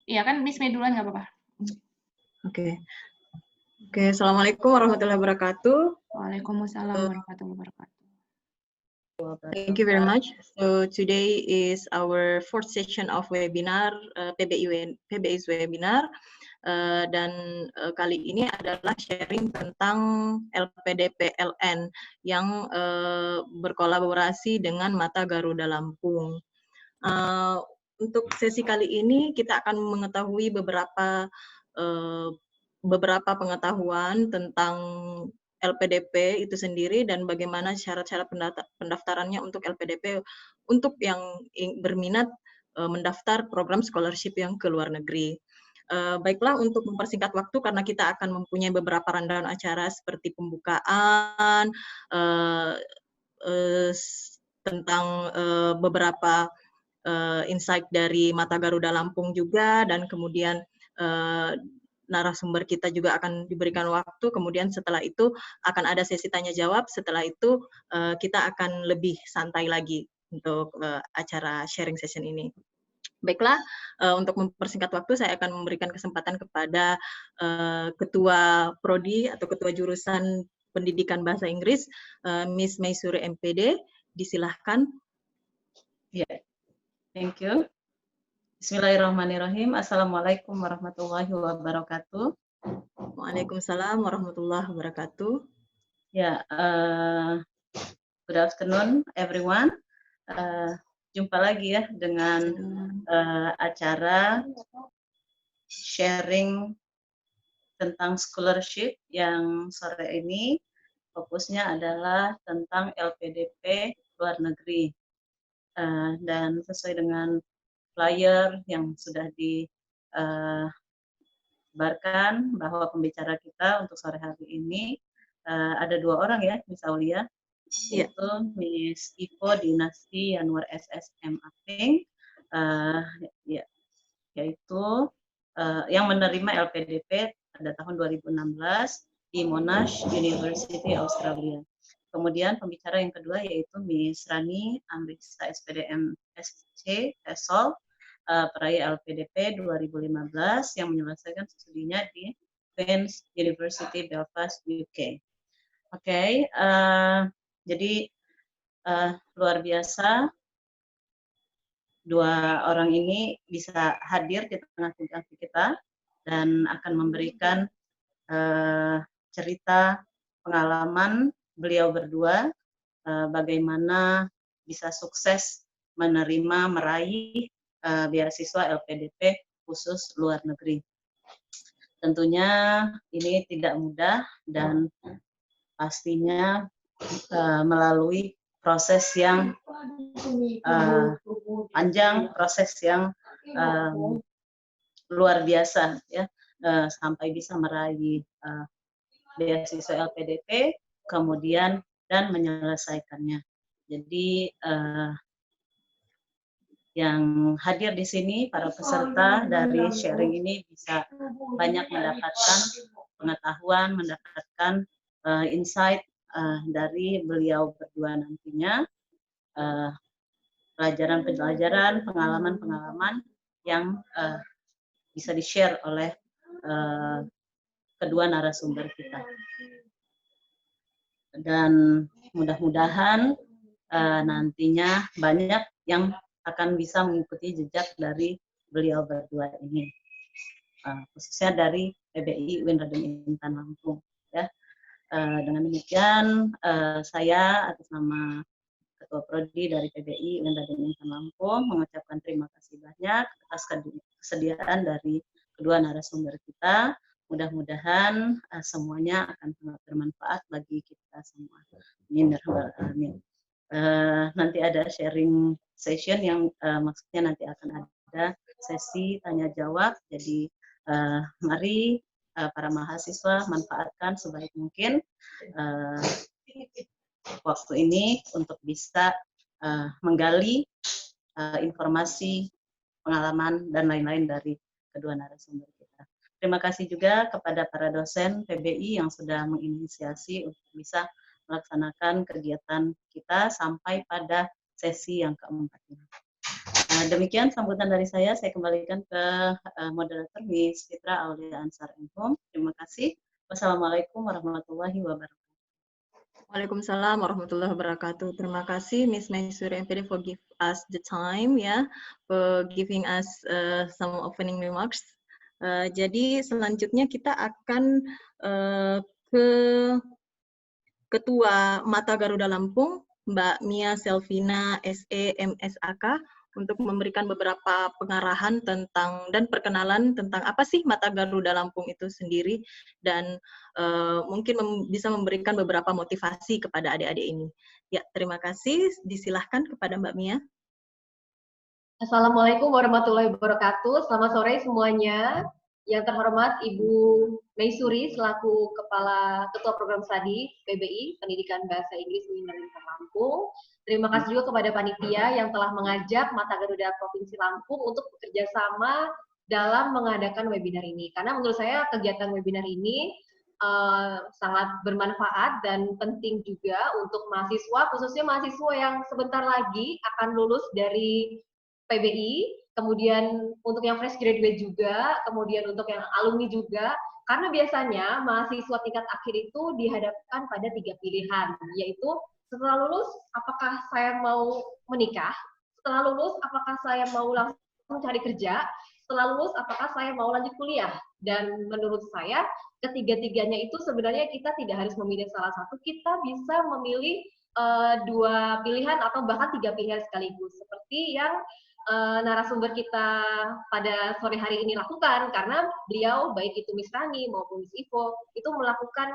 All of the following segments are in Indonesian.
Iya kan, Miss Mei duluan nggak apa-apa. Oke. Assalamualaikum warahmatullahi wabarakatuh. Waalaikumsalam warahmatullahi wabarakatuh. Thank you very much. So today is our fourth session of webinar, PBI's webinar. Dan kali ini adalah sharing tentang LPDP-LN yang berkolaborasi dengan Mata Garuda Lampung. Untuk sesi kali ini kita akan mengetahui beberapa pengetahuan tentang LPDP itu sendiri dan bagaimana syarat-syarat pendaftarannya untuk LPDP untuk yang berminat mendaftar program scholarship yang ke luar negeri. Baiklah, untuk mempersingkat waktu karena kita akan mempunyai beberapa rundown acara seperti pembukaan, tentang beberapa insight dari Mata Garuda Lampung juga, dan kemudian narasumber kita juga akan diberikan waktu, kemudian setelah itu akan ada sesi tanya jawab, setelah itu kita akan lebih santai lagi untuk acara sharing session ini. Baiklah, untuk mempersingkat waktu saya akan memberikan kesempatan kepada Ketua Prodi atau Ketua Jurusan Pendidikan Bahasa Inggris, Miss Maisuri MPD, disilahkan. Yeah. Thank you. Bismillahirrahmanirrahim. Assalamualaikum warahmatullahi wabarakatuh. Waalaikumsalam warahmatullahi wabarakatuh. Ya, good afternoon everyone. Jumpa lagi ya dengan acara sharing tentang scholarship yang sore ini fokusnya adalah tentang LPDP luar negeri. Dan sesuai dengan flyer yang sudah disebarkan bahwa pembicara kita untuk sore hari ini ada dua orang ya, Miss Aulia, yaitu Miss Ivo Dinasti Yanwar SSM Aping, yaitu yang menerima LPDP pada tahun 2016 di Monash University Australia. Kemudian pembicara yang kedua yaitu Miss Rani Amrisa SPDM SC TESOL, peraih LPDP 2015 yang menyelesaikan studinya di Queen's University Belfast, UK. Oke, jadi luar biasa dua orang ini bisa hadir di tengah-tengah kita dan akan memberikan cerita pengalaman beliau berdua bagaimana bisa sukses meraih beasiswa LPDP khusus luar negeri. Tentunya ini tidak mudah dan pastinya melalui proses yang panjang, proses yang luar biasa ya, sampai bisa meraih beasiswa LPDP kemudian dan menyelesaikannya. Jadi yang hadir di sini, para peserta dari sharing ini bisa banyak mendapatkan pengetahuan, mendapatkan insight dari beliau berdua nantinya, pelajaran-pelajaran, pengalaman-pengalaman yang bisa di-share oleh kedua narasumber kita. Dan mudah-mudahan nantinya banyak yang akan bisa mengikuti jejak dari beliau berdua ini, khususnya dari PBI UIN Raden Intan Lampung. Ya. Dengan demikian saya atas nama Ketua Prodi dari PBI UIN Raden Intan Lampung mengucapkan terima kasih banyak atas kesediaan dari kedua narasumber kita. Mudah-mudahan semuanya akan sangat bermanfaat bagi kita semua. Amin. Nanti ada sharing session yang maksudnya nanti akan ada sesi tanya jawab. Jadi mari para mahasiswa manfaatkan sebaik mungkin waktu ini untuk bisa menggali informasi, pengalaman dan lain-lain dari kedua narasumber kita. Terima kasih juga kepada para dosen PBI yang sudah menginisiasi untuk bisa melaksanakan kegiatan kita sampai pada sesi yang keempat ini. Demikian sambutan dari saya kembalikan ke moderator Miss Fitra Aulia Ansar Enhom. Terima kasih. Wassalamualaikum warahmatullahi wabarakatuh. Waalaikumsalam warahmatullahi wabarakatuh. Terima kasih Miss Maisuri MPD for give us the time ya, for giving us some opening remarks. Jadi selanjutnya kita akan ke Ketua Mata Garuda Lampung, Mbak Mia Selvina SE MSAK, untuk memberikan beberapa pengarahan tentang dan perkenalan tentang apa sih Mata Garuda Lampung itu sendiri, dan mungkin bisa memberikan beberapa motivasi kepada adik-adik ini. Ya, terima kasih. Disilahkan kepada Mbak Mia. Assalamualaikum warahmatullahi wabarakatuh. Selamat sore semuanya. Yang terhormat Ibu Maisuri selaku Kepala Ketua Program Studi PBI Pendidikan Bahasa Inggris UIN Lampung. Terima kasih juga kepada panitia yang telah mengajak Mata Garuda Provinsi Lampung untuk bekerja sama dalam mengadakan webinar ini. Karena menurut saya kegiatan webinar ini sangat bermanfaat dan penting juga untuk mahasiswa, khususnya mahasiswa yang sebentar lagi akan lulus dari PBI, kemudian untuk yang fresh graduate juga, kemudian untuk yang alumni juga, karena biasanya mahasiswa tingkat akhir itu dihadapkan pada 3 pilihan, yaitu setelah lulus, apakah saya mau menikah? Setelah lulus, apakah saya mau langsung cari kerja? Setelah lulus, apakah saya mau lanjut kuliah? Dan menurut saya, ketiga-tiganya itu sebenarnya kita tidak harus memilih salah satu, kita bisa memilih 2 pilihan atau bahkan 3 pilihan sekaligus, seperti yang narasumber kita pada sore hari ini lakukan, karena beliau baik itu Miss Rani maupun Miss Ivo itu melakukan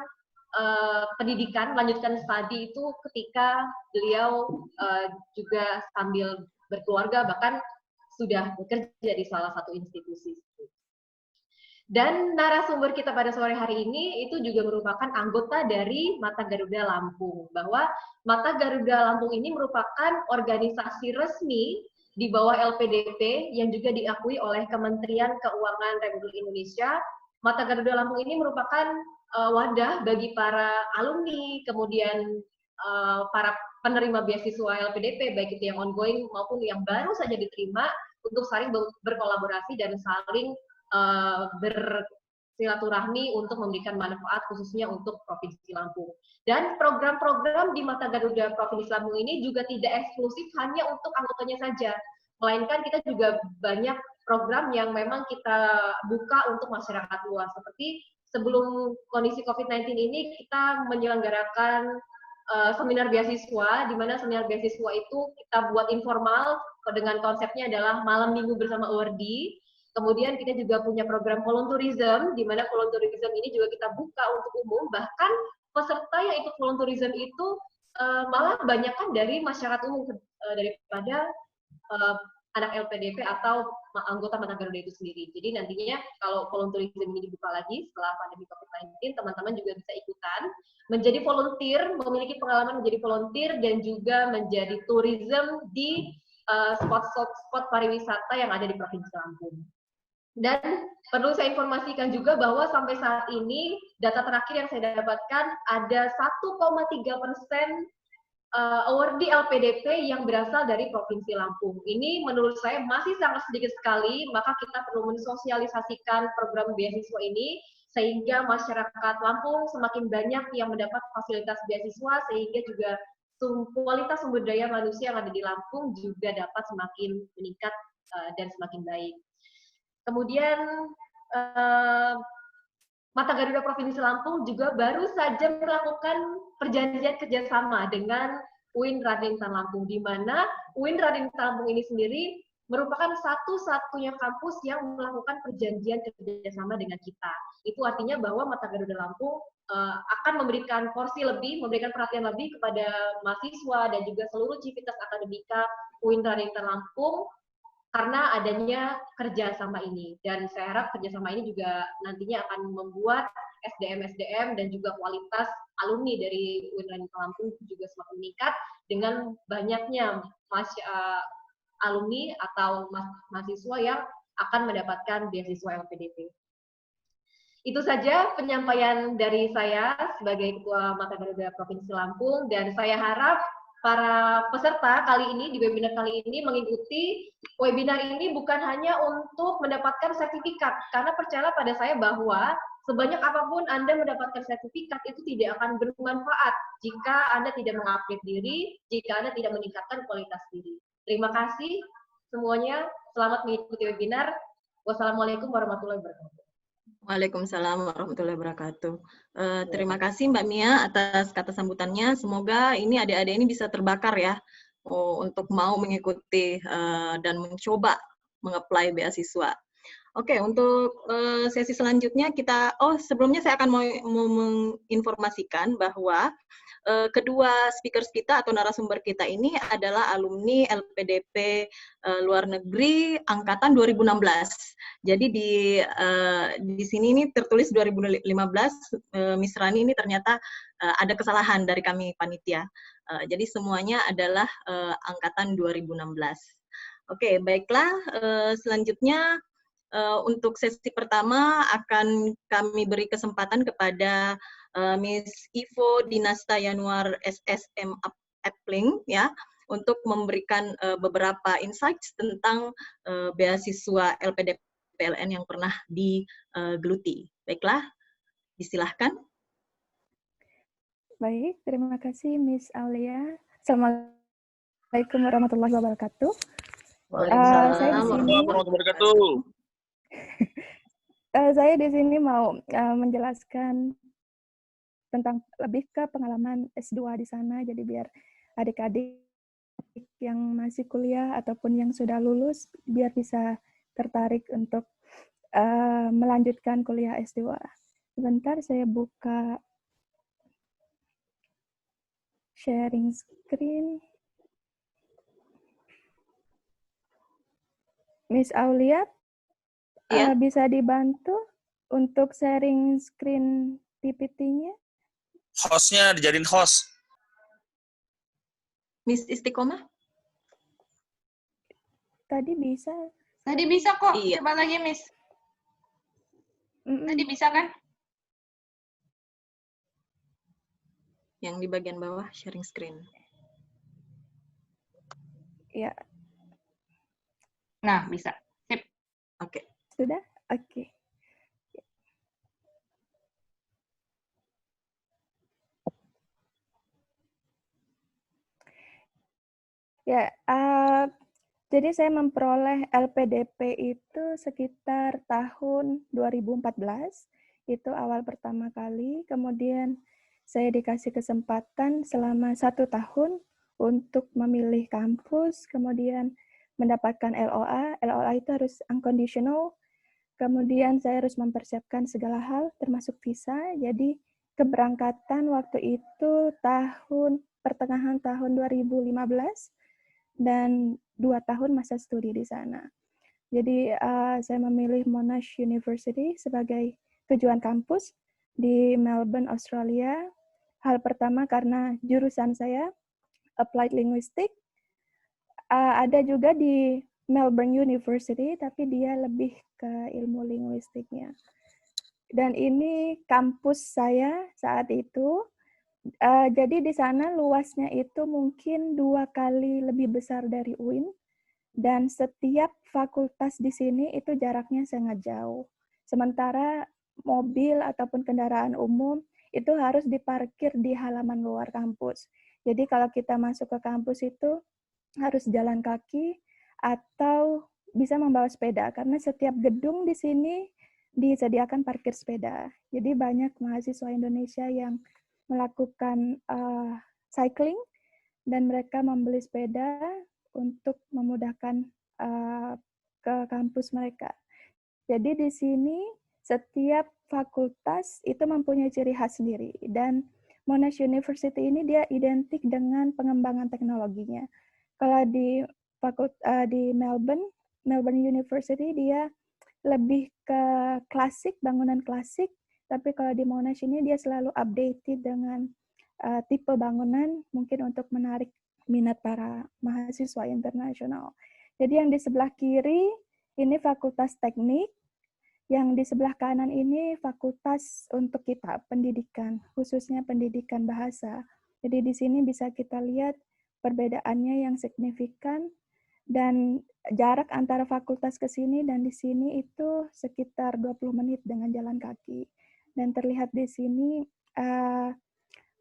pendidikan, lanjutkan studi itu ketika beliau juga sambil berkeluarga, bahkan sudah bekerja di salah satu institusi. Dan narasumber kita pada sore hari ini itu juga merupakan anggota dari Mata Garuda Lampung, bahwa Mata Garuda Lampung ini merupakan organisasi resmi di bawah LPDP yang juga diakui oleh Kementerian Keuangan Republik Indonesia. Mata Garuda Lampung ini merupakan wadah bagi para alumni, kemudian para penerima beasiswa LPDP, baik itu yang ongoing maupun yang baru saja diterima, untuk saling berkolaborasi dan saling bersilaturahmi untuk memberikan manfaat khususnya untuk Provinsi Lampung. Dan program-program di Mata Garuda Provinsi Lampung ini juga tidak eksklusif hanya untuk anggotanya saja, melainkan kita juga banyak program yang memang kita buka untuk masyarakat luas. Seperti sebelum kondisi COVID-19 ini, kita menyelenggarakan seminar beasiswa, di mana seminar beasiswa itu kita buat informal dengan konsepnya adalah malam minggu bersama Awardi. Kemudian kita juga punya program volunteerism, di mana volunteerism ini juga kita buka untuk umum, bahkan peserta yang ikut volunteerism itu malah kebanyakan dari masyarakat umum daripada anak LPDP atau anggota Mata Garuda itu sendiri. Jadi nantinya kalau volunteerism ini dibuka lagi setelah pandemi COVID-19, teman-teman juga bisa ikutan menjadi volunteer, memiliki pengalaman menjadi volunteer, dan juga menjadi tourism di spot pariwisata yang ada di Provinsi Lampung. Dan perlu saya informasikan juga bahwa sampai saat ini data terakhir yang saya dapatkan ada 1,3% awardee LPDP yang berasal dari Provinsi Lampung. Ini menurut saya masih sangat sedikit sekali, maka kita perlu mensosialisasikan program beasiswa ini sehingga masyarakat Lampung semakin banyak yang mendapat fasilitas beasiswa, sehingga juga kualitas sumber daya manusia yang ada di Lampung juga dapat semakin meningkat dan semakin baik. Kemudian Mata Garuda Provinsi Lampung juga baru saja melakukan perjanjian kerjasama dengan UIN Radinington Lampung, di mana UIN Radinington Lampung ini sendiri merupakan satu-satunya kampus yang melakukan perjanjian kerjasama dengan kita. Itu artinya bahwa Mata Garuda Lampung akan memberikan porsi lebih, memberikan perhatian lebih kepada mahasiswa dan juga seluruh civitas akademika UIN Radinington Lampung karena adanya kerjasama ini. Dan saya harap kerjasama ini juga nantinya akan membuat SDM dan juga kualitas alumni dari UIN Radinington Lampung juga semakin meningkat dengan banyaknya alumni atau mahasiswa yang akan mendapatkan beasiswa LPDP. Itu saja penyampaian dari saya sebagai Ketua Mata Garuda Provinsi Lampung, dan saya harap para peserta kali ini di webinar kali ini mengikuti webinar ini bukan hanya untuk mendapatkan sertifikat, karena percayalah pada saya bahwa sebanyak apapun Anda mendapatkan sertifikat itu tidak akan bermanfaat jika Anda tidak mengupgrade diri, jika Anda tidak meningkatkan kualitas diri. Terima kasih semuanya, selamat mengikuti webinar. Wassalamualaikum warahmatullahi wabarakatuh. Waalaikumsalam warahmatullahi wabarakatuh. Terima kasih Mbak Mia atas kata sambutannya. Semoga ini adik-adik ini bisa terbakar ya untuk mau mengikuti dan mencoba mengapply beasiswa. Oke, untuk sesi selanjutnya sebelumnya saya akan mau menginformasikan bahwa kedua speakers kita atau narasumber kita ini adalah alumni LPDP luar negeri angkatan 2016. Jadi di sini ini tertulis 2015, Miss Rani ini ternyata ada kesalahan dari kami panitia. Jadi semuanya adalah angkatan 2016. Oke, baiklah. Selanjutnya untuk sesi pertama akan kami beri kesempatan kepada Miss Ivo Dinasta Yanuar SSM Appling ya untuk memberikan beberapa insights tentang beasiswa LPDP PLN yang pernah digeluti. Baiklah, disilahkan. Baik, terima kasih Miss Aulia. Assalamualaikum warahmatullahi wabarakatuh. Waalaikumsalam warahmatullahi wabarakatuh. Saya di sini mau menjelaskan tentang lebih ke pengalaman S2 di sana, jadi biar adik-adik yang masih kuliah ataupun yang sudah lulus biar bisa tertarik untuk melanjutkan kuliah S2. Sebentar saya buka sharing screen. Miss Aulia, Ya. Bisa dibantu untuk sharing screen PPT-nya? Hostnya dijadiin host. Miss Istiqomah? Tadi bisa. Tadi bisa kok, Iya. coba lagi, Miss. Tadi bisa kan? Yang di bagian bawah, sharing screen. Ya, Nah, bisa. Sip. Oke. sudah? Oke. Ya, jadi saya memperoleh LPDP itu sekitar tahun 2014, itu awal pertama kali. Kemudian saya dikasih kesempatan selama 1 tahun untuk memilih kampus, kemudian mendapatkan LOA. LOA itu harus unconditional. Kemudian saya harus mempersiapkan segala hal, termasuk visa. Jadi keberangkatan waktu itu pertengahan tahun 2015. Dan 2 tahun masa studi di sana. Jadi saya memilih Monash University sebagai tujuan kampus di Melbourne, Australia. Hal pertama karena jurusan saya Applied Linguistics. Ada juga di Melbourne University, tapi dia lebih ke ilmu linguistiknya. Dan ini kampus saya saat itu. Jadi di sana luasnya itu mungkin 2 kali lebih besar dari UIN, dan setiap fakultas di sini itu jaraknya sangat jauh. Sementara mobil ataupun kendaraan umum itu harus diparkir di halaman luar kampus. Jadi kalau kita masuk ke kampus itu harus jalan kaki atau bisa membawa sepeda, karena setiap gedung di sini disediakan parkir sepeda. Jadi banyak mahasiswa Indonesia yang melakukan cycling dan mereka membeli sepeda untuk memudahkan ke kampus mereka. Jadi di sini setiap fakultas itu mempunyai ciri khas sendiri, dan Monash University ini dia identik dengan pengembangan teknologinya. Kalau di Melbourne University dia lebih ke klasik, bangunan klasik. Tapi kalau di Monash ini dia selalu updated dengan tipe bangunan mungkin untuk menarik minat para mahasiswa internasional. Jadi yang di sebelah kiri ini fakultas teknik, yang di sebelah kanan ini fakultas untuk kita pendidikan, khususnya pendidikan bahasa. Jadi di sini bisa kita lihat perbedaannya yang signifikan, dan jarak antara fakultas ke sini dan di sini itu sekitar 20 menit dengan jalan kaki. Dan terlihat di sini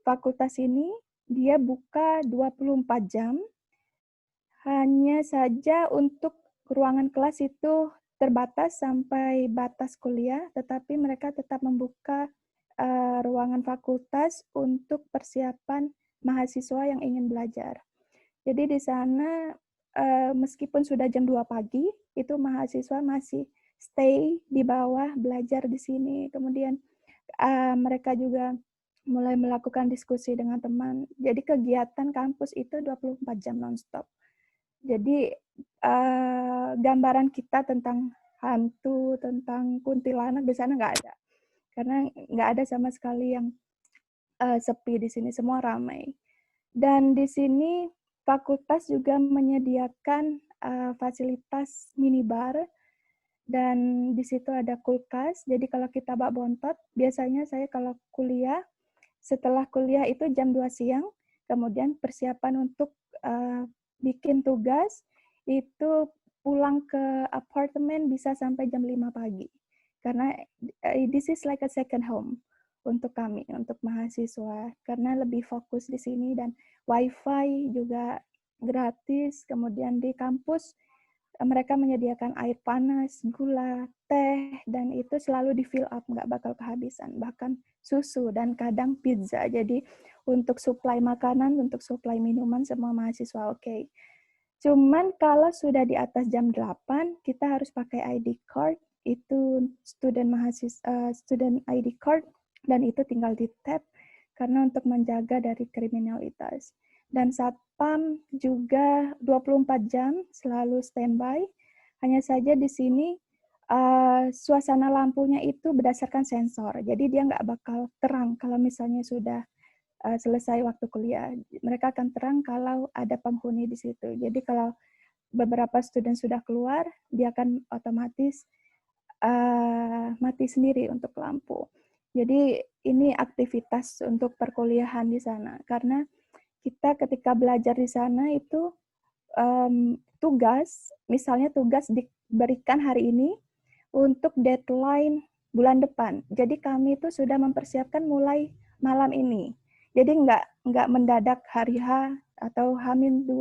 fakultas ini dia buka 24 jam, hanya saja untuk ruangan kelas itu terbatas sampai batas kuliah, tetapi mereka tetap membuka ruangan fakultas untuk persiapan mahasiswa yang ingin belajar. Jadi di sana meskipun sudah jam 2 pagi, itu mahasiswa masih stay di bawah belajar di sini. Kemudian mereka juga mulai melakukan diskusi dengan teman. Jadi kegiatan kampus itu 24 jam nonstop. Jadi gambaran kita tentang hantu, tentang kuntilanak di sana nggak ada. Karena nggak ada sama sekali yang sepi di sini, semua ramai. Dan di sini fakultas juga menyediakan fasilitas minibar, dan di situ ada kulkas. Jadi kalau kita bak bontot, biasanya saya kalau kuliah, setelah kuliah itu jam 2 siang, kemudian persiapan untuk bikin tugas, itu pulang ke apartemen bisa sampai jam 5 pagi. Karena this is like a second home untuk kami, untuk mahasiswa, karena lebih fokus di sini, dan wifi juga gratis. Kemudian di kampus mereka menyediakan air panas, gula, teh, dan itu selalu di fill up, nggak bakal kehabisan. Bahkan susu dan kadang pizza. Jadi untuk suplai makanan, untuk suplai minuman, semua mahasiswa oke. Cuman kalau sudah di atas jam 8, kita harus pakai ID card, itu student ID card, dan itu tinggal di tap karena untuk menjaga dari kriminalitas. Dan Satpam juga 24 jam selalu standby. Hanya saja di sini suasana lampunya itu berdasarkan sensor. Jadi dia nggak bakal terang kalau misalnya sudah selesai waktu kuliah. Mereka akan terang kalau ada penghuni di situ. Jadi kalau beberapa student sudah keluar, dia akan otomatis mati sendiri untuk lampu. Jadi ini aktivitas untuk perkuliahan di sana, karena kita ketika belajar di sana itu tugas, misalnya tugas diberikan hari ini untuk deadline bulan depan. Jadi kami itu sudah mempersiapkan mulai malam ini. Jadi nggak mendadak hari H atau H-2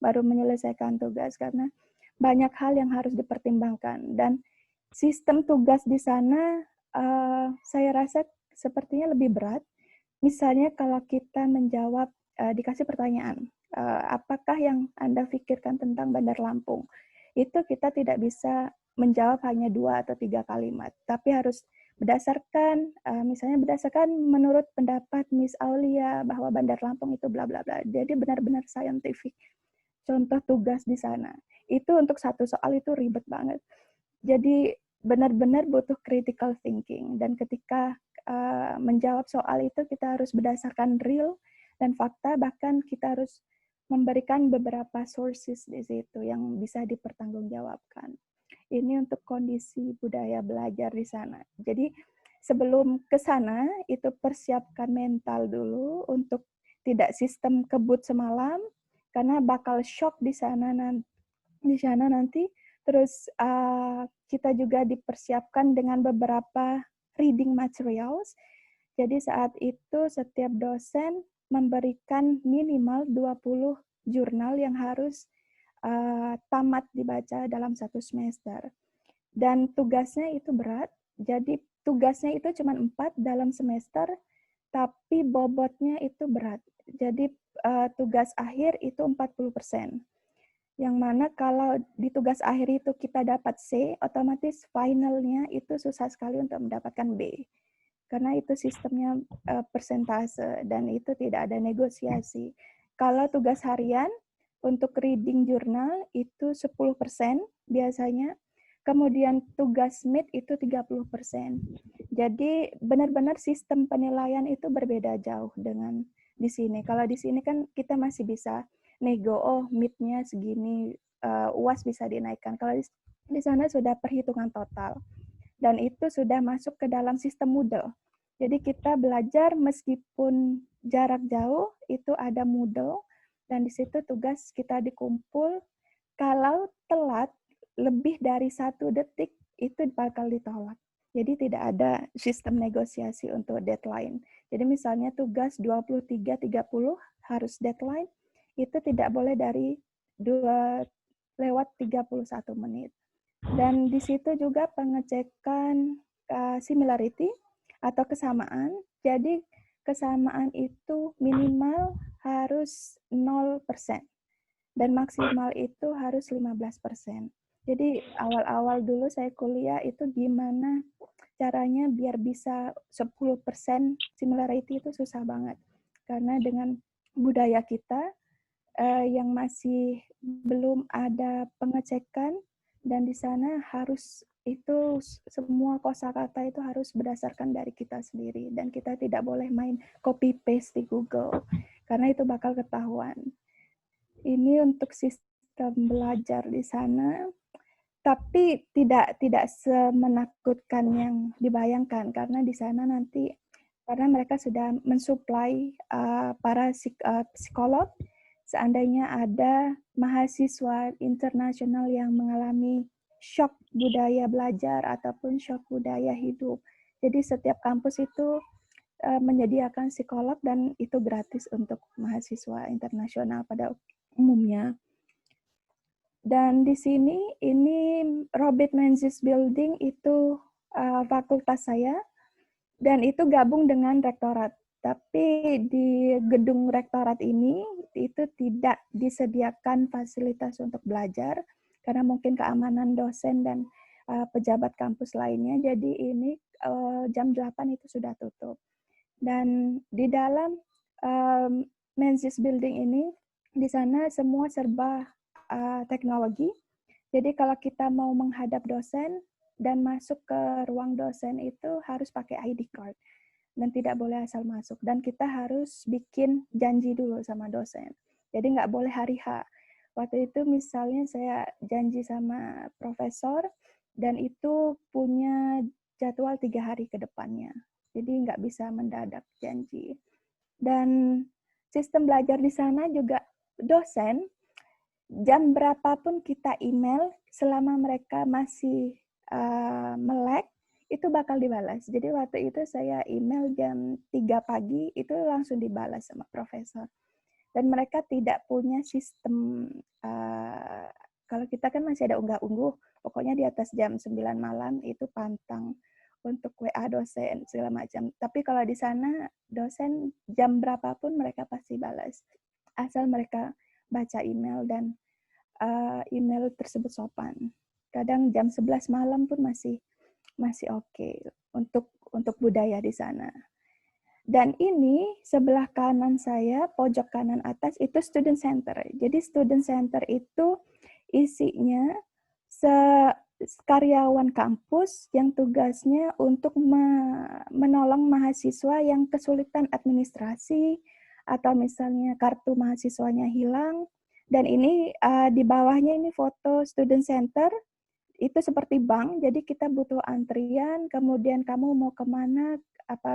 baru menyelesaikan tugas, karena banyak hal yang harus dipertimbangkan. Dan sistem tugas di sana saya rasa sepertinya lebih berat. Misalnya kalau kita menjawab, dikasih pertanyaan, apakah yang Anda pikirkan tentang Bandar Lampung? Itu kita tidak bisa menjawab hanya 2 atau 3 kalimat, tapi harus berdasarkan, misalnya berdasarkan menurut pendapat Miss Aulia bahwa Bandar Lampung itu bla bla bla. Jadi benar-benar scientific. Contoh tugas di sana. Itu untuk satu soal itu ribet banget. Jadi benar-benar butuh critical thinking, dan ketika menjawab soal itu kita harus berdasarkan real dan fakta, bahkan kita harus memberikan beberapa sources di situ yang bisa dipertanggungjawabkan. Ini untuk kondisi budaya belajar di sana. Jadi sebelum ke sana itu persiapkan mental dulu untuk tidak sistem kebut semalam, karena bakal shock di sana nanti. Terus kita juga dipersiapkan dengan beberapa reading materials. Jadi saat itu setiap dosen memberikan minimal 20 jurnal yang harus tamat dibaca dalam satu semester. Dan tugasnya itu berat. Jadi tugasnya itu cuma 4 dalam semester, tapi bobotnya itu berat. Jadi tugas akhir itu 40%. Yang mana kalau di tugas akhir itu kita dapat C, otomatis finalnya itu susah sekali untuk mendapatkan B. Karena itu sistemnya persentase, dan itu tidak ada negosiasi. Kalau tugas harian, untuk reading jurnal itu 10% biasanya, kemudian tugas mid itu 30%. Jadi benar-benar sistem penilaian itu berbeda jauh dengan di sini. Kalau di sini kan kita masih bisa nego, oh mid-nya segini, UAS bisa dinaikkan. Kalau di sana sudah perhitungan total, dan itu sudah masuk ke dalam sistem Moodle. Jadi kita belajar meskipun jarak jauh, itu ada Moodle, Dan di situ tugas kita dikumpul. Kalau telat lebih dari 1 detik, itu bakal ditolak. Jadi tidak ada sistem negosiasi untuk deadline. Jadi misalnya tugas 23.30 harus deadline, itu tidak boleh dari 2:31 menit. Dan di situ juga pengecekan similarity atau kesamaan. Jadi kesamaan itu minimal harus 0% dan maksimal itu harus 15%. Jadi awal-awal dulu saya kuliah itu gimana caranya biar bisa 10% similarity itu susah banget. Karena dengan budaya kita yang masih belum ada pengecekan, dan di sana harus itu semua kosakata itu harus berdasarkan dari kita sendiri, dan kita tidak boleh main copy paste di Google karena itu bakal ketahuan. Ini untuk sistem belajar di sana, tapi tidak semenakutkan yang dibayangkan karena di sana nanti karena mereka sudah mensuplai para psikolog. Seandainya ada mahasiswa internasional yang mengalami shock budaya belajar ataupun shock budaya hidup. Jadi setiap kampus itu menyediakan psikolog dan itu gratis untuk mahasiswa internasional pada umumnya. Dan di sini, ini Robert Menzies Building itu fakultas saya, dan itu gabung dengan rektorat. Tapi di gedung rektorat ini, itu tidak disediakan fasilitas untuk belajar, karena mungkin keamanan dosen dan pejabat kampus lainnya. Jadi ini jam 8 itu sudah tutup. Dan di dalam Menzies Building ini, di sana semua serba teknologi. Jadi kalau kita mau menghadap dosen dan masuk ke ruang dosen itu harus pakai ID card dan tidak boleh asal masuk. Dan kita harus bikin janji dulu sama dosen. Jadi nggak boleh hari H. Waktu itu misalnya saya janji sama profesor dan itu punya jadwal 3 hari ke depannya. Jadi nggak bisa mendadak janji. Dan sistem belajar di sana juga dosen, jam berapapun kita email, selama mereka masih melek, itu bakal dibalas. Jadi waktu itu saya email jam 3 pagi, itu langsung dibalas sama profesor. Dan mereka tidak punya sistem, kalau kita kan masih ada unggah-ungguh, pokoknya di atas jam 9 malam itu pantang untuk WA dosen, segala macam. Tapi kalau di sana, dosen jam berapapun mereka pasti balas. Asal mereka baca email dan email tersebut sopan. Kadang jam 11 malam pun masih oke untuk budaya di sana. Dan ini sebelah kanan saya, pojok kanan atas itu student center. Jadi student center itu isinya karyawan kampus yang tugasnya untuk menolong mahasiswa yang kesulitan administrasi atau misalnya kartu mahasiswanya hilang. Dan ini di bawahnya ini foto student center. Itu seperti bank, jadi kita butuh antrian, kemudian kamu mau kemana,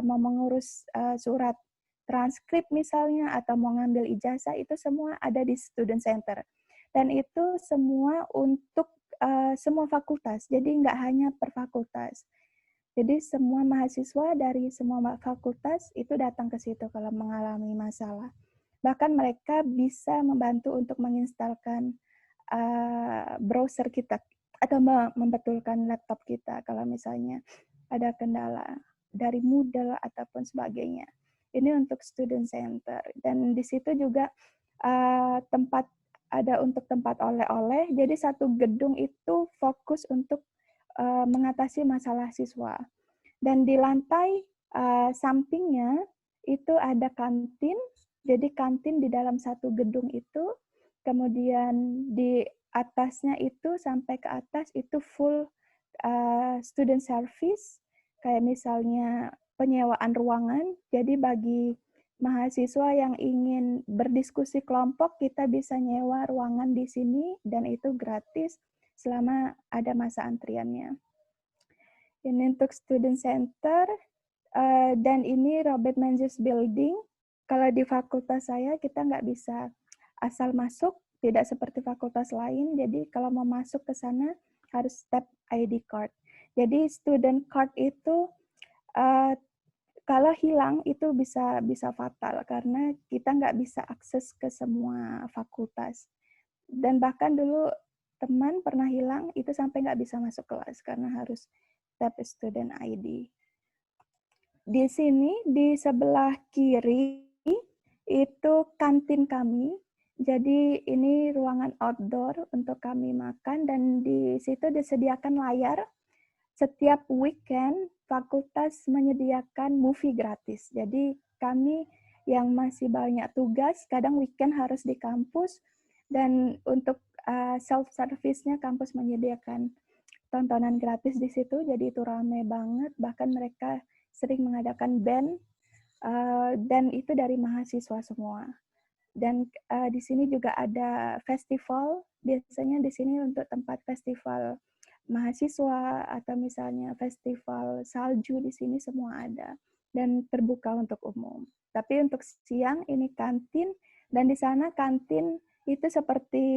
mau mengurus surat transkrip misalnya, atau mau ngambil ijazah, itu semua ada di student center. Dan itu semua untuk semua fakultas, jadi nggak hanya per fakultas. Jadi semua mahasiswa dari semua fakultas itu datang ke situ kalau mengalami masalah. Bahkan mereka bisa membantu untuk menginstalkan browser kita, atau membetulkan laptop kita kalau misalnya ada kendala dari Moodle ataupun sebagainya. Ini untuk student center. Dan di situ juga untuk tempat oleh-oleh. Jadi satu gedung itu fokus untuk mengatasi masalah siswa. Dan di lantai sampingnya itu ada kantin. Jadi kantin di dalam satu gedung itu. Kemudian di atasnya itu sampai ke atas itu full student service, kayak misalnya penyewaan ruangan. Jadi bagi mahasiswa yang ingin berdiskusi kelompok, kita bisa nyewa ruangan di sini dan itu gratis selama ada masa antriannya. Ini untuk student center, dan ini Robert Menzies Building. Kalau di fakultas saya kita nggak bisa asal masuk, tidak seperti fakultas lain. Jadi kalau mau masuk ke sana harus tap ID card. Jadi student card itu kalau hilang itu bisa fatal karena kita nggak bisa akses ke semua fakultas. Dan bahkan dulu teman pernah hilang itu sampai nggak bisa masuk kelas karena harus tap student ID. Di sini di sebelah kiri itu kantin kami. Jadi ini ruangan outdoor untuk kami makan dan di situ disediakan layar. Setiap weekend fakultas menyediakan movie gratis. Jadi kami yang masih banyak tugas, kadang weekend harus di kampus dan untuk self-service-nya kampus menyediakan tontonan gratis di situ. Jadi itu rame banget. Bahkan mereka sering mengadakan band dan itu dari mahasiswa semua. Dan di sini juga ada festival. Biasanya di sini untuk tempat festival mahasiswa atau misalnya festival salju di sini semua ada dan terbuka untuk umum. Tapi untuk siang ini kantin dan di sana kantin itu seperti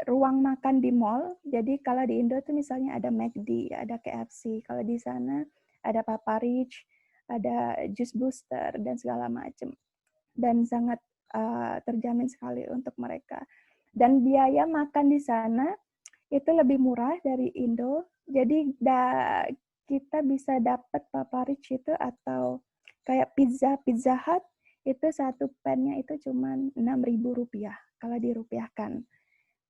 ruang makan di mall. Jadi kalau di Indo tuh misalnya ada McD, ada KFC. Kalau di sana ada Papa Rich, ada Juice Booster dan segala macam. Dan sangat terjamin sekali untuk mereka. Dan biaya makan di sana itu lebih murah dari Indo. Jadi kita bisa dapat Papa Rich itu atau kayak Pizza Hut itu satu pan-nya itu cuma Rp6.000 kalau dirupiahkan.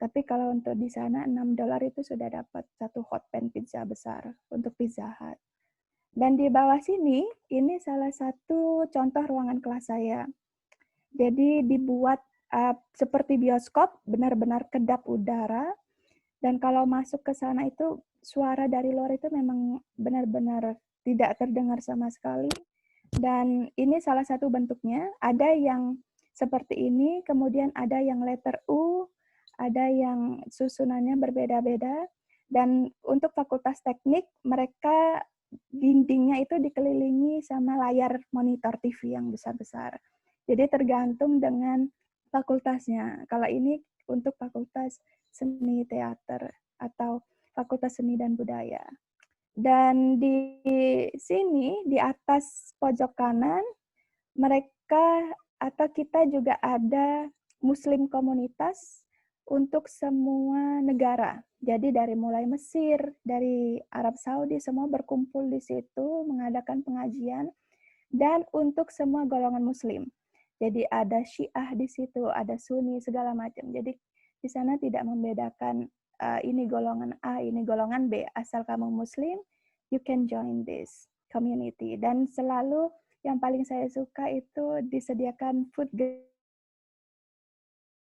Tapi kalau untuk di sana $6 itu sudah dapat satu hot pan pizza besar untuk Pizza Hut. Dan di bawah sini ini salah satu contoh ruangan kelas saya. Jadi dibuat seperti bioskop, benar-benar kedap udara. Dan kalau masuk ke sana itu suara dari luar itu memang benar-benar tidak terdengar sama sekali. Dan ini salah satu bentuknya. Ada yang seperti ini, kemudian ada yang letter U, ada yang susunannya berbeda-beda. Dan untuk fakultas teknik, mereka dindingnya itu dikelilingi sama layar monitor TV yang besar-besar. Jadi tergantung dengan fakultasnya. Kalau ini untuk fakultas seni teater atau fakultas seni dan budaya. Dan di sini, di atas pojok kanan, mereka atau kita juga ada Muslim komunitas untuk semua negara. Jadi dari mulai Mesir, dari Arab Saudi, semua berkumpul di situ, mengadakan pengajian, dan untuk semua golongan Muslim. Jadi ada Syiah di situ, ada Sunni, segala macam. Jadi di sana tidak membedakan ini golongan A, ini golongan B. Asal kamu Muslim, you can join this community. Dan selalu yang paling saya suka itu disediakan food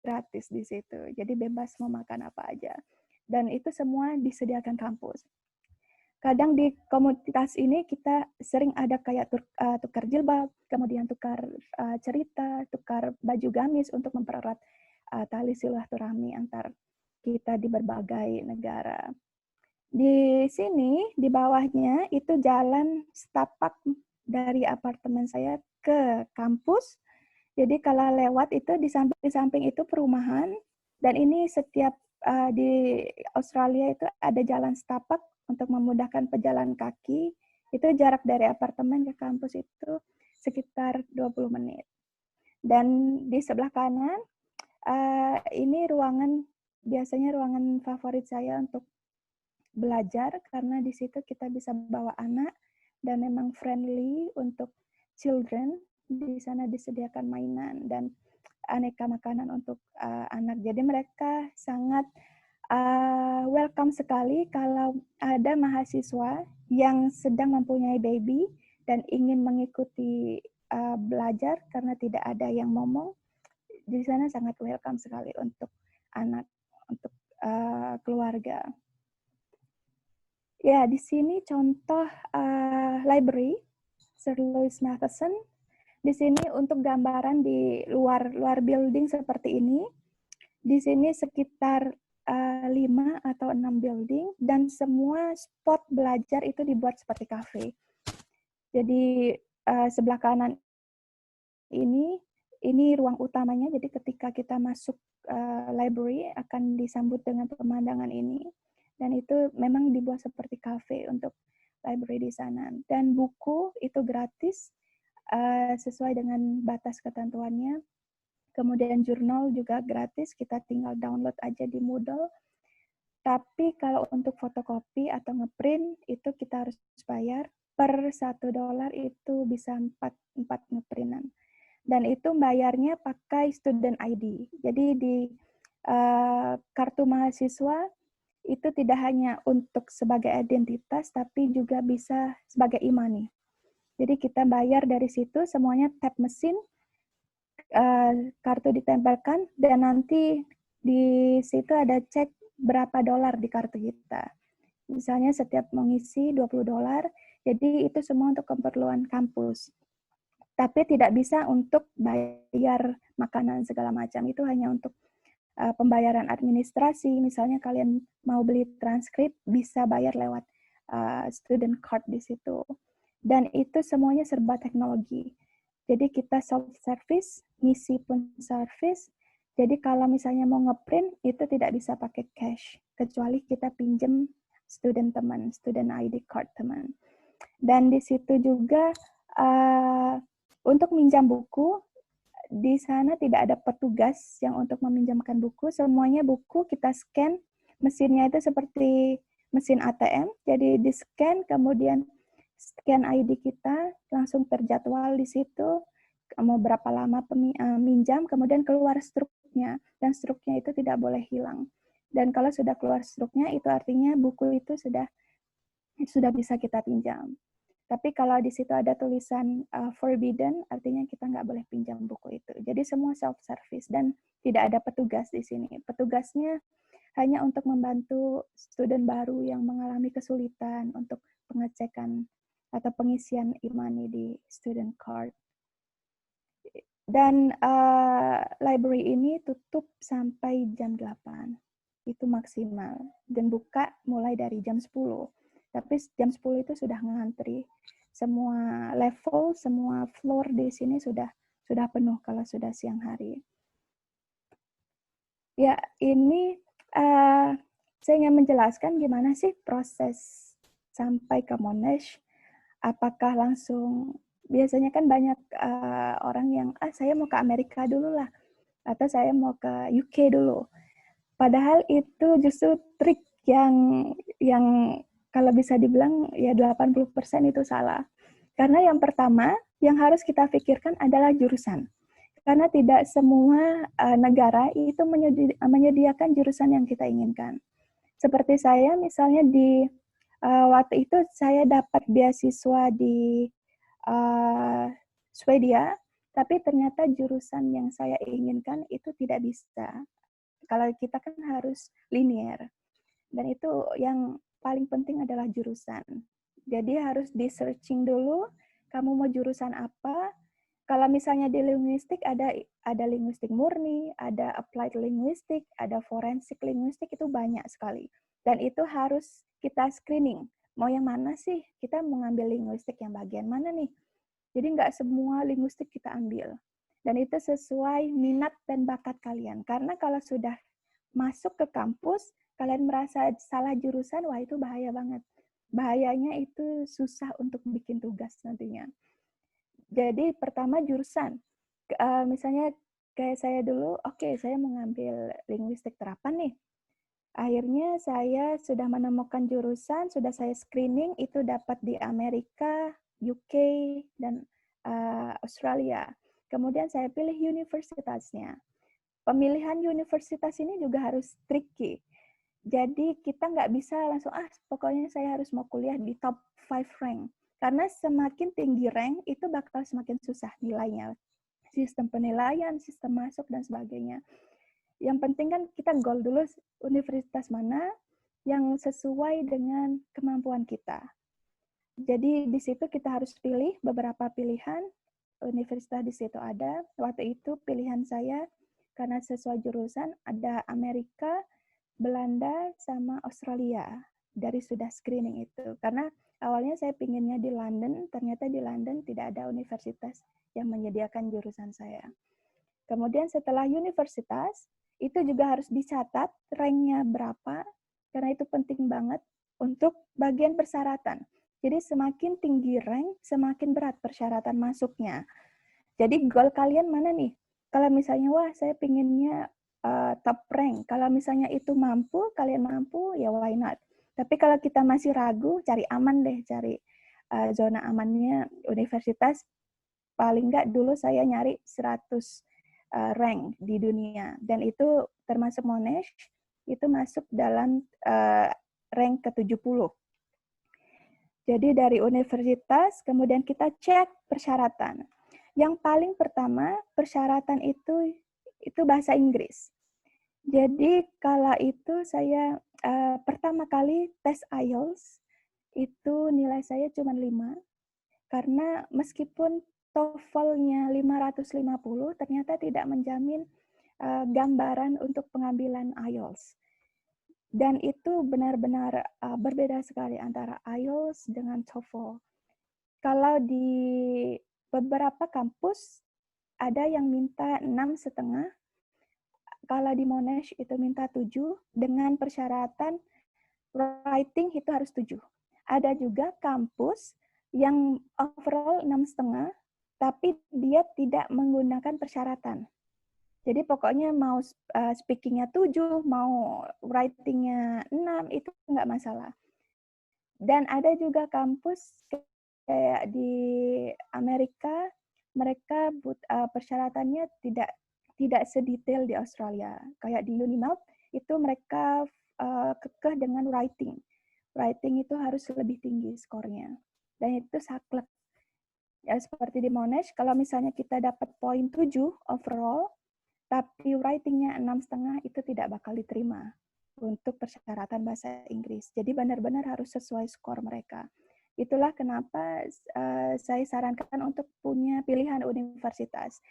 gratis di situ. Jadi bebas mau makan apa aja. Dan itu semua disediakan kampus. Kadang di komunitas ini kita sering ada kayak tukar jilbab, kemudian tukar cerita, tukar baju gamis untuk mempererat tali silaturahmi antar kita di berbagai negara. Di sini, di bawahnya itu jalan setapak dari apartemen saya ke kampus. Jadi kalau lewat itu di samping itu perumahan, dan ini setiap di Australia itu ada jalan setapak untuk memudahkan pejalan kaki. Itu jarak dari apartemen ke kampus itu sekitar 20 menit. Dan di sebelah kanan, ini biasanya ruangan favorit saya untuk belajar, karena di situ kita bisa bawa anak, dan memang friendly untuk children. Di sana disediakan mainan dan aneka makanan untuk anak. Jadi mereka sangat welcome sekali kalau ada mahasiswa yang sedang mempunyai baby dan ingin mengikuti belajar karena tidak ada yang ngomong. Di sana sangat welcome sekali untuk anak, untuk keluarga. Ya, di sini contoh library Sir Lewis Matheson. Di sini untuk gambaran di luar building seperti ini. Di sini sekitar 5 atau 6 building, dan semua spot belajar itu dibuat seperti kafe. Jadi sebelah kanan ini ruang utamanya. Jadi ketika kita masuk library akan disambut dengan pemandangan ini. Dan itu memang dibuat seperti cafe untuk library di sana. Dan buku itu gratis sesuai dengan batas ketentuannya. Kemudian jurnal juga gratis, kita tinggal download aja di Moodle. Tapi kalau untuk fotokopi atau ngeprint itu kita harus bayar. Per $1 itu bisa 4 ngeprintan. Dan itu bayarnya pakai student ID. Jadi di kartu mahasiswa itu tidak hanya untuk sebagai identitas, tapi juga bisa sebagai e-money. Jadi kita bayar dari situ, semuanya tap mesin, kartu ditempelkan, dan nanti di situ ada cek berapa dolar di kartu kita. Misalnya setiap mengisi $20, jadi itu semua untuk keperluan kampus. Tapi tidak bisa untuk bayar makanan segala macam, itu hanya untuk pembayaran administrasi. Misalnya kalian mau beli transkrip, bisa bayar lewat student card di situ. Dan itu semuanya serba teknologi. Jadi kita self-service, ngisi pun service. Jadi kalau misalnya mau ngeprint, itu tidak bisa pakai cash. Kecuali kita pinjem student teman, student ID card teman. Dan di situ juga untuk minjam buku, di sana tidak ada petugas yang untuk meminjamkan buku. Semuanya buku kita scan. Mesinnya itu seperti mesin ATM. Jadi di-scan, kemudian scan ID kita, langsung terjadwal di situ, mau berapa lama minjam, kemudian keluar struknya, dan struknya itu tidak boleh hilang. Dan kalau sudah keluar struknya, itu artinya buku itu sudah bisa kita pinjam. Tapi kalau di situ ada tulisan forbidden, artinya kita nggak boleh pinjam buku itu. Jadi semua self-service, dan tidak ada petugas di sini. Petugasnya hanya untuk membantu student baru yang mengalami kesulitan untuk pengecekan atau pengisian e-money di student card. Dan library ini tutup sampai jam 8. Itu maksimal. Dan buka mulai dari jam 10. Tapi jam 10 itu sudah ngantri. Semua level, semua floor di sini sudah penuh kalau sudah siang hari. Ya, ini saya ingin menjelaskan gimana sih proses sampai ke Monash. Apakah langsung, biasanya kan banyak orang yang, saya mau ke Amerika dulu lah, atau saya mau ke UK dulu. Padahal itu justru trik yang kalau bisa dibilang ya 80% itu salah. Karena yang pertama, yang harus kita pikirkan adalah jurusan. Karena tidak semua negara itu menyediakan jurusan yang kita inginkan. Seperti saya, misalnya di waktu itu saya dapat beasiswa di Swedia, tapi ternyata jurusan yang saya inginkan itu tidak bisa. Kalau kita kan harus linear. Dan itu yang paling penting adalah jurusan. Jadi harus di-searching dulu, kamu mau jurusan apa. Kalau misalnya di linguistik, ada linguistik murni, ada applied linguistik, ada forensic linguistik, itu banyak sekali. Dan itu harus kita screening. Mau yang mana sih? Kita mau ngambil linguistik yang bagian mana nih? Jadi nggak semua linguistik kita ambil. Dan itu sesuai minat dan bakat kalian. Karena kalau sudah masuk ke kampus, kalian merasa salah jurusan, wah itu bahaya banget. Bahayanya itu susah untuk bikin tugas nantinya. Jadi pertama jurusan. Misalnya kayak saya dulu, oke, saya mau ngambil linguistik terapan nih. Akhirnya saya sudah menemukan jurusan, sudah saya screening, itu dapat di Amerika, UK, dan Australia. Kemudian saya pilih universitasnya. Pemilihan universitas ini juga harus tricky. Jadi kita nggak bisa langsung, pokoknya saya harus mau kuliah di top 5 rank. Karena semakin tinggi rank, itu bakal semakin susah nilainya. Sistem penilaian, sistem masuk, dan sebagainya. Yang penting kan kita goal dulu universitas mana yang sesuai dengan kemampuan kita. Jadi di situ kita harus pilih beberapa pilihan, universitas di situ ada. Waktu itu pilihan saya, karena sesuai jurusan, ada Amerika, Belanda, sama Australia. Dari sudah screening itu. Karena awalnya saya pinginnya di London, ternyata di London tidak ada universitas yang menyediakan jurusan saya. Kemudian setelah universitas, itu juga harus dicatat ranknya berapa, karena itu penting banget untuk bagian persyaratan. Jadi semakin tinggi rank, semakin berat persyaratan masuknya. Jadi goal kalian mana nih? Kalau misalnya, wah saya pinginnya top rank. Kalau misalnya itu mampu, kalian mampu, ya why not? Tapi kalau kita masih ragu, cari aman deh, cari zona amannya universitas. Paling nggak dulu saya nyari 100 rank di dunia. Dan itu termasuk Monash, itu masuk dalam rank ke-70. Jadi dari universitas, kemudian kita cek persyaratan. Yang paling pertama, persyaratan itu bahasa Inggris. Jadi kala itu saya pertama kali tes IELTS, itu nilai saya cuma 5. Karena meskipun TOEFL-nya 550, ternyata tidak menjamin gambaran untuk pengambilan IELTS. Dan itu benar-benar berbeda sekali antara IELTS dengan TOEFL. Kalau di beberapa kampus ada yang minta 6,5, kalau di Monash itu minta 7, dengan persyaratan writing itu harus 7. Ada juga kampus yang overall 6,5, tapi dia tidak menggunakan persyaratan. Jadi pokoknya mau speaking-nya 7, mau writing-nya 6, itu nggak masalah. Dan ada juga kampus kayak di Amerika, mereka persyaratannya tidak sedetail di Australia. Kayak di Unimelt, itu mereka kekeh dengan writing. Writing itu harus lebih tinggi skornya. Dan itu saklek. Ya, seperti di Monash, kalau misalnya kita dapat poin 7 overall, tapi writing-nya 6,5, itu tidak bakal diterima untuk persyaratan bahasa Inggris. Jadi benar-benar harus sesuai skor mereka. Itulah kenapa saya sarankan untuk punya pilihan universitas.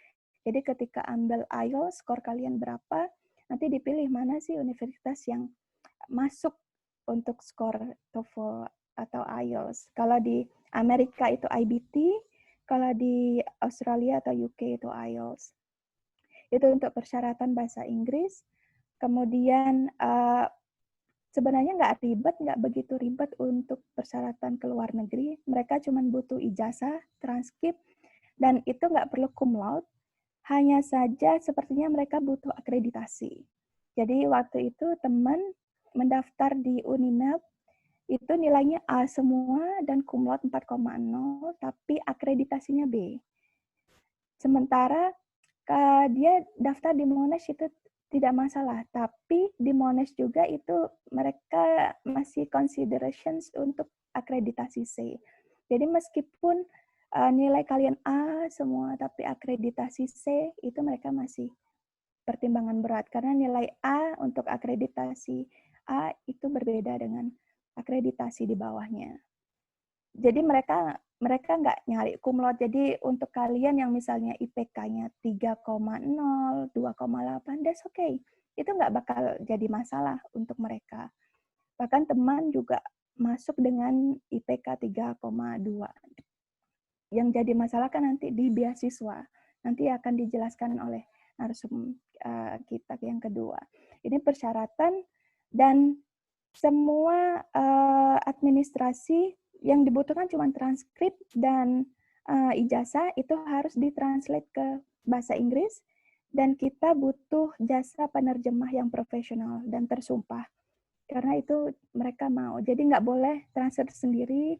Jadi ketika ambil IELTS, skor kalian berapa, nanti dipilih mana sih universitas yang masuk untuk skor TOEFL atau IELTS. Kalau di Amerika itu IBT, kalau di Australia atau UK itu IELTS. Itu untuk persyaratan bahasa Inggris. Kemudian sebenarnya nggak begitu ribet untuk persyaratan ke luar negeri. Mereka cuma butuh ijazah, transkrip, dan itu nggak perlu cum laude. Hanya saja sepertinya mereka butuh akreditasi. Jadi waktu itu teman mendaftar di Unimelt, itu nilainya A semua dan cum laude 4,0, tapi akreditasinya B. Sementara dia daftar di Monash itu tidak masalah, tapi di Monash juga itu mereka masih considerations untuk akreditasi C. Jadi meskipun nilai kalian A semua, tapi akreditasi C, itu mereka masih pertimbangan berat. Karena nilai A untuk akreditasi A itu berbeda dengan akreditasi di bawahnya. Jadi mereka nggak nyari cum laude. Jadi untuk kalian yang misalnya IPK-nya 3,0, 2,8, that's okay. Itu nggak bakal jadi masalah untuk mereka. Bahkan teman juga masuk dengan IPK 3,2. Yang jadi masalah kan nanti di beasiswa. Nanti akan dijelaskan oleh narsum kita yang kedua. Ini persyaratan dan semua administrasi yang dibutuhkan cuma transkrip dan ijazah, itu harus ditranslate ke bahasa Inggris, dan kita butuh jasa penerjemah yang profesional dan tersumpah. Karena itu mereka mau. Jadi nggak boleh transfer sendiri,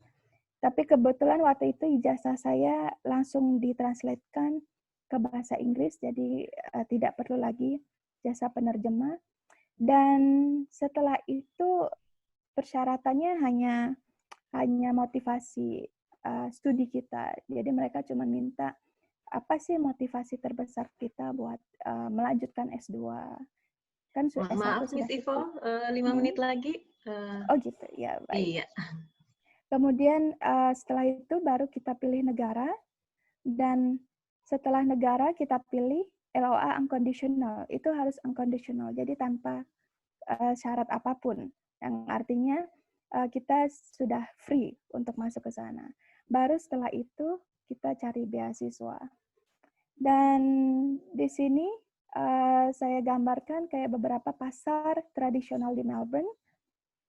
tapi kebetulan waktu itu ijazah saya langsung ditranslatekan ke bahasa Inggris, jadi tidak perlu lagi jasa penerjemah. Dan setelah itu persyaratannya hanya motivasi studi kita. Jadi mereka cuma minta apa sih motivasi terbesar kita buat melanjutkan S2. Kan Maaf, Miss Ivo, 5 menit lagi. Oh gitu, ya baik. Iya. Kemudian setelah itu baru kita pilih negara, dan setelah negara kita pilih LOA unconditional. Itu harus unconditional, jadi tanpa syarat apapun. Yang artinya kita sudah free untuk masuk ke sana. Baru setelah itu kita cari beasiswa. Dan di sini saya gambarkan kayak beberapa pasar tradisional di Melbourne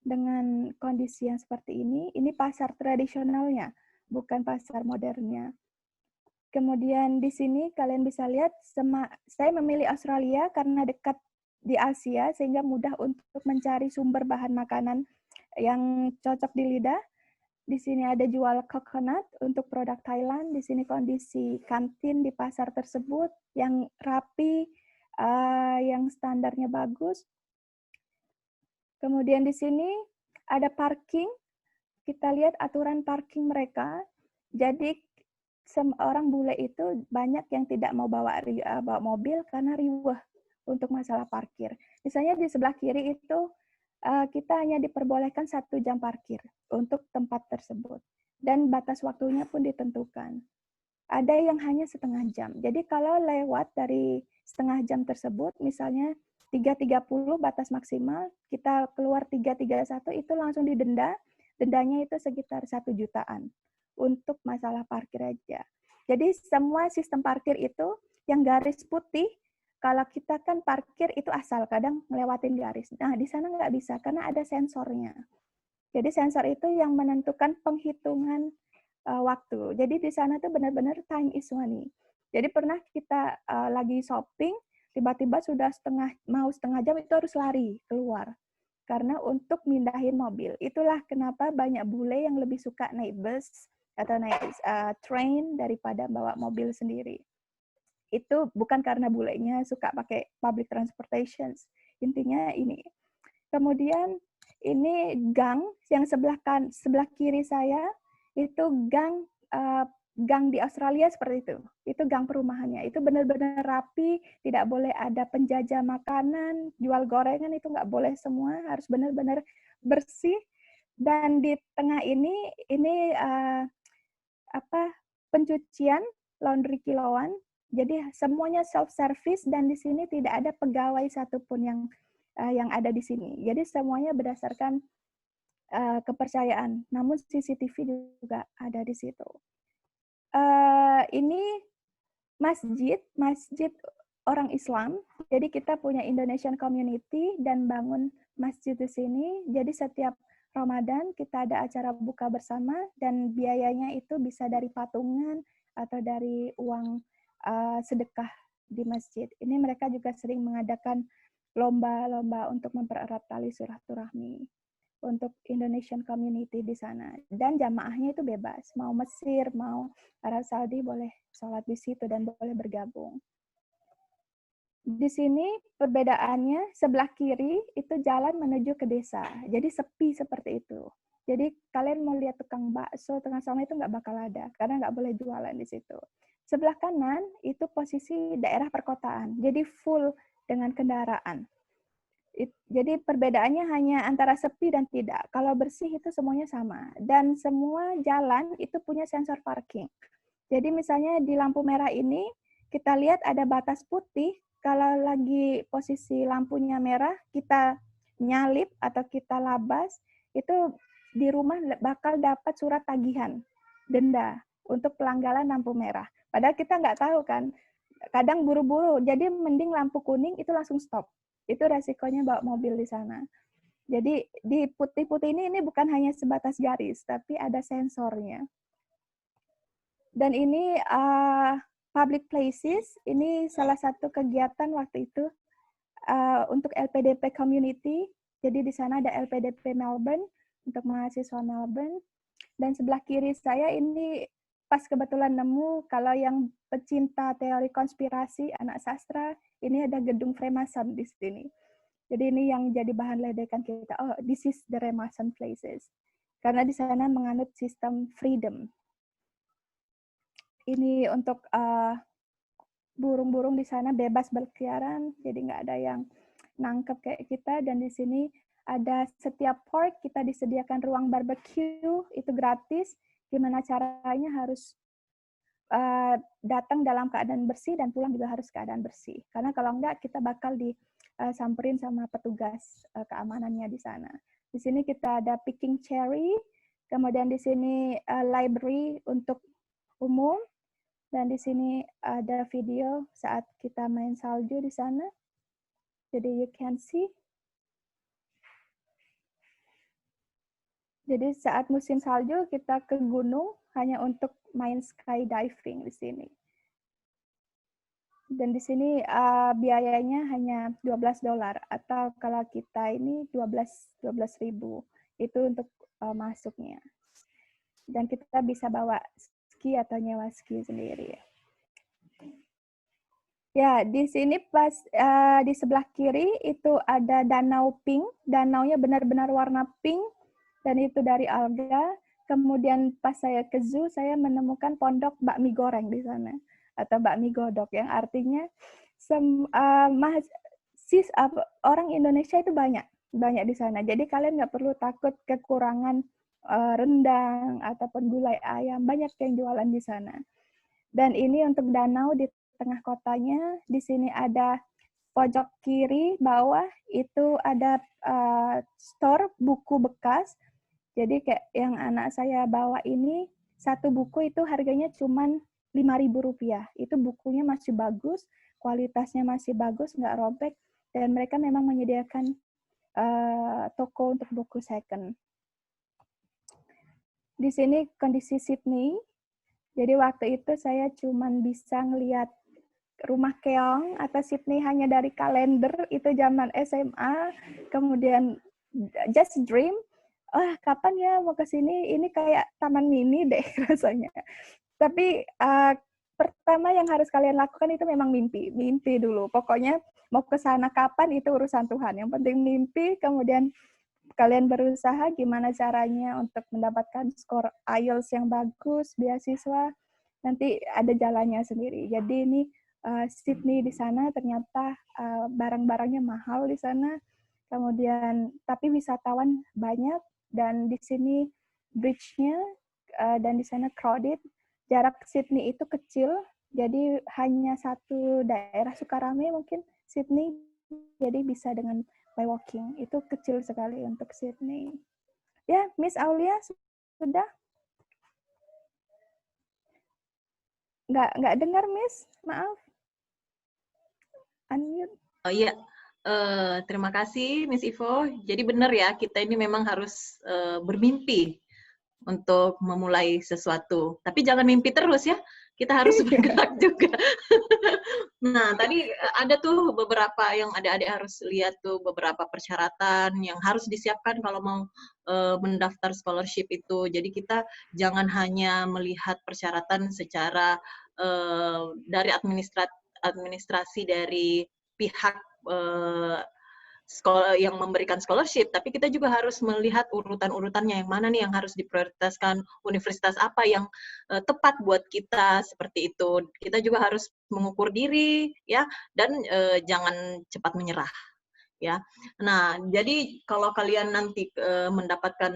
dengan kondisi yang seperti ini. Ini pasar tradisionalnya, bukan pasar modernnya. Kemudian di sini kalian bisa lihat, saya memilih Australia karena dekat di Asia, sehingga mudah untuk mencari sumber bahan makanan yang cocok di lidah. Di sini ada jual coconut untuk produk Thailand. Di sini kondisi kantin di pasar tersebut yang rapi, yang standarnya bagus. Kemudian di sini ada parking. Kita lihat aturan parking mereka. Jadi orang bule itu banyak yang tidak mau bawa mobil karena riweh untuk masalah parkir. Misalnya di sebelah kiri itu kita hanya diperbolehkan 1 jam parkir untuk tempat tersebut. Dan batas waktunya pun ditentukan. Ada yang hanya setengah jam. Jadi kalau lewat dari setengah jam tersebut, misalnya 3.30 batas maksimal, kita keluar 3.31 itu langsung didenda. Dendanya itu sekitar 1 jutaan untuk masalah parkir aja. Jadi semua sistem parkir itu yang garis putih, kalau kita kan parkir itu asal, kadang ngelewatin garis. Nah, di sana nggak bisa karena ada sensornya. Jadi sensor itu yang menentukan penghitungan waktu. Jadi di sana tuh benar-benar time is money. Jadi pernah kita lagi shopping, tiba-tiba sudah mau setengah jam itu harus lari keluar. Karena untuk mindahin mobil. Itulah kenapa banyak bule yang lebih suka naik bus atau naik train daripada bawa mobil sendiri. Itu bukan karena bulenya suka pakai public transportation. Intinya ini. Kemudian ini gang yang sebelah kiri saya itu gang gang di Australia seperti itu. Itu gang perumahannya. Itu benar-benar rapi, tidak boleh ada penjajah makanan, jual gorengan itu nggak boleh semua, harus benar-benar bersih. Dan di tengah ini pencucian laundry kilauan. Jadi semuanya self service dan di sini tidak ada pegawai satupun yang ada di sini. Jadi semuanya berdasarkan kepercayaan. Namun CCTV juga ada di situ. Ini masjid orang Islam. Jadi kita punya Indonesian community dan bangun masjid di sini. Jadi setiap Ramadan kita ada acara buka bersama dan biayanya itu bisa dari patungan atau dari uang sedekah di masjid. Ini mereka juga sering mengadakan lomba-lomba untuk mempererat tali silaturahmi untuk Indonesian community di sana. Dan jamaahnya itu bebas. Mau Mesir, mau Arab Saudi boleh sholat di situ dan boleh bergabung. Di sini perbedaannya sebelah kiri itu jalan menuju ke desa. Jadi sepi seperti itu. Jadi kalian mau lihat tukang bakso, tukang somai itu nggak bakal ada. Karena nggak boleh jualan di situ. Sebelah kanan itu posisi daerah perkotaan. Jadi full dengan kendaraan. Jadi perbedaannya hanya antara sepi dan tidak. Kalau bersih itu semuanya sama. Dan semua jalan itu punya sensor parking. Jadi misalnya di lampu merah ini, kita lihat ada batas putih. Kalau lagi posisi lampunya merah, kita nyalip atau kita labas, itu di rumah bakal dapat surat tagihan, denda untuk pelanggaran lampu merah. Padahal kita nggak tahu kan, kadang buru-buru, jadi mending lampu kuning itu langsung stop. Itu resikonya bawa mobil di sana. Jadi di putih-putih ini bukan hanya sebatas garis, tapi ada sensornya. Dan ini public places, ini salah satu kegiatan waktu itu untuk LPDP community. Jadi di sana ada LPDP Melbourne untuk mahasiswa Melbourne. Dan sebelah kiri saya ini pas kebetulan nemu, kalau yang pecinta teori konspirasi, anak sastra, ini ada gedung Freemason di sini. Jadi ini yang jadi bahan ledekan kita. Oh, this is the Freemason places. Karena di sana menganut sistem freedom. Ini untuk burung-burung di sana bebas berkeliaran, jadi nggak ada yang nangkep kayak kita. Dan di sini ada setiap park kita disediakan ruang barbecue, itu gratis. Gimana caranya harus datang dalam keadaan bersih dan pulang juga harus keadaan bersih. Karena kalau enggak kita bakal disamperin sama petugas keamanannya di sana. Di sini kita ada picking cherry, kemudian di sini library untuk umum, Dan di sini ada video saat kita main salju di sana. Jadi you can see. Jadi saat musim salju kita ke gunung hanya untuk main skydiving di sini. Dan di sini biayanya hanya $12 atau kalau kita ini 12.000 itu untuk masuknya. Dan kita bisa bawa ski atau nyewa ski sendiri. Ya, di sini pas di sebelah kiri itu ada danau pink. Danaunya benar-benar warna pink dan itu dari alga. Kemudian pas saya ke zoo, saya menemukan pondok bakmi goreng di sana atau bakmi godok yang artinya orang Indonesia itu banyak di sana. Jadi kalian nggak perlu takut kekurangan rendang ataupun gulai ayam, banyak yang jualan di sana. Dan ini untuk danau di tengah kotanya. Di sini ada pojok kiri bawah itu ada store buku bekas. Jadi kayak yang anak saya bawa ini, satu buku itu harganya cuma Rp5.000. Itu bukunya masih bagus, kualitasnya masih bagus, nggak robek, dan mereka memang menyediakan toko untuk buku second. Di sini kondisi Sydney. Jadi waktu itu saya cuma bisa ngelihat rumah keong atau Sydney hanya dari kalender, itu zaman SMA, kemudian just dream, kapan ya mau ke sini, ini kayak taman mini deh rasanya. Tapi pertama yang harus kalian lakukan itu memang mimpi dulu. Pokoknya mau ke sana kapan itu urusan Tuhan. Yang penting mimpi, kemudian kalian berusaha gimana caranya untuk mendapatkan skor IELTS yang bagus, beasiswa, nanti ada jalannya sendiri. Jadi ini Sydney di sana ternyata barang-barangnya mahal di sana. Kemudian tapi wisatawan banyak dan di sini bridge-nya dan di sana crowded. Jarak Sydney itu kecil, jadi hanya satu daerah Sukarame mungkin Sydney, jadi bisa dengan by walking. Itu kecil sekali untuk Sydney. Ya, Miss Aulia sudah? Nggak dengar, Miss. Maaf. Unmute. Oh iya, terima kasih Miss Ivo. Jadi benar ya, kita ini memang harus bermimpi untuk memulai sesuatu. Tapi jangan mimpi terus ya, kita harus bergerak juga. Nah, tadi ada tuh beberapa yang adik-adik harus lihat tuh, beberapa persyaratan yang harus disiapkan kalau mau mendaftar scholarship itu. Jadi kita jangan hanya melihat persyaratan secara dari administrasi dari pihak yang memberikan scholarship, tapi kita juga harus melihat urutan-urutannya yang mana nih yang harus diprioritaskan, universitas apa yang tepat buat kita, seperti itu. Kita juga harus mengukur diri ya, dan jangan cepat menyerah ya. Nah, jadi kalau kalian nanti mendapatkan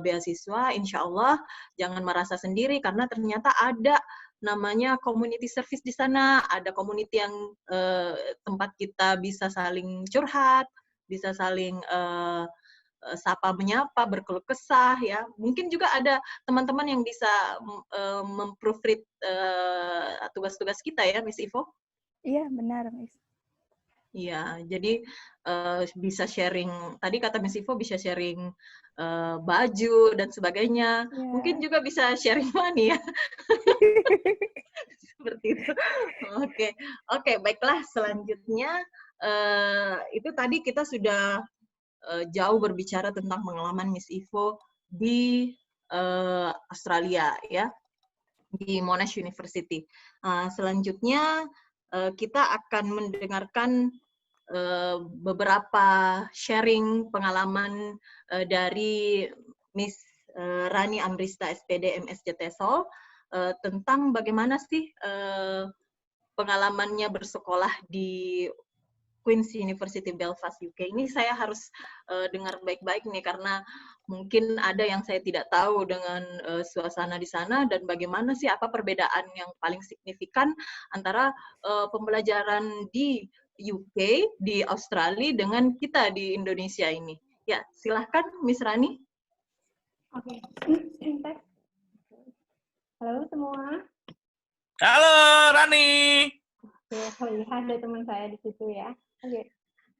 beasiswa, insya Allah jangan merasa sendiri karena ternyata ada namanya community service di sana, ada community yang tempat kita bisa saling curhat, bisa saling sapa menyapa, berkeluh kesah ya. Mungkin juga ada teman-teman yang bisa memproofread tugas-tugas kita ya, Miss Ivo? Iya, benar, Miss. Iya, jadi bisa sharing, tadi kata Miss Ivo bisa sharing baju dan sebagainya. Yeah. Mungkin juga bisa sharing money ya. Seperti itu. Oke, baiklah. Selanjutnya, itu tadi kita sudah jauh berbicara tentang pengalaman Miss Ivo di Australia, ya, di Monash University. Selanjutnya, kita akan mendengarkan beberapa sharing pengalaman dari Miss Rani Amrista SPD MSc TESOL tentang bagaimana sih pengalamannya bersekolah di Queen's University Belfast UK. Ini saya harus dengar baik-baik nih karena mungkin ada yang saya tidak tahu dengan suasana di sana dan bagaimana sih apa perbedaan yang paling signifikan antara pembelajaran di UK, di Australia dengan kita di Indonesia ini. Ya, silahkan Miss Rani. Oke. Halo semua. Halo, Rani. Oke, oh iya, ada teman saya di situ ya. Oke,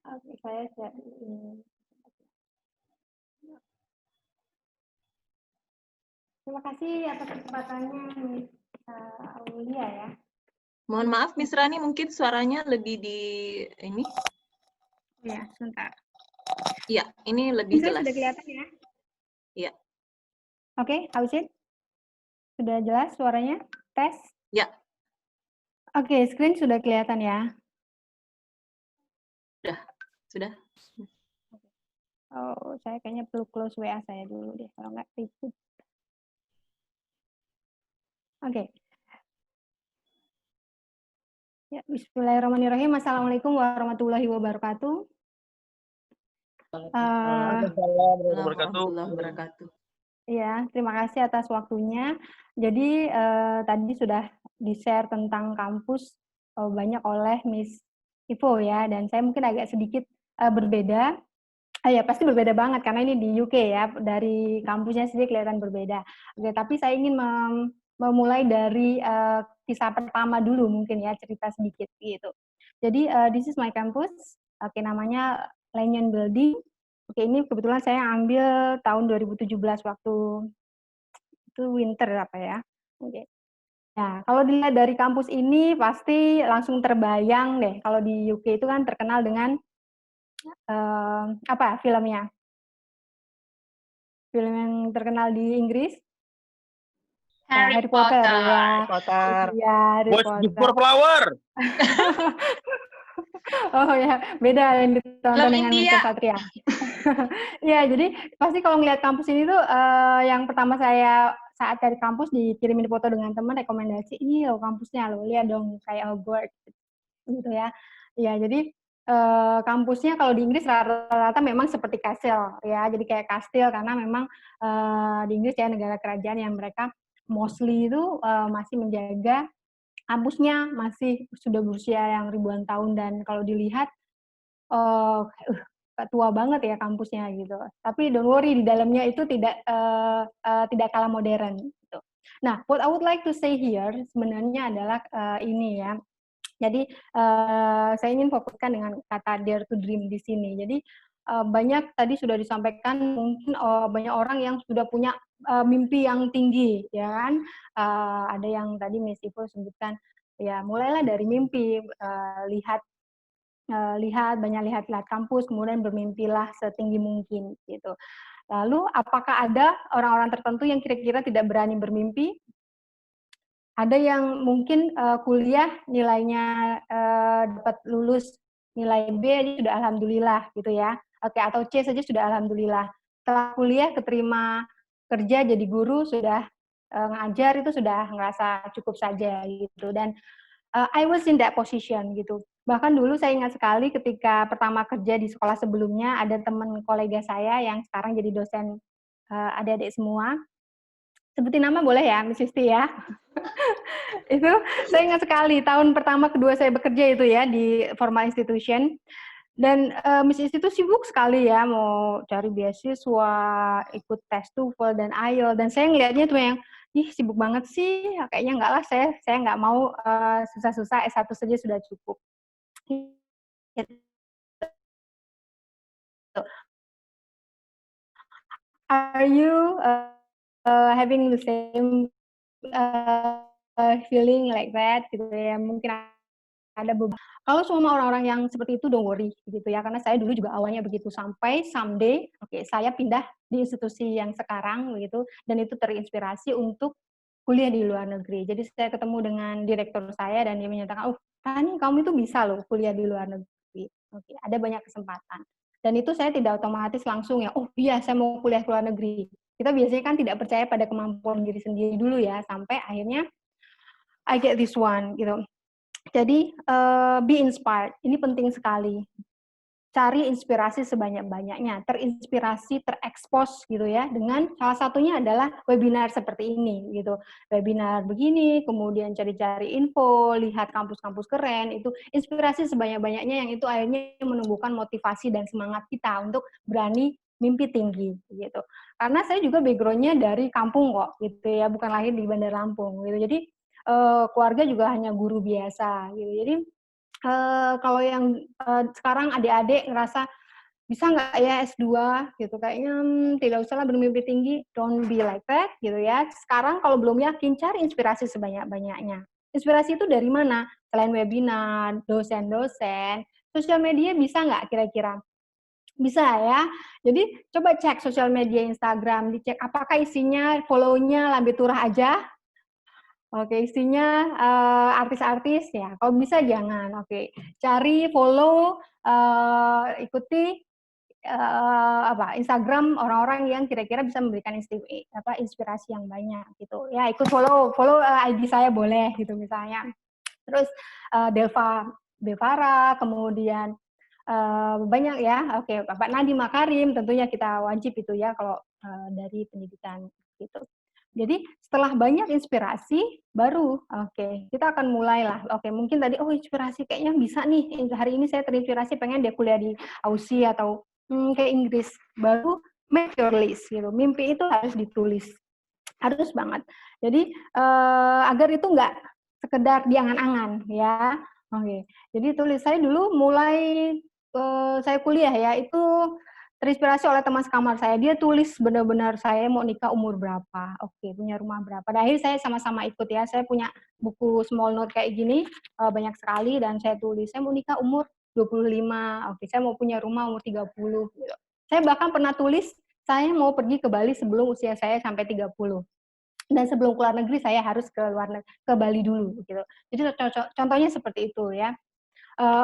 oke, saya share ini. Terima kasih atas kesempatannya, Miss Aulia ya. Mohon maaf, Miss Rani, mungkin suaranya lebih di ini. Ya, sebentar. Iya, ini lebih Saya jelas. sudah kelihatan ya? Iya. Oke, how is it? Sudah jelas suaranya? Tes? Ya, Oke, screen sudah kelihatan ya? sudah. Oh, saya kayaknya perlu close WA saya dulu deh, kalau nggak ribut. Oke. Ya, bismillahirrahmanirrahim. Assalamualaikum warahmatullahi wabarakatuh. Assalamualaikum Warahmatullahi wabarakatuh. Ya, terima kasih atas waktunya. Jadi tadi sudah di-share tentang kampus banyak oleh Miss Ivo ya, dan saya mungkin agak sedikit berbeda. Ya pasti berbeda banget karena ini di UK ya, dari kampusnya sendiri kelihatan berbeda. Oke, tapi saya ingin memulai dari kisah pertama dulu mungkin ya, cerita sedikit gitu. Jadi this is my campus. Oke, namanya Lanyon Building. Oke, ini kebetulan saya ambil tahun 2017 waktu itu winter apa ya. Oke. Nah, kalau dilihat dari kampus ini pasti langsung terbayang deh. Kalau di UK itu kan terkenal dengan apa filmnya? Film yang terkenal di Inggris? Harry Potter ya. Potter. Iya, Harry Watch the Potter. flower. Oh ya, beda yang ditonton Film dengan India. Mr. Satria. Iya, jadi pasti kalau ngelihat kampus ini tuh yang pertama saya saat dari kampus dikirimin foto dengan teman rekomendasi, ini loh kampusnya loh, lihat dong kayak Hogwarts gitu ya. Iya, jadi kampusnya kalau di Inggris rata-rata memang seperti kastil ya, jadi kayak kastil karena memang di Inggris ya negara kerajaan yang mereka mostly itu masih menjaga kampusnya masih sudah berusia yang ribuan tahun dan kalau dilihat tua banget ya kampusnya gitu. Tapi don't worry di dalamnya itu tidak kalah modern gitu. Nah, what I would like to say here sebenarnya adalah ini ya. Jadi saya ingin fokuskan dengan kata dare to dream di sini. Jadi banyak tadi sudah disampaikan mungkin banyak orang yang sudah punya mimpi yang tinggi, ya kan? Ada yang tadi Miss Ivo sebutkan, ya mulailah dari mimpi, lihat kampus, kemudian bermimpilah setinggi mungkin gitu. Lalu apakah ada orang-orang tertentu yang kira-kira tidak berani bermimpi? Ada yang mungkin kuliah nilainya dapat lulus nilai B aja sudah alhamdulillah gitu ya. Oke, atau C saja sudah alhamdulillah. Setelah kuliah keterima kerja jadi guru sudah ngajar itu sudah ngerasa cukup saja gitu. Dan I was in that position gitu. Bahkan dulu saya ingat sekali ketika pertama kerja di sekolah sebelumnya ada teman kolega saya yang sekarang jadi dosen adik-adik semua. Sebutin nama boleh ya, Miss Yusti ya. Itu saya ingat sekali tahun pertama kedua saya bekerja itu ya di formal institution dan Miss Yusti itu sibuk sekali ya mau cari beasiswa, ikut tes TOEFL dan IELTS dan saya ngelihatnya tuh yang ih sibuk banget sih, kayaknya enggak lah saya nggak mau susah-susah S1 saja sudah cukup. Are you having the same feeling like that gitu ya? Mungkin ada beberapa. Kalau semua orang-orang yang seperti itu don't worry gitu ya, karena saya dulu juga awalnya begitu sampai someday saya pindah di institusi yang sekarang begitu dan itu terinspirasi untuk kuliah di luar negeri. Jadi saya ketemu dengan direktur saya dan dia menyatakan, "Oh, Tani, kamu itu bisa loh kuliah di luar negeri." Oke, ada banyak kesempatan. Dan itu saya tidak otomatis langsung ya, "Oh iya, saya mau kuliah ke luar negeri." Kita biasanya kan tidak percaya pada kemampuan diri sendiri dulu ya, sampai akhirnya I get this one gitu. Jadi be inspired, ini penting sekali. Cari inspirasi sebanyak-banyaknya, terinspirasi, terekspos gitu ya, dengan salah satunya adalah webinar seperti ini gitu. Webinar begini, kemudian cari-cari info, lihat kampus-kampus keren, itu inspirasi sebanyak-banyaknya yang itu akhirnya menumbuhkan motivasi dan semangat kita untuk berani mimpi tinggi gitu. Karena saya juga background-nya dari kampung kok gitu ya, bukan lahir di Bandar Lampung gitu. Jadi keluarga juga hanya guru biasa gitu. Jadi kalau yang sekarang adik-adik ngerasa bisa nggak ya S2 gitu, kayaknya tidak usahlah bermimpi tinggi, don't be like that gitu ya. Sekarang kalau belum yakin, cari inspirasi sebanyak-banyaknya. Inspirasi itu dari mana? Selain webinar, dosen-dosen, sosial media bisa nggak kira-kira? Bisa ya. Jadi coba cek sosial media Instagram, dicek apakah isinya follow-nya Lambe Turah aja. Oke, isinya artis-artis ya. Kalau bisa jangan. Oke, cari follow, ikuti Instagram orang-orang yang kira-kira bisa memberikan inspirasi yang banyak gitu. Ya, ikut follow ID saya boleh gitu misalnya. Terus Devara, kemudian banyak ya. Oke, Bapak Nadiem Makarim tentunya kita wajib itu ya kalau dari pendidikan gitu. Jadi setelah banyak inspirasi, baru kita akan mulailah. Oke, mungkin tadi inspirasi kayaknya bisa nih. Hari ini saya terinspirasi pengen dia kuliah di Aussie atau kayak Inggris. Baru make your list gitu. Mimpi itu harus ditulis. Harus banget. Jadi agar itu nggak sekedar di angan-angan ya. Oke. Jadi tulis. Saya dulu mulai saya kuliah ya, itu terinspirasi oleh teman sekamar saya. Dia tulis benar-benar saya mau nikah umur berapa, punya rumah berapa. Dan akhirnya saya sama-sama ikut ya. Saya punya buku small note kayak gini, banyak sekali, dan saya tulis, saya mau nikah umur 25, saya mau punya rumah umur 30. Gitu. Saya bahkan pernah tulis, saya mau pergi ke Bali sebelum usia saya sampai 30. Dan sebelum keluar negeri, saya harus ke Bali dulu. Gitu. Jadi contohnya seperti itu ya.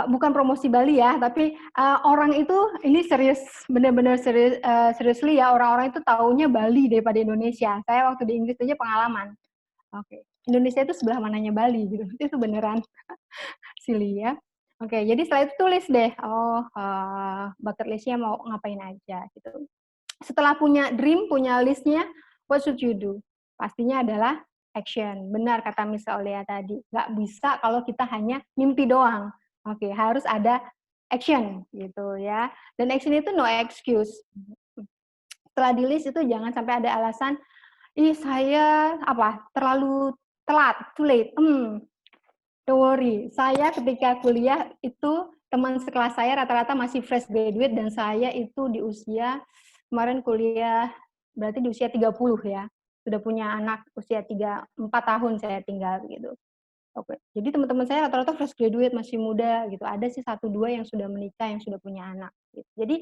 Bukan promosi Bali ya, tapi orang itu ini serius, benar-benar serius, seriously ya, orang-orang itu taunya Bali daripada Indonesia. Saya waktu di Inggris aja pengalaman. Indonesia itu sebelah mananya Bali gitu, itu beneran silly ya. Jadi setelah itu tulis deh, bucket list-nya mau ngapain aja gitu. Setelah punya dream, punya listnya, what should you do? Pastinya adalah action. Benar kata Miss Aulia tadi, nggak bisa kalau kita hanya mimpi doang. Harus ada action gitu ya. Dan action itu no excuse. Setelah di list itu jangan sampai ada alasan, saya terlalu telat, too late. Don't worry. Saya ketika kuliah itu teman sekelas saya rata-rata masih fresh graduate dan saya itu di usia kemarin kuliah berarti di usia 30 ya. Sudah punya anak usia 4 tahun saya tinggal gitu. Jadi teman-teman saya rata-rata fresh graduate, masih muda gitu. Ada sih 1-2 yang sudah menikah, yang sudah punya anak. Gitu. Jadi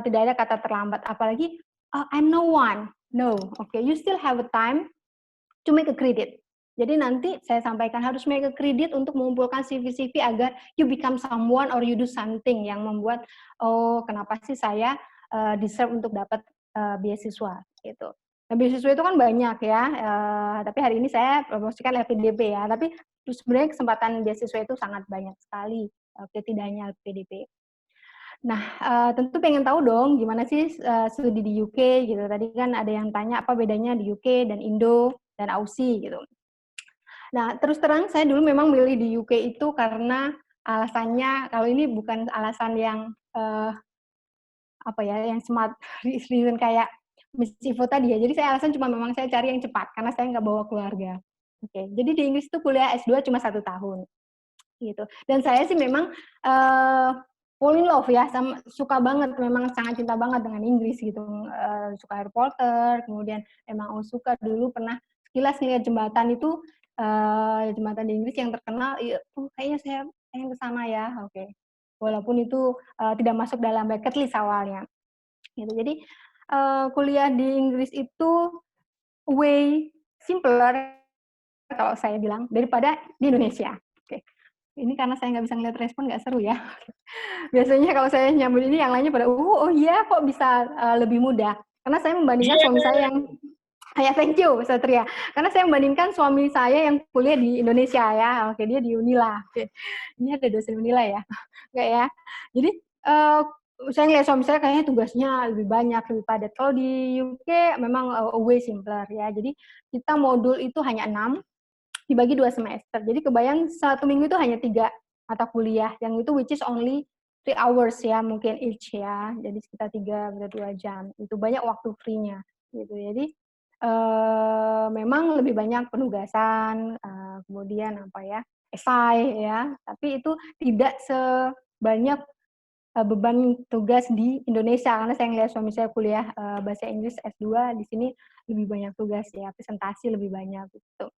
tidak ada kata terlambat. Apalagi I'm no one. No, you still have a time to make a credit. Jadi nanti saya sampaikan harus make a credit untuk mengumpulkan CV agar you become someone or you do something yang membuat kenapa sih saya deserve untuk dapat beasiswa gitu. Nah, beasiswa itu kan banyak ya, tapi hari ini saya promosikan LPDP ya, tapi sebenarnya kesempatan beasiswa itu sangat banyak sekali, tidak hanya LPDP. Nah, tentu pengen tahu dong gimana sih studi di UK gitu. Tadi kan ada yang tanya apa bedanya di UK dan Indo dan Aussie gitu. Nah, terus terang saya dulu memang milih di UK itu karena alasannya, kalau ini bukan alasan yang yang smart reason kayak Miss Ivo tadi ya. Jadi saya alasan cuma memang saya cari yang cepat karena saya nggak bawa keluarga. Jadi di Inggris itu kuliah S2 cuma 1 tahun gitu. Dan saya sih memang fall in love ya, suka banget, memang sangat cinta banget dengan Inggris gitu. Suka Harry Potter, kemudian emang suka dulu pernah sekilas ngeliat jembatan itu, jembatan di Inggris yang terkenal, kayaknya saya pengen ke sana ya. Walaupun itu tidak masuk dalam bucket list awalnya. Gitu. Jadi kuliah di Inggris itu way simpler kalau saya bilang daripada di Indonesia. Ini karena saya nggak bisa ngeliat respon, nggak seru ya. Biasanya kalau saya nyambut ini yang lainnya pada iya kok bisa lebih mudah. Karena saya membandingkan suami saya yang thank you Satria. Karena saya membandingkan suami saya yang kuliah di Indonesia ya. Dia di Unila. Ini ada dosen Unila ya. Enggak ya. Jadi saya ngeliat suami saya kayaknya tugasnya lebih banyak, lebih padat. Kalau di UK memang way simpler ya. Jadi kita modul itu hanya 6, dibagi 2 semester. Jadi kebayang 1 minggu itu hanya 3 mata kuliah, yang itu which is only 3 hours ya mungkin each ya. Jadi sekitar 3-2 jam. Itu banyak waktu free-nya gitu. Jadi memang lebih banyak penugasan, kemudian apa ya, esai ya, tapi itu tidak sebanyak beban tugas di Indonesia karena saya ngelihat suami saya kuliah bahasa Inggris S2 di sini lebih banyak tugas ya, presentasi lebih banyak gitu.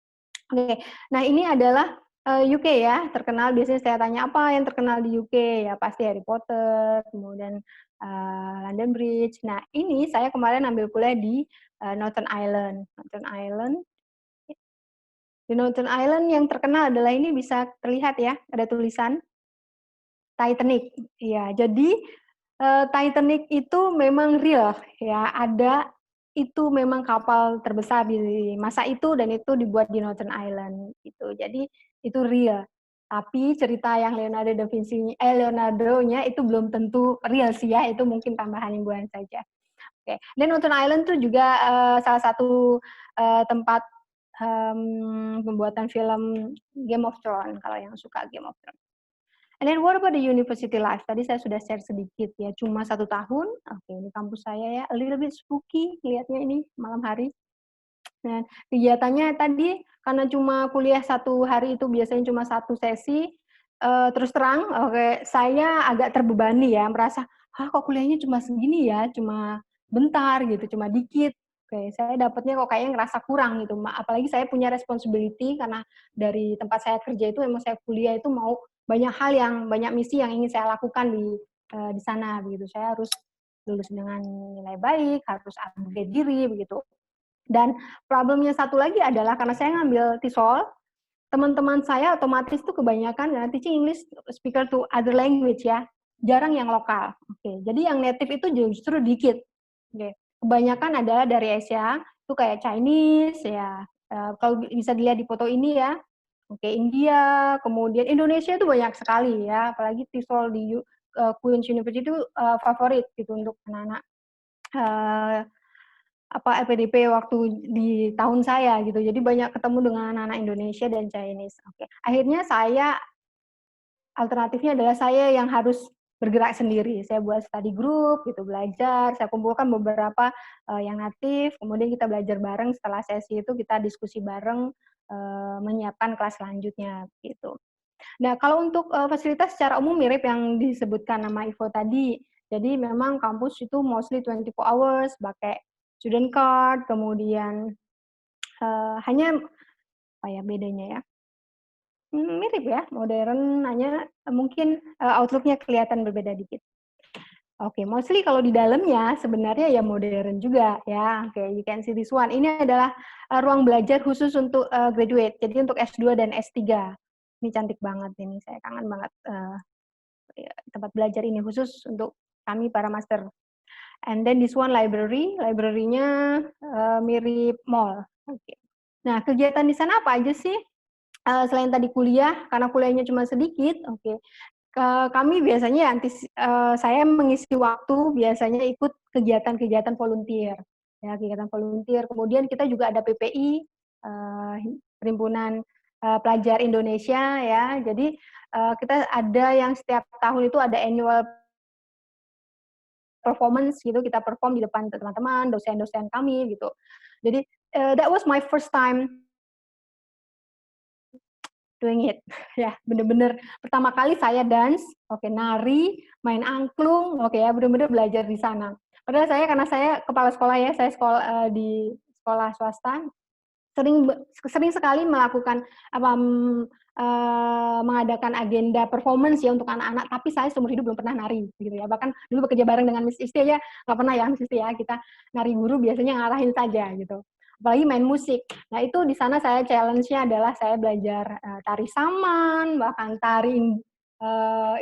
Oke, nah ini adalah UK ya, terkenal biasanya saya tanya apa yang terkenal di UK ya pasti Harry Potter, kemudian London Bridge. Nah ini saya kemarin ambil kuliah di Northern Ireland. Di Northern Ireland yang terkenal adalah ini bisa terlihat ya, ada tulisan Titanic. Ya, jadi Titanic itu memang real ya, ada itu memang kapal terbesar di masa itu dan itu dibuat di Northern Ireland gitu. Jadi itu real. Tapi cerita yang Leonardo-nya itu belum tentu real sih ya, itu mungkin tambahan himbuan saja. Oke. Dan Northern Ireland itu juga salah satu tempat pembuatan film Game of Thrones kalau yang suka Game of Thrones. And then what about the university life? Tadi saya sudah share sedikit ya, cuma 1 tahun. Oke, ini kampus saya ya, a little bit spooky lihatnya ini malam hari. Dan kegiatannya tadi karena cuma kuliah 1 hari itu biasanya cuma 1 sesi. Terus terang, oke, saya agak terbebani ya, merasa, kok kuliahnya cuma segini ya, cuma bentar gitu, cuma dikit. Oke, saya dapatnya kok kayaknya ngerasa kurang gitu. Apalagi saya punya responsibility karena dari tempat saya kerja itu emang saya kuliah itu mau banyak misi yang ingin saya lakukan di sana begitu. Saya harus lulus dengan nilai baik, harus upgrade diri begitu. Dan problemnya satu lagi adalah karena saya ngambil TESOL, teman-teman saya otomatis tuh kebanyakan ya teaching English speaker to other language ya, jarang yang lokal. Oke, jadi yang native itu justru dikit. Oke, kebanyakan adalah dari Asia, itu kayak Chinese ya. Kalau bisa dilihat di foto ini ya. Oke, India, kemudian Indonesia itu banyak sekali ya, apalagi TESOL di Queen's University itu favorit gitu untuk anak-anak LPDP waktu di tahun saya gitu. Jadi banyak ketemu dengan anak-anak Indonesia dan Chinese. Oke. Akhirnya alternatifnya adalah saya yang harus bergerak sendiri. Saya buat study group gitu, belajar, saya kumpulkan beberapa yang natif, kemudian kita belajar bareng, setelah sesi itu kita diskusi bareng menyiapkan kelas selanjutnya gitu. Nah, kalau untuk fasilitas secara umum mirip yang disebutkan nama Ivo tadi. Jadi memang kampus itu mostly 24 hours, pakai student card, kemudian hanya apa ya bedanya ya? Mirip ya, modern, hanya mungkin outlook-nya kelihatan berbeda dikit. Oke, mostly kalau di dalamnya sebenarnya ya modern juga ya. Oke, you can see this one. Ini adalah ruang belajar khusus untuk graduate. Jadi untuk S2 dan S3. Ini cantik banget ini. Saya kangen banget tempat belajar ini khusus untuk kami para master. And then this one library. Library-nya mirip mall. Oke. Nah, kegiatan di sana apa aja sih? Selain tadi kuliah, karena kuliahnya cuma sedikit, oke. Kami biasanya saya mengisi waktu biasanya ikut kegiatan-kegiatan volunteer, ya kegiatan volunteer. Kemudian kita juga ada PPI, Perhimpunan Pelajar Indonesia, ya. Jadi kita ada yang setiap tahun itu ada annual performance gitu, kita perform di depan teman-teman, dosen-dosen kami gitu. Jadi that was my first time doing it, ya bener-bener pertama kali saya dance, oke, nari, main angklung, oke ya bener-bener belajar di sana. Padahal karena saya kepala sekolah ya, saya sekolah di sekolah swasta, sering sekali melakukan mengadakan agenda performance ya untuk anak-anak, tapi saya seumur hidup belum pernah nari gitu ya. Bahkan dulu bekerja bareng dengan Miss Isti aja nggak pernah ya Miss Isti ya, kita nari guru biasanya ngarahin saja gitu. Apalagi main musik. Nah itu di sana saya challenge-nya adalah saya belajar tari saman, bahkan tari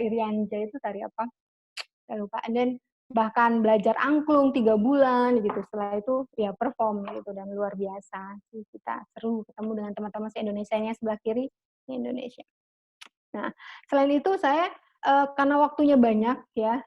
Irianja itu tari apa? Saya lupa. And then bahkan belajar angklung 3 bulan gitu. Setelah itu ya perform gitu dan luar biasa. Kita seru ketemu dengan teman-teman se-Indonesianya sebelah kiri di Indonesia. Nah, selain itu saya karena waktunya banyak ya,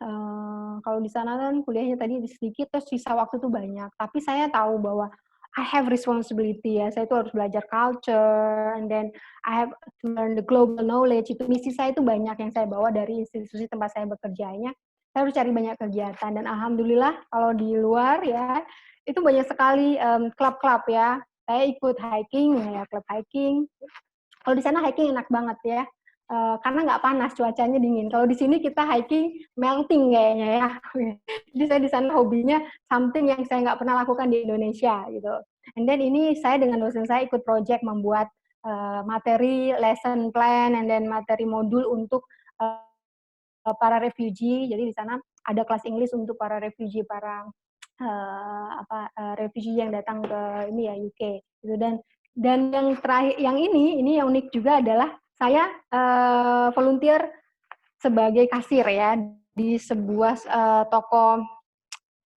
kalau di sana kan kuliahnya tadi sedikit terus sisa waktu tuh banyak. Tapi saya tahu bahwa I have responsibility ya, saya itu harus belajar culture, and then I have to learn the global knowledge. Itu misi saya itu banyak yang saya bawa dari institusi tempat saya bekerjanya. Saya harus cari banyak kegiatan, dan alhamdulillah kalau di luar ya, itu banyak sekali klub-klub ya. Saya ikut hiking, ya klub hiking. Kalau di sana hiking enak banget ya, karena nggak panas, cuacanya dingin. Kalau di sini kita hiking melting kayaknya ya. Jadi saya di sana hobinya something yang saya nggak pernah lakukan di Indonesia gitu. And then ini saya dengan dosen saya ikut project membuat materi lesson plan and then materi modul untuk para refugee. Jadi di sana ada kelas Inggris untuk para refugee, para refugee yang datang ke ini ya UK gitu. Dan yang terakhir, yang ini yang unik juga adalah saya volunteer sebagai kasir ya di sebuah toko,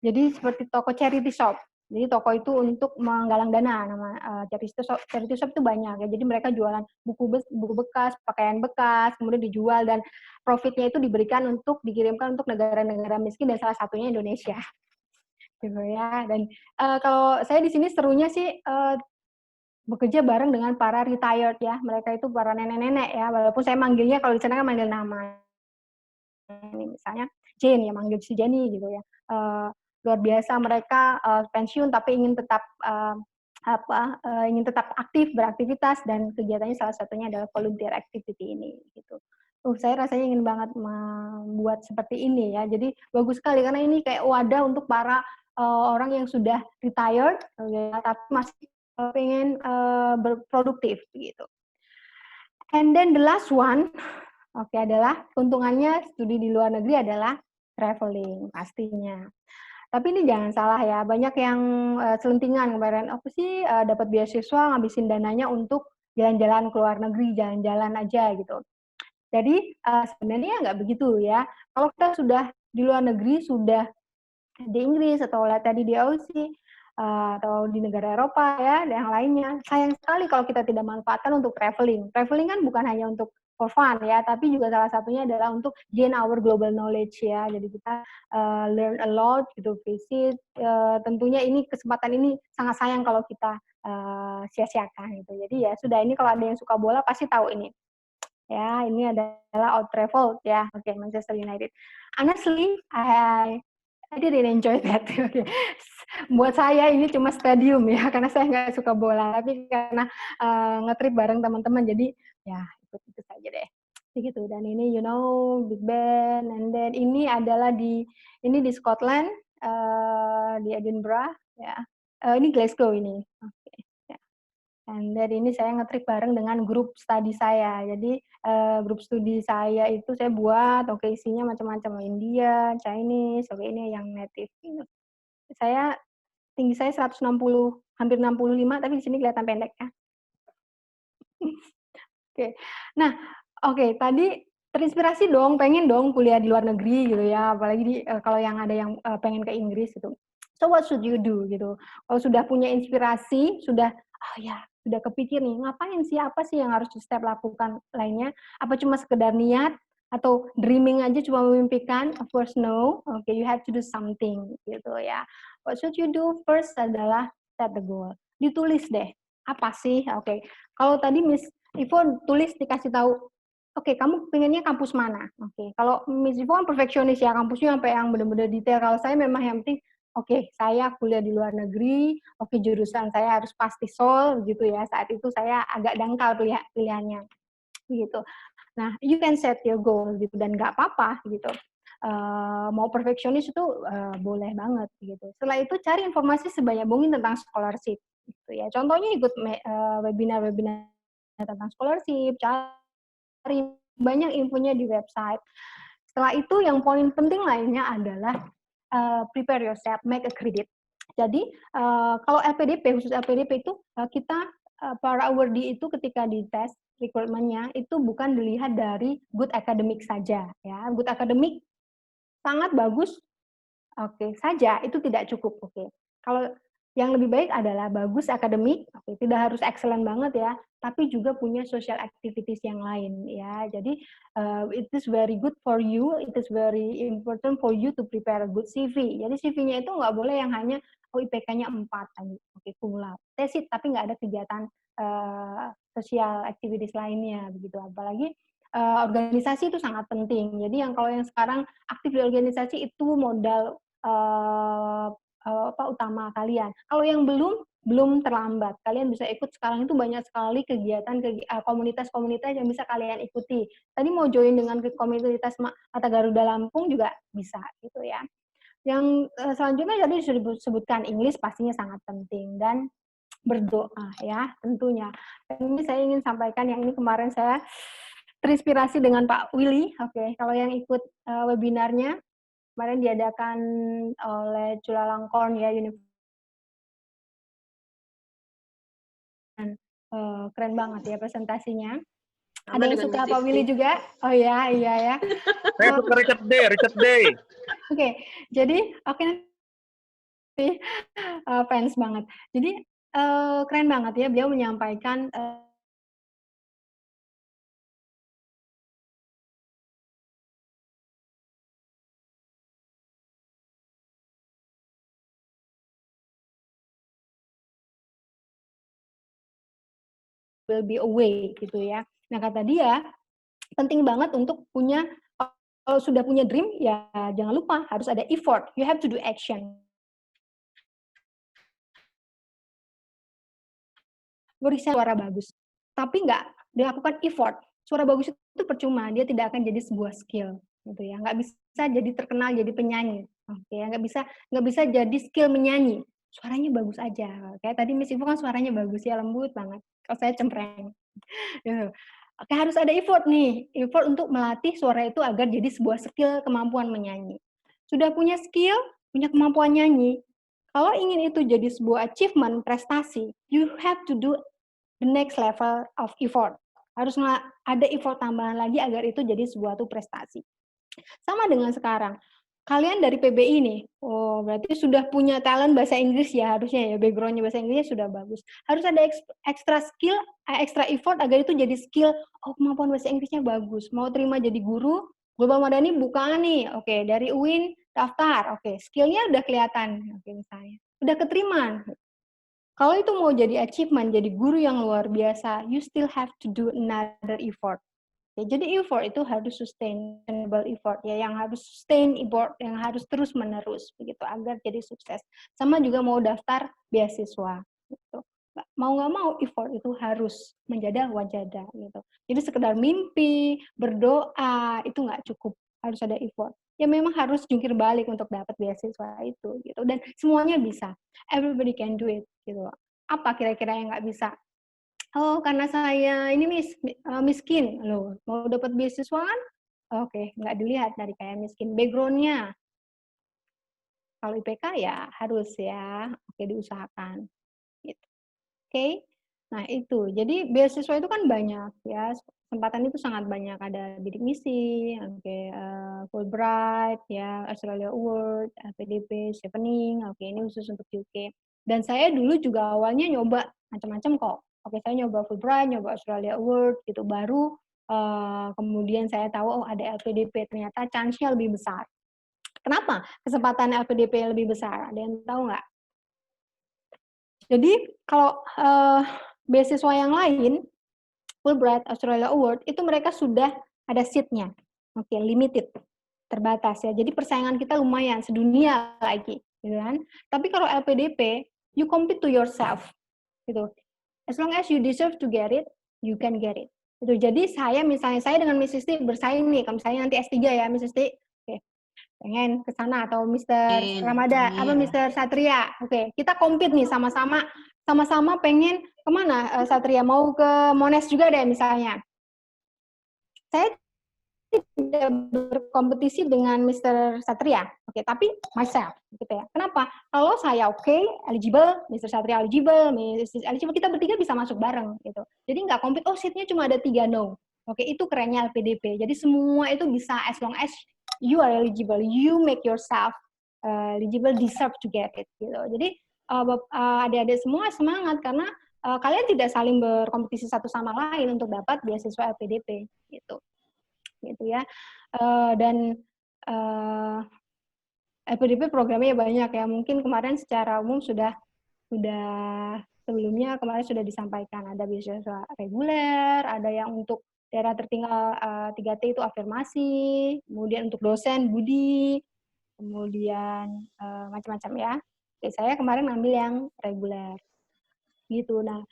jadi seperti toko charity shop. Jadi toko itu untuk menggalang dana, nama charity shop itu banyak ya. Jadi mereka jualan buku bekas, pakaian bekas, kemudian dijual dan profitnya itu diberikan untuk dikirimkan untuk negara-negara miskin dan salah satunya Indonesia. Gitu ya. Dan kalau saya di sini serunya sih bekerja bareng dengan para retired ya. Mereka itu para nenek-nenek ya. Walaupun saya manggilnya kalau di sana kan manggil nama. Ini misalnya Jane ya, manggil si Jenny gitu ya. Luar biasa mereka pensiun tapi ingin tetap ingin tetap aktif beraktivitas dan kegiatannya salah satunya adalah volunteer activity ini gitu. Saya rasanya ingin banget membuat seperti ini ya. Jadi bagus sekali karena ini kayak wadah untuk para orang yang sudah retired ya, tapi masih pengen berproduktif gitu. And then the last one, adalah keuntungannya studi di luar negeri adalah traveling pastinya. Tapi ini jangan salah ya, banyak yang selentingan kemarin, apa sih dapat beasiswa ngabisin dananya untuk jalan-jalan ke luar negeri, jalan-jalan aja gitu. Jadi sebenarnya nggak begitu ya. Kalau kita sudah di luar negeri, sudah di Inggris atau tadi di Aussie atau di negara Eropa ya, dan yang lainnya, sayang sekali kalau kita tidak manfaatkan untuk traveling. Traveling kan bukan hanya untuk for fun ya, tapi juga salah satunya adalah untuk gain our global knowledge ya. Jadi kita learn a lot gitu, visit. Tentunya ini kesempatan ini sangat sayang kalau kita sia-siakan gitu. Jadi ya sudah, ini kalau ada yang suka bola pasti tahu ini. Ya, ini adalah Old Trafford ya. Oke, Manchester United. Honestly, I didn't enjoy that. Buat saya ini cuma stadium ya, karena saya nggak suka bola. Tapi karena ngetrip bareng teman-teman, jadi ya ikut saja deh. Gitu. Dan ini Big Ben, and then ini adalah di Scotland, di Edinburgh ya. Ini Glasgow ini. Oke. And then ini saya nge-trip bareng dengan grup studi saya. Jadi grup studi saya itu saya buat, isinya macam-macam, India, Chinese, ini yang native. Tinggi saya 160, hampir 65, tapi di sini kelihatan pendek ya. Oke. Nah, tadi terinspirasi dong, pengen dong kuliah di luar negeri gitu ya, apalagi kalau yang ada yang pengen ke Inggris gitu. So what should you do gitu? Kalau sudah punya inspirasi, sudah kepikir nih, ngapain sih, apa sih yang harus step lakukan lainnya? Apa cuma sekedar niat atau dreaming aja cuma memimpikan? Of course no. You have to do something gitu ya. What should you do? First adalah set the goal. Ditulis deh. Apa sih? Kalau tadi Miss Ivo tulis dikasih tahu, kamu pengennya kampus mana? Kalau Miss Ivo kan perfeksionis ya, kampusnya sampai yang benar-benar detail. Kalau saya memang yang penting, saya kuliah di luar negeri, jurusan saya harus pasti Seoul gitu ya. Saat itu saya agak dangkal pilihannya, gitu. Nah, you can set your goal gitu dan nggak apa-apa gitu. Mau perfeksionis itu boleh banget gitu. Setelah itu cari informasi sebanyak mungkin tentang scholarship gitu ya. Contohnya ikut webinar-webinar tentang scholarship, cari banyak infonya di website. Setelah itu yang poin penting lainnya adalah prepare yourself, make a credit. Jadi kalau LPDP, khusus LPDP itu kita para awardee itu ketika dites requirement-nya itu bukan dilihat dari good academic saja ya. Good academic sangat bagus saja itu tidak cukup. Kalau yang lebih baik adalah bagus akademik, tidak harus excellent banget ya, tapi juga punya social activities yang lain ya. Jadi it is very good for you, it is very important for you to prepare a good CV. Jadi CV-nya itu nggak boleh yang hanya IPK-nya 4 tadi, cum laude, tesis tapi nggak ada kegiatan social activities lainnya begitu. Apalagi organisasi itu sangat penting. Jadi kalau yang sekarang aktif di organisasi itu modal utama kalian. Kalau yang belum terlambat. Kalian bisa ikut sekarang itu banyak sekali kegiatan komunitas-komunitas yang bisa kalian ikuti. Tadi mau join dengan komunitas Mata Garuda Lampung juga bisa gitu ya. Yang selanjutnya tadi sudah disebutkan Inggris pastinya sangat penting dan berdoa ya tentunya. Dan ini saya ingin sampaikan yang ini kemarin saya terinspirasi dengan Pak Willy. Oke, kalau yang ikut webinarnya kemarin diadakan oleh Chulalongkorn ya keren banget ya presentasinya. Ada yang suka Pak Willy juga? Oh ya, iya ya. Saya suka Richard Day. Oke, jadi nanti fans banget. Jadi keren banget ya beliau menyampaikan will be away gitu ya. Nah kata dia penting banget untuk punya kalau sudah punya dream ya jangan lupa harus ada effort. You have to do action. Berikan suara bagus, tapi nggak dilakukan effort. Suara bagus itu percuma, dia tidak akan jadi sebuah skill, gitu ya. Nggak bisa jadi terkenal jadi penyanyi, oke? Nggak bisa jadi skill menyanyi. Suaranya bagus aja. Kayak tadi Miss Ivo kan suaranya bagus ya, lembut banget. Kalau saya cempreng. Oke, harus ada effort nih, effort untuk melatih suara itu agar jadi sebuah skill kemampuan menyanyi. Sudah punya skill, punya kemampuan nyanyi, kalau ingin itu jadi sebuah achievement, prestasi, you have to do the next level of effort. Harus ada effort tambahan lagi agar itu jadi sebuah prestasi. Sama dengan sekarang. Kalian dari PBI nih, oh berarti sudah punya talent bahasa Inggris ya harusnya ya, background-nya bahasa Inggrisnya sudah bagus. Harus ada extra skill, extra effort agar itu jadi skill, oh kemampuan bahasa Inggrisnya bagus, mau terima jadi guru, Global Madani buka nih, oke dari UIN daftar, oke skillnya udah kelihatan, oke misalnya, udah keterima. Kalau itu mau jadi achievement, jadi guru yang luar biasa, you still have to do another effort. Ya, jadi effort itu harus sustainable effort ya, yang harus sustain effort, yang harus terus menerus begitu agar jadi sukses. Sama juga mau daftar beasiswa gitu. Mau nggak mau effort itu harus menjadi wajada gitu. Jadi sekedar mimpi, berdoa itu nggak cukup, harus ada effort. Ya memang harus jungkir balik untuk dapat beasiswa itu gitu. Dan semuanya bisa. Everybody can do it gitu. Apa kira-kira yang nggak bisa? Oh, karena saya ini miskin, loh mau dapat beasiswa kan? Oke, nggak dilihat dari kayak miskin. Background-nya, kalau IPK ya harus ya, oke diusahakan. Gitu. Oke, nah itu. Jadi beasiswa itu kan banyak ya, kesempatan itu sangat banyak. Ada bidik misi, Fulbright, ya Australia Award, PDP, Chevening, oke ini khusus untuk UK. Dan saya dulu juga awalnya nyoba macam-macam kok. Oke, saya nyoba Fulbright, nyoba Australia Award, gitu. Baru kemudian saya tahu, oh ada LPDP, ternyata chance-nya lebih besar. Kenapa kesempatan LPDP lebih besar? Ada yang tahu nggak? Jadi, kalau beasiswa yang lain, Fulbright, Australia Award, itu mereka sudah ada seat-nya. Oke, limited, terbatas ya. Jadi persaingan kita lumayan, sedunia lagi. Gitu kan? Tapi kalau LPDP, you compete to yourself. Gitu. As long as you deserve to get it, you can get it. Itu. Jadi misalnya saya dengan Miss Sisti bersaing nih, kalau misalnya nanti S3 ya Miss Sisti, oke, pengen ke sana atau Mr. Ramada, apa Mr. Satria, oke, kita compete nih sama-sama pengen kemana Satria, mau ke Monash juga deh misalnya. Saya tidak berkompetisi dengan Mr. Satria, oke, tapi myself, gitu ya. Kenapa? Kalau saya eligible, Mr. Satria eligible, Mrs. eligible, kita bertiga bisa masuk bareng, gitu. Jadi nggak compete, seatnya cuma ada 3 no. Oke, itu kerennya LPDP. Jadi semua itu bisa as long as you are eligible, you make yourself eligible, deserve to get it, gitu. Jadi adik-adik semua semangat karena kalian tidak saling berkompetisi satu sama lain untuk dapat beasiswa LPDP, gitu ya. Dan LPDP programnya banyak ya. Mungkin kemarin secara umum sudah sebelumnya kemarin sudah disampaikan, ada beasiswa reguler, ada yang untuk daerah tertinggal 3T itu afirmasi, kemudian untuk dosen budi, kemudian macam-macam ya. Oke, saya kemarin ngambil yang reguler gitu. Nah,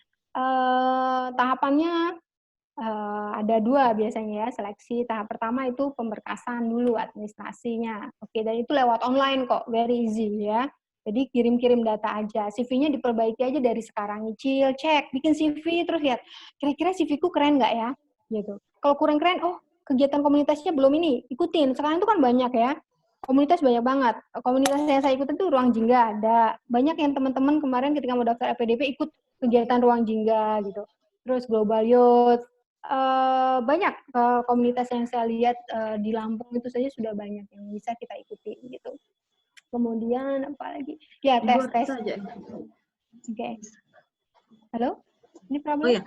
tahapannya ada 2 biasanya ya, seleksi. Tahap pertama itu pemberkasan dulu, administrasinya. Oke, dan itu lewat online kok, very easy ya. Jadi kirim-kirim data aja. CV-nya diperbaiki aja dari sekarang. Nyicil, cek, bikin CV, terus lihat, kira-kira CV-ku keren nggak ya? Gitu. Kalau kurang keren, oh kegiatan komunitasnya belum ini, ikutin. Sekarang itu kan banyak ya. Komunitas banyak banget. Komunitas yang saya ikutin tuh Ruang Jingga ada. Banyak yang teman-teman kemarin ketika mau daftar LPDP ikut kegiatan Ruang Jingga gitu. Terus Global Youth, banyak komunitas yang saya lihat di Lampung itu saja sudah banyak yang bisa kita ikuti gitu. Kemudian apa lagi? Ya, Dibuat tes. saja. Oke. Halo? Ini Oh problem? ya,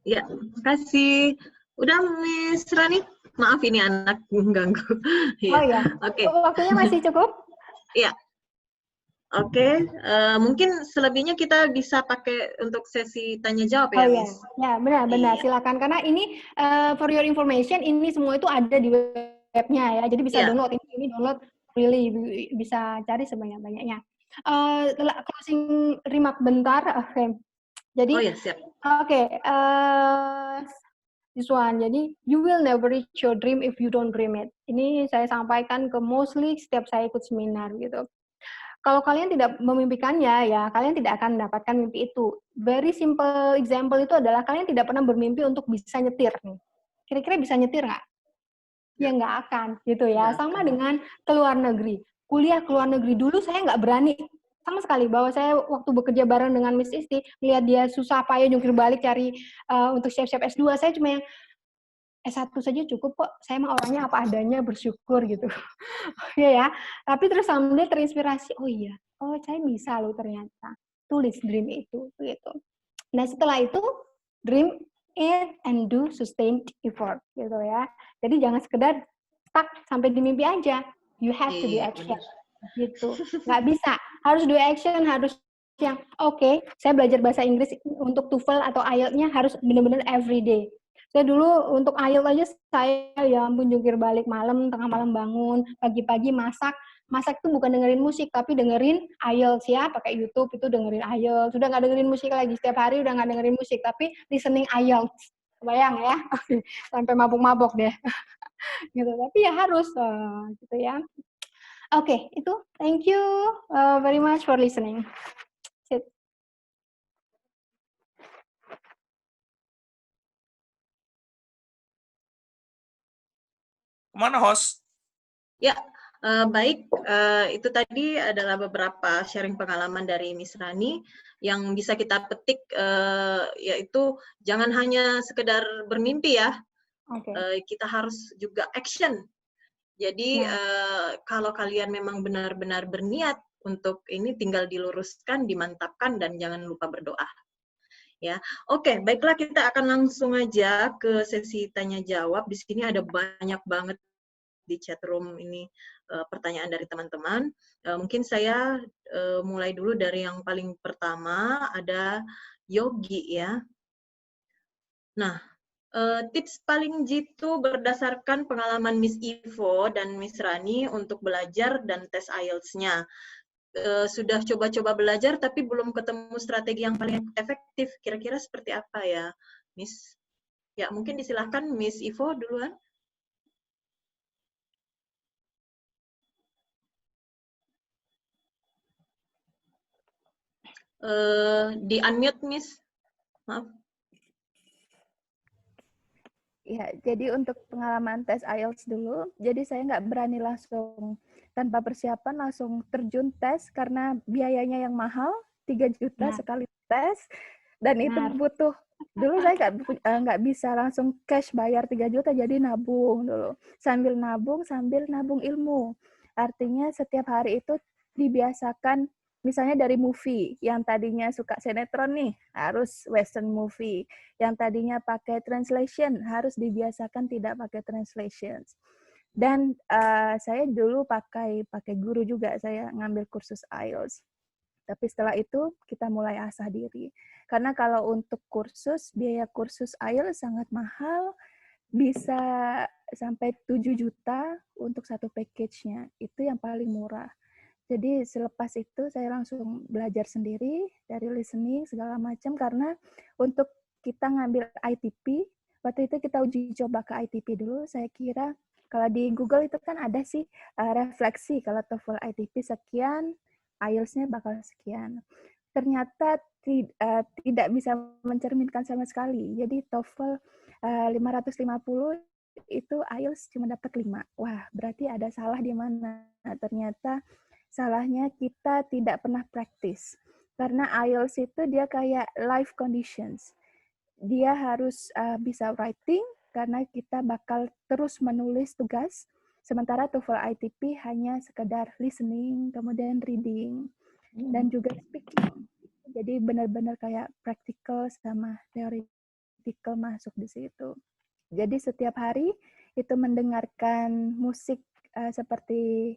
ya, kasih. Udah, Miss Rani? Maaf ini anak mengganggu. Oh ya. Oke. Waktunya masih cukup? Iya. Oke, mungkin selebihnya kita bisa pakai untuk sesi tanya jawab Oh ya, ya, Miss? ya benar-benar Iya. silakan karena ini for your information ini semua itu ada di webnya ya, jadi bisa Iya. download ini download really bisa cari sebanyak-banyaknya. Closing remark bentar, oke. Jadi, Oh ya, siap. oke, this one. Jadi, you will never reach your dream if you don't dream it. Ini saya sampaikan ke mostly setiap saya ikut seminar gitu. Kalau kalian tidak memimpikannya, ya kalian tidak akan mendapatkan mimpi itu. Very simple example itu adalah kalian tidak pernah bermimpi untuk bisa nyetir nih. Kira-kira bisa nyetir nggak? Ya nggak akan, gitu ya. Nggak Sama akan. dengan ke luar negeri. Kuliah ke luar negeri dulu saya nggak berani sama sekali. Bahwa saya waktu bekerja bareng dengan Miss Isti, lihat dia susah payah jungkir balik cari untuk siap-siap S2, saya cuma yang S1 saja cukup kok, saya mah orangnya apa adanya, bersyukur gitu. Iya ya, tapi terus sambil terinspirasi, oh iya, oh saya bisa loh ternyata, tulis dream itu, gitu. Nah setelah itu, dream it and do sustained effort, gitu ya. Jadi jangan sekedar stuck sampai di mimpi aja, you have to do Iya, action, benar. gitu. Nggak bisa, harus do action, harus yang, oke, saya belajar bahasa Inggris untuk TOEFL atau IELTS-nya harus benar-benar everyday. Saya dulu untuk IELTS aja saya ya ampun jungkir balik malam, tengah malam bangun, pagi-pagi masak. Masak itu bukan dengerin musik, tapi dengerin IELTS ya, pakai YouTube itu dengerin IELTS. Sudah nggak dengerin musik lagi, setiap hari udah nggak dengerin musik, tapi listening IELTS. Kebayang ya, sampai mabuk-mabuk deh. Gitu, tapi ya harus, gitu ya. Oke, itu thank you very much for listening. Sit. Kemana host? Ya, baik. Itu tadi adalah beberapa sharing pengalaman dari Miss Rani yang bisa kita petik, yaitu jangan hanya sekedar bermimpi ya, Oke. kita harus juga action. Jadi kalau kalian memang benar-benar berniat untuk ini, tinggal diluruskan, dimantapkan, dan jangan lupa berdoa. Ya, oke, baiklah kita akan langsung aja ke sesi tanya jawab. Di sini ada banyak banget di chat room ini pertanyaan dari teman-teman. Mungkin saya mulai dulu dari yang paling pertama, ada Yogi ya. Nah, tips paling jitu berdasarkan pengalaman Miss Ivo dan Miss Rani untuk belajar dan tes IELTS-nya. Sudah coba-coba belajar tapi belum ketemu strategi yang paling efektif. Kira-kira seperti apa ya, Miss? Ya, mungkin disilahkan Miss Ivo duluan. Di unmute, Miss. Maaf. Ya, jadi untuk pengalaman tes IELTS dulu, jadi saya nggak berani langsung tanpa persiapan langsung terjun tes karena biayanya yang mahal, 3 juta sekali tes, dan itu butuh, dulu saya nggak bisa langsung cash bayar 3 juta, jadi nabung dulu. Sambil nabung ilmu. Artinya setiap hari itu dibiasakan, misalnya dari movie, yang tadinya suka sinetron nih, harus western movie. Yang tadinya pakai translation, harus dibiasakan tidak pakai translation. Dan saya dulu pakai guru juga, saya ngambil kursus IELTS. Tapi setelah itu kita mulai asah diri. Karena kalau untuk kursus, biaya kursus IELTS sangat mahal, bisa sampai 7 juta untuk satu package-nya. Itu yang paling murah. Jadi selepas itu saya langsung belajar sendiri dari listening segala macam, karena untuk kita ngambil ITP, waktu itu kita uji coba ke ITP dulu. Saya kira kalau di Google itu kan ada sih refleksi, kalau TOEFL ITP sekian, IELTS-nya bakal sekian. Ternyata tidak bisa mencerminkan sama sekali. Jadi TOEFL 550 itu IELTS cuma dapat 5. Wah, berarti ada salah di mana? Nah, ternyata salahnya kita tidak pernah praktis. Karena IELTS itu dia kayak life conditions. Dia harus bisa writing, karena kita bakal terus menulis tugas. Sementara TOEFL ITP hanya sekedar listening, kemudian reading, dan juga speaking. Jadi benar-benar kayak practical sama theoretical masuk di situ. Jadi setiap hari itu mendengarkan musik seperti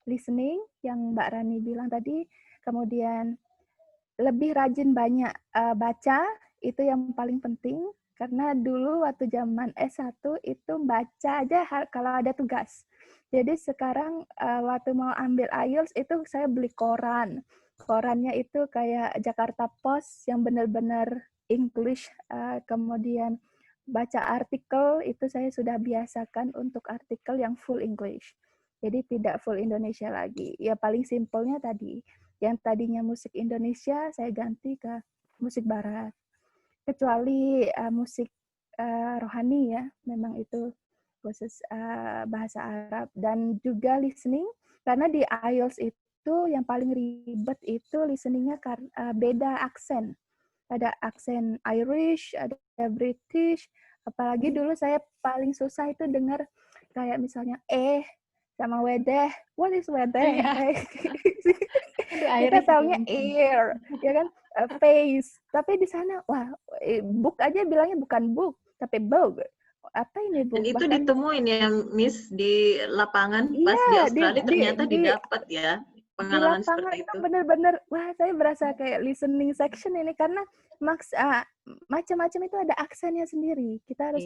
listening yang Mbak Rani bilang tadi, kemudian lebih rajin banyak baca, itu yang paling penting, karena dulu waktu zaman S1 itu baca aja kalau ada tugas. Jadi sekarang waktu mau ambil IELTS itu saya beli koran. Korannya itu kayak Jakarta Post yang benar-benar English, kemudian baca artikel itu saya sudah biasakan untuk artikel yang full English. Jadi tidak full Indonesia lagi. Ya paling simpelnya tadi, yang tadinya musik Indonesia saya ganti ke musik barat. Kecuali musik rohani ya, memang itu khusus bahasa Arab. Dan juga listening, karena di IELTS itu yang paling ribet itu listeningnya beda aksen. Ada aksen Irish, ada British, apalagi dulu saya paling susah itu dengar kayak misalnya sama wedeh, what is wedeh? Kita taunya ear, ya kan, face. Tapi di sana, wah, book aja bilangnya bukan book, tapi book. Apa ini book? Dan itu Bahkan, ditemuin ya, Miss, di lapangan pas di iya, Australia ternyata didapat ya di pengalaman lapangan seperti itu itu. benar-benar, wah, saya berasa kayak listening section ini, karena macam-macam itu ada aksennya sendiri. Kita harus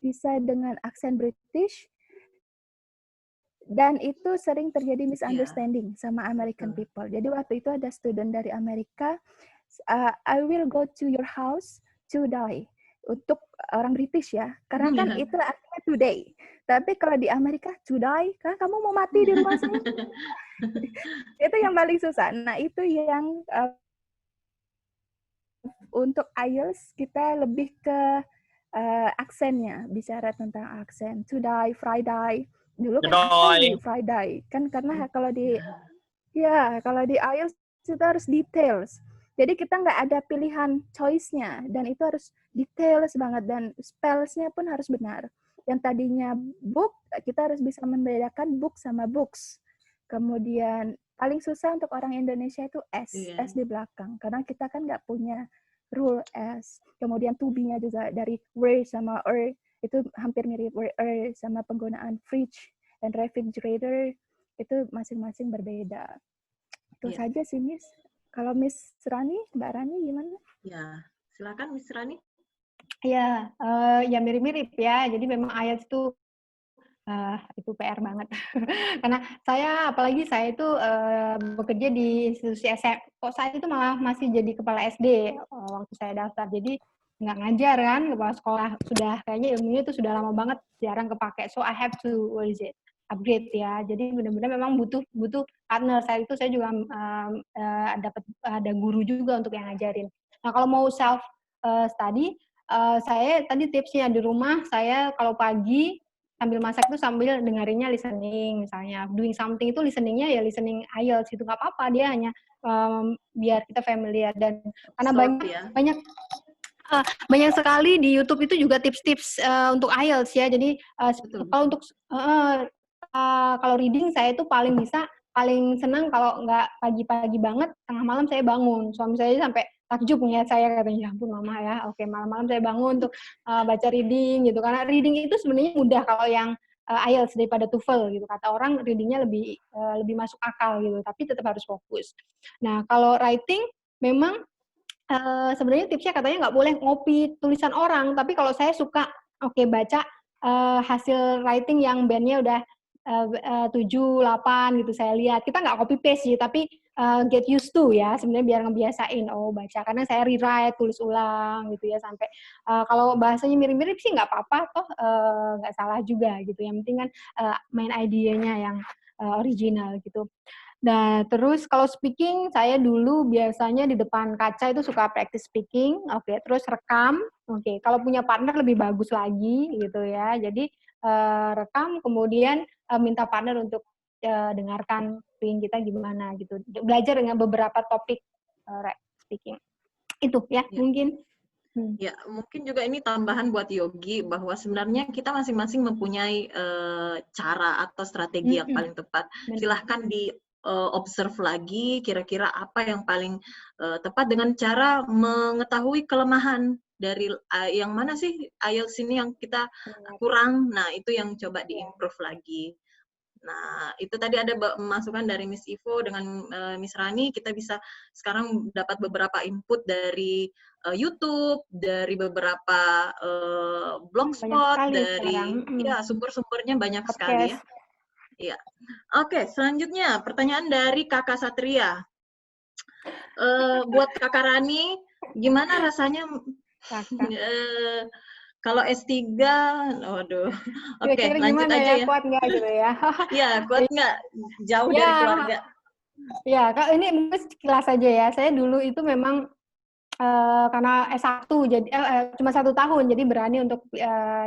bisa dengan aksen British, dan itu sering terjadi misunderstanding sama American people. Jadi waktu itu ada student dari Amerika, I will go to your house to die. Untuk orang British ya, karena kan itu artinya today. Tapi kalau di Amerika, to die, kan kamu mau mati di rumah saya. Itu yang paling susah. Nah, itu yang untuk IELTS kita lebih ke aksennya, bicara tentang aksen. To die, Friday. Dulu kan apa nih Friday? Kan karena kalau di IELTS itu harus details. Jadi kita nggak ada pilihan choice-nya, dan itu harus details banget, dan spells-nya pun harus benar. Yang tadinya book, kita harus bisa membedakan book sama books. Kemudian paling susah untuk orang Indonesia itu S di belakang, karena kita kan nggak punya rule S. Kemudian to be-nya juga dari were sama itu hampir mirip, were sama penggunaan fridge dan refrigerator itu masing-masing berbeda. Itu saja sih, Miss. Kalau Miss Rani, Mbak Rani gimana? Ya, silakan Miss Rani. Ya, ya mirip-mirip ya. Jadi memang IELTS itu PR banget. Karena apalagi saya itu bekerja di institusi SMP. Kok saya itu malah masih jadi kepala SD waktu saya daftar. Jadi nggak ngajar kan, kepala sekolah. Sudah kayaknya ilmunya itu sudah lama banget, jarang kepake. So I have to, upgrade ya. Jadi benar-benar memang butuh partner. Saya juga ada guru juga untuk yang ngajarin. Nah, kalau mau self study, saya tadi tipsnya di rumah, saya kalau pagi sambil masak itu sambil dengerinnya listening, misalnya doing something itu listeningnya ya listening IELTS itu nggak apa-apa, dia hanya biar kita familiar. Dan karena banyak sekali di YouTube itu juga tips-tips untuk IELTS ya. Jadi kalau untuk kalau reading saya itu paling senang kalau nggak pagi-pagi banget, tengah malam saya bangun, suami saya sampai takjub ngeliat saya, katanya, ya ampun mama ya, oke malam-malam saya bangun untuk baca reading gitu, karena reading itu sebenarnya mudah kalau yang IELTS daripada TOEFL gitu, kata orang readingnya lebih masuk akal gitu, tapi tetap harus fokus. Nah kalau writing memang sebenarnya tipsnya katanya nggak boleh ngopi tulisan orang, tapi kalau saya suka baca hasil writing yang bandnya udah 7, 8 gitu saya lihat. Kita nggak copy paste sih, tapi get used to ya sebenarnya biar ngebiasain baca. Karena saya rewrite, tulis ulang gitu ya sampai kalau bahasanya mirip-mirip sih nggak apa-apa toh nggak salah juga gitu. Yang penting kan main idenya yang original gitu. Nah, terus kalau speaking, saya dulu biasanya di depan kaca itu suka practice speaking, oke, terus rekam, oke. Kalau punya partner lebih bagus lagi, gitu ya. Jadi, rekam, kemudian minta partner untuk dengarkan speaking kita gimana, gitu. Belajar dengan beberapa topik speaking. Itu ya, mungkin. Ya, mungkin juga ini tambahan buat Yogi, bahwa sebenarnya kita masing-masing mempunyai cara atau strategi yang paling tepat. Silahkan di observe lagi kira-kira apa yang paling tepat dengan cara mengetahui kelemahan dari yang mana sih IELTS ini yang kita kurang. Nah, itu yang coba diimprove lagi. Nah, itu tadi ada masukan dari Miss Ivo dengan Miss Rani. Kita bisa sekarang dapat beberapa input dari YouTube, dari beberapa blogspot, dari ya sumber-sumbernya banyak sekali ya. Iya. Oke, selanjutnya pertanyaan dari Kakak Satria. Buat Kakak Rani, gimana rasanya kalau S3, waduh. Oke, lanjut aja ya. Kuat nggak gitu ya? Iya, kuat nggak? Jauh dari keluarga. Ya, Kak, ini mungkin sekilas saja ya. Saya dulu itu memang karena S1 jadi cuma 1 tahun jadi berani untuk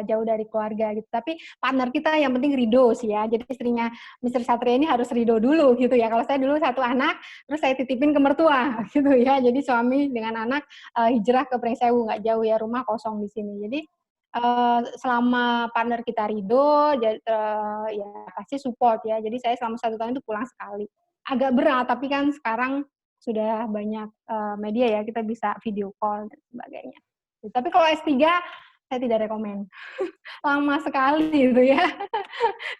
jauh dari keluarga gitu. Tapi partner kita yang penting ridho sih ya. Jadi istrinya Mr. Satria ini harus ridho dulu gitu ya. Kalau saya dulu 1 anak terus saya titipin ke mertua gitu ya. Jadi suami dengan anak hijrah ke Pringsewu, nggak jauh ya, rumah kosong di sini. Jadi selama partner kita ridho ya pasti support ya. Jadi saya selama 1 tahun itu pulang sekali. Agak berat tapi kan sekarang sudah banyak media ya, kita bisa video call dan sebagainya. Tapi kalau S3, saya tidak rekomen. Lama sekali itu ya.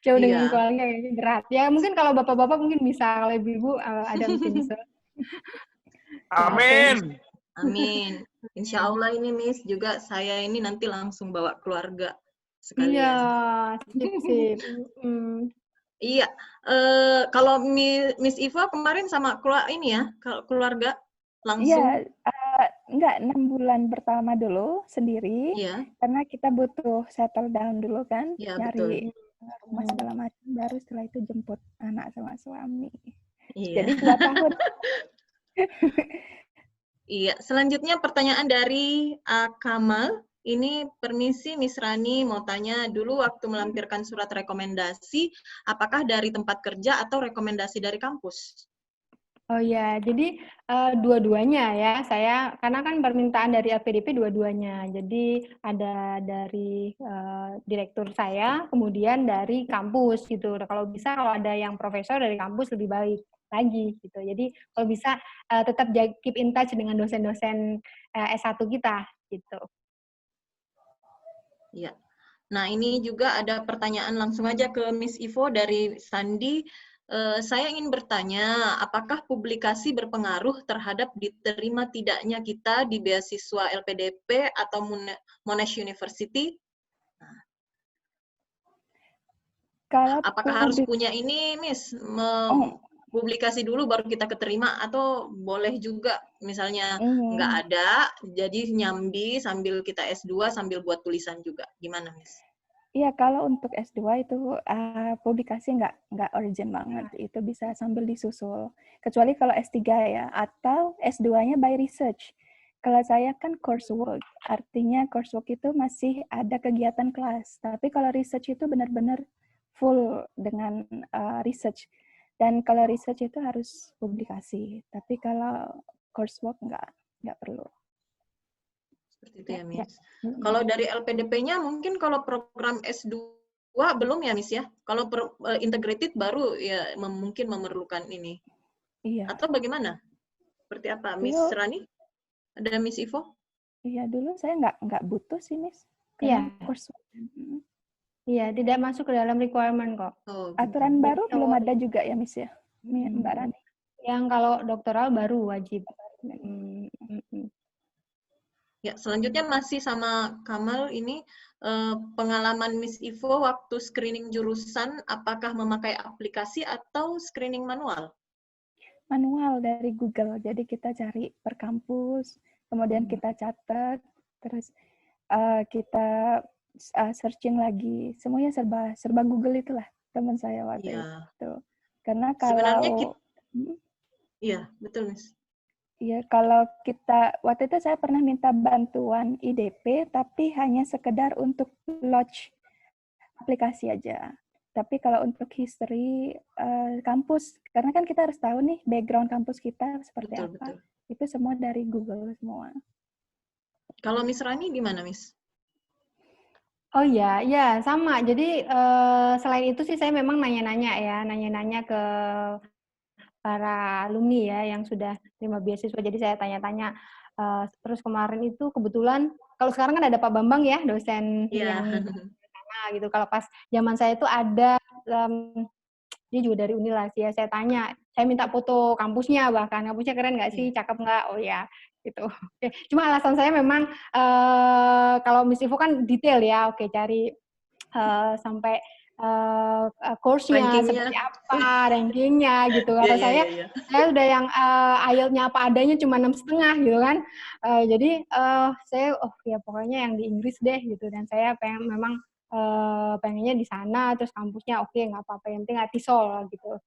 Jauh dengan keluarga kayaknya berat. Ya mungkin kalau bapak-bapak mungkin bisa, kalau ibu-ibu ada mungkin bisa. Amin. Amin. Insya Allah ini Miss juga saya ini nanti langsung bawa keluarga sekalian. Iya, sip. Iya, kalau Miss Iva kemarin sama keluarga langsung? Iya, enggak, 6 bulan pertama dulu sendiri, karena kita butuh settle down dulu kan, nyari rumah segala macam, baru setelah itu jemput anak sama suami. Jadi 2 tahun. Iya, selanjutnya pertanyaan dari Kamal. Ini permisi Miss Rani mau tanya dulu, waktu melampirkan surat rekomendasi, apakah dari tempat kerja atau rekomendasi dari kampus? Oh ya, jadi dua-duanya ya. Saya karena kan permintaan dari LPDP dua-duanya. Jadi ada dari direktur saya, kemudian dari kampus gitu. Kalau bisa kalau ada yang profesor dari kampus lebih baik lagi gitu. Jadi kalau bisa tetap keep in touch dengan dosen-dosen S1 kita gitu. Ya. Nah, ini juga ada pertanyaan langsung aja ke Miss Ivo dari Sandi. Saya ingin bertanya, apakah publikasi berpengaruh terhadap diterima tidaknya kita di beasiswa LPDP atau Monash University? Nah, apakah harus punya ini, Miss? Publikasi dulu baru kita keterima, atau boleh juga misalnya nggak ada, jadi nyambi sambil kita S2 sambil buat tulisan juga. Gimana, Miss? Iya, kalau untuk S2 itu publikasi nggak urgent banget. Itu bisa sambil disusul. Kecuali kalau S3 ya, atau S2-nya by research. Kalau saya kan coursework, artinya coursework itu masih ada kegiatan kelas. Tapi kalau research itu benar-benar full dengan research. Dan kalau research itu harus publikasi. Tapi kalau coursework nggak perlu. Seperti itu ya, Miss. Kalau dari LPDP-nya mungkin kalau program S2 belum ya, Miss ya? Kalau integrated baru ya mungkin memerlukan ini. Iya. Atau bagaimana? Seperti apa, Miss Rani? Ada Miss Ivo? Iya, dulu saya nggak butuh sih, Miss. Iya. Iya, tidak masuk ke dalam requirement kok. Aturan baru belum ada juga ya, Miss ya? Mbak Rani? Yang kalau doktoral baru wajib. Ya, selanjutnya masih sama Kamal ini pengalaman Miss Ivo waktu screening jurusan, apakah memakai aplikasi atau screening manual? Manual dari Google. Jadi kita cari per kampus, kemudian kita catat, terus kita searching lagi. Semuanya serba Google itulah teman saya waktu Iya. itu. Karena Sebenarnya kita, kalau iya betul Miss. ya, kalau kita, waktu itu saya pernah minta bantuan IDP, tapi hanya sekedar untuk launch aplikasi aja. Tapi kalau untuk history kampus, karena kan kita harus tahu nih background kampus kita seperti Betul, apa, betul. itu semua dari Google semua. Kalau Miss Rani gimana Miss? Oh iya, ya sama. Jadi selain itu sih saya memang nanya-nanya ke para alumni ya yang sudah terima beasiswa. Jadi saya tanya-tanya. Terus kemarin itu kebetulan, kalau sekarang kan ada Pak Bambang ya, dosen Iya. yang sana gitu. Kalau pas zaman saya itu ada, dia juga dari Unila sih ya, saya tanya, saya minta foto kampusnya bahkan, kampusnya keren nggak sih, cakep nggak? Oh ya, gitu. Oke. Cuma alasan saya memang, kalau Miss Ivo kan detail ya, oke cari sampai course-nya Rankingnya. seperti apa, rankingnya gitu. Iya, Kalau iya, saya iya. udah yang IELTS-nya apa adanya cuma 6,5 gitu kan. Jadi saya ya pokoknya yang di Inggris deh gitu. Dan saya memang pengennya di sana, terus kampusnya oke nggak apa-apa, yang penting Atisol gitu.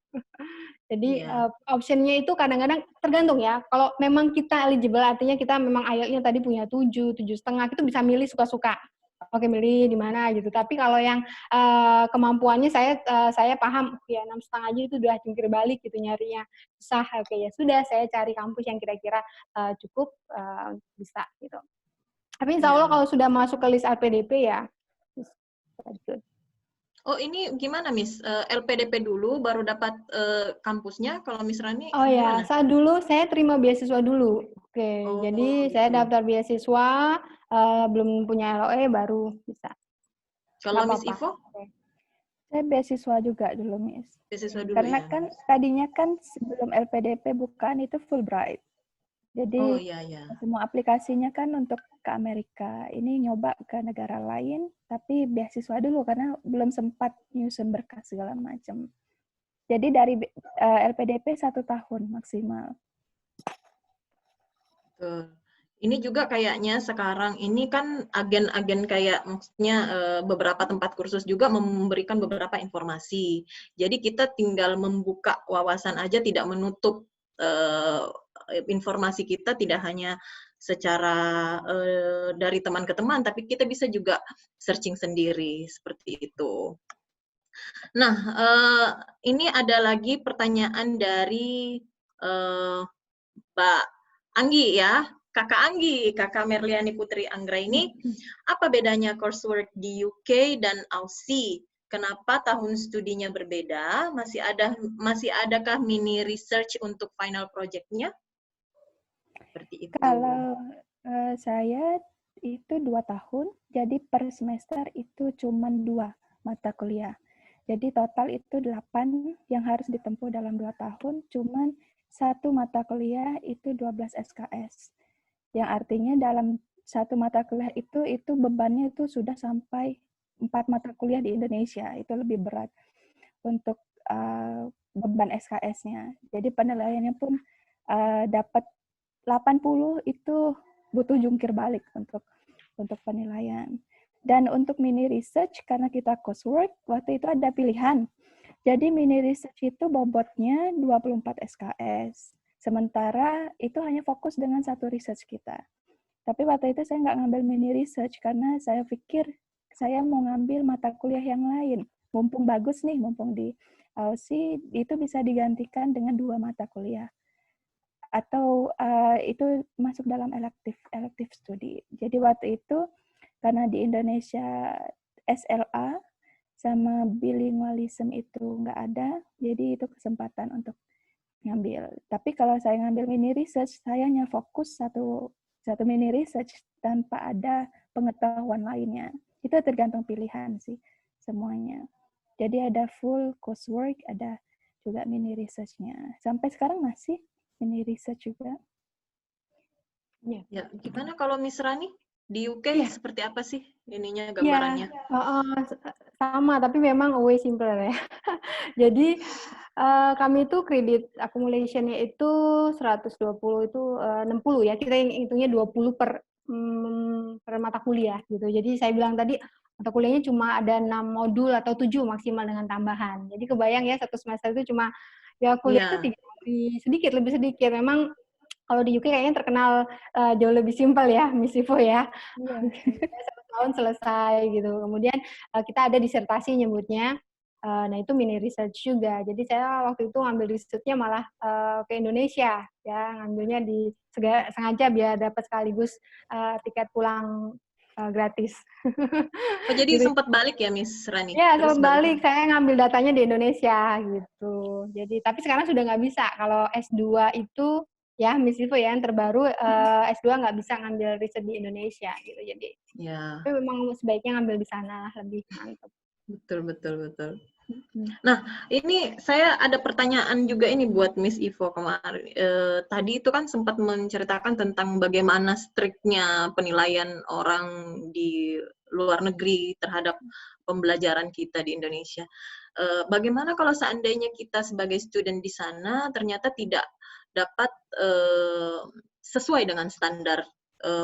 Jadi Iya. optionnya itu kadang-kadang tergantung ya. Kalau memang kita eligible, artinya kita memang IELTS-nya tadi punya 7, 7,5, itu bisa milih suka-suka. Oke, milih di mana gitu. Tapi kalau yang kemampuannya saya paham, ya 6,5 aja itu udah jungkir balik gitu nyarinya. Susah, oke ya sudah saya cari kampus yang kira-kira cukup bisa gitu. Tapi insya Allah Iya. kalau sudah masuk ke list LPDP ya, good. Oh ini gimana Miss? LPDP dulu baru dapat kampusnya. Kalau Miss Rani Oh ya, gimana? saat dulu saya terima beasiswa dulu. Oke, Oh jadi saya gitu. daftar beasiswa, belum punya LOE baru bisa. Kalau Nggak Miss apa-apa. Ivo? Saya beasiswa juga dulu, Miss. Beasiswa dulu Karena ya. kan tadinya kan sebelum LPDP bukan itu Fulbright. Oh Jadi iya, iya. semua aplikasinya kan untuk ke Amerika. Ini nyoba ke negara lain, tapi beasiswa dulu karena belum sempat nyusun berkas segala macam. Jadi dari LPDP 1 tahun maksimal. Betul. Ini juga kayaknya sekarang ini kan agen-agen kayak maksudnya beberapa tempat kursus juga memberikan beberapa informasi. Jadi kita tinggal membuka wawasan aja, tidak menutup informasi kita, tidak hanya secara dari teman ke teman, tapi kita bisa juga searching sendiri seperti itu. Nah, ini ada lagi pertanyaan dari Mbak Anggi ya, Kakak Anggi, Kakak Merliani Putri Anggra ini, apa bedanya coursework di UK dan Aussie? Kenapa tahun studinya berbeda? Masih adakah mini research untuk final project-nya? Seperti itu. Kalau saya itu 2 tahun, jadi per semester itu cuma 2 mata kuliah. Jadi total itu 8 yang harus ditempuh dalam 2 tahun, cuman 1 mata kuliah itu 12 SKS. Yang artinya dalam 1 mata kuliah itu bebannya itu sudah sampai 4 mata kuliah di Indonesia. Itu lebih berat untuk beban SKS-nya. Jadi penilaiannya pun dapat 80 itu butuh jungkir balik untuk penilaian. Dan untuk mini research, karena kita coursework, waktu itu ada pilihan. Jadi mini research itu bobotnya 24 SKS. Sementara itu hanya fokus dengan 1 research kita. Tapi waktu itu saya nggak ngambil mini research karena saya pikir saya mau ngambil mata kuliah yang lain. Mumpung bagus nih, mumpung di Aussie, itu bisa digantikan dengan 2 mata kuliah. Atau itu masuk dalam elective study. Jadi waktu itu karena di Indonesia SLA sama bilingualism itu nggak ada, jadi itu kesempatan untuk ngambil. Tapi kalau saya ngambil mini research, saya hanya fokus satu mini research tanpa ada pengetahuan lainnya. Itu tergantung pilihan sih semuanya. Jadi ada full coursework, ada juga mini research-nya. Sampai sekarang masih mini research juga. Iya. Ya, gimana kalau Miss Rani di UK Iya. seperti apa sih ininya Iya, gambarannya? sama, tapi memang way simpler ya. Jadi kami itu kredit accumulation-nya itu 120 itu 60 ya. Kita hitungnya 20 per mata kuliah gitu. Jadi saya bilang tadi mata kuliahnya cuma ada 6 modul atau 7 maksimal dengan tambahan. Jadi kebayang ya satu semester itu cuma ya kuliah itu Iya. lebih sedikit. Memang kalau di UK kayaknya terkenal jauh lebih simpel ya, Miss Ivo ya. Iya. Satu tahun selesai gitu. Kemudian kita ada disertasi nyebutnya. Nah itu mini research juga. Jadi saya waktu itu ngambil researchnya malah ke Indonesia ya, ngambilnya sengaja biar dapat sekaligus tiket pulang gratis. Oh, jadi Gitu. sempat balik ya Miss Rani? Ya, Terus sempat balik. balik. Saya ngambil datanya di Indonesia gitu. Jadi tapi sekarang sudah nggak bisa. Kalau S2 itu ya Miss Ivo ya yang terbaru S2 nggak bisa ngambil riset di Indonesia gitu. Jadi Ya, tapi memang sebaiknya ngambil di sana lebih mantap. betul. Nah, ini saya ada pertanyaan juga ini buat Miss Ivo kemarin. Tadi itu kan sempat menceritakan tentang bagaimana striknya penilaian orang di luar negeri terhadap pembelajaran kita di Indonesia. Bagaimana kalau seandainya kita sebagai student di sana ternyata tidak dapat sesuai dengan standar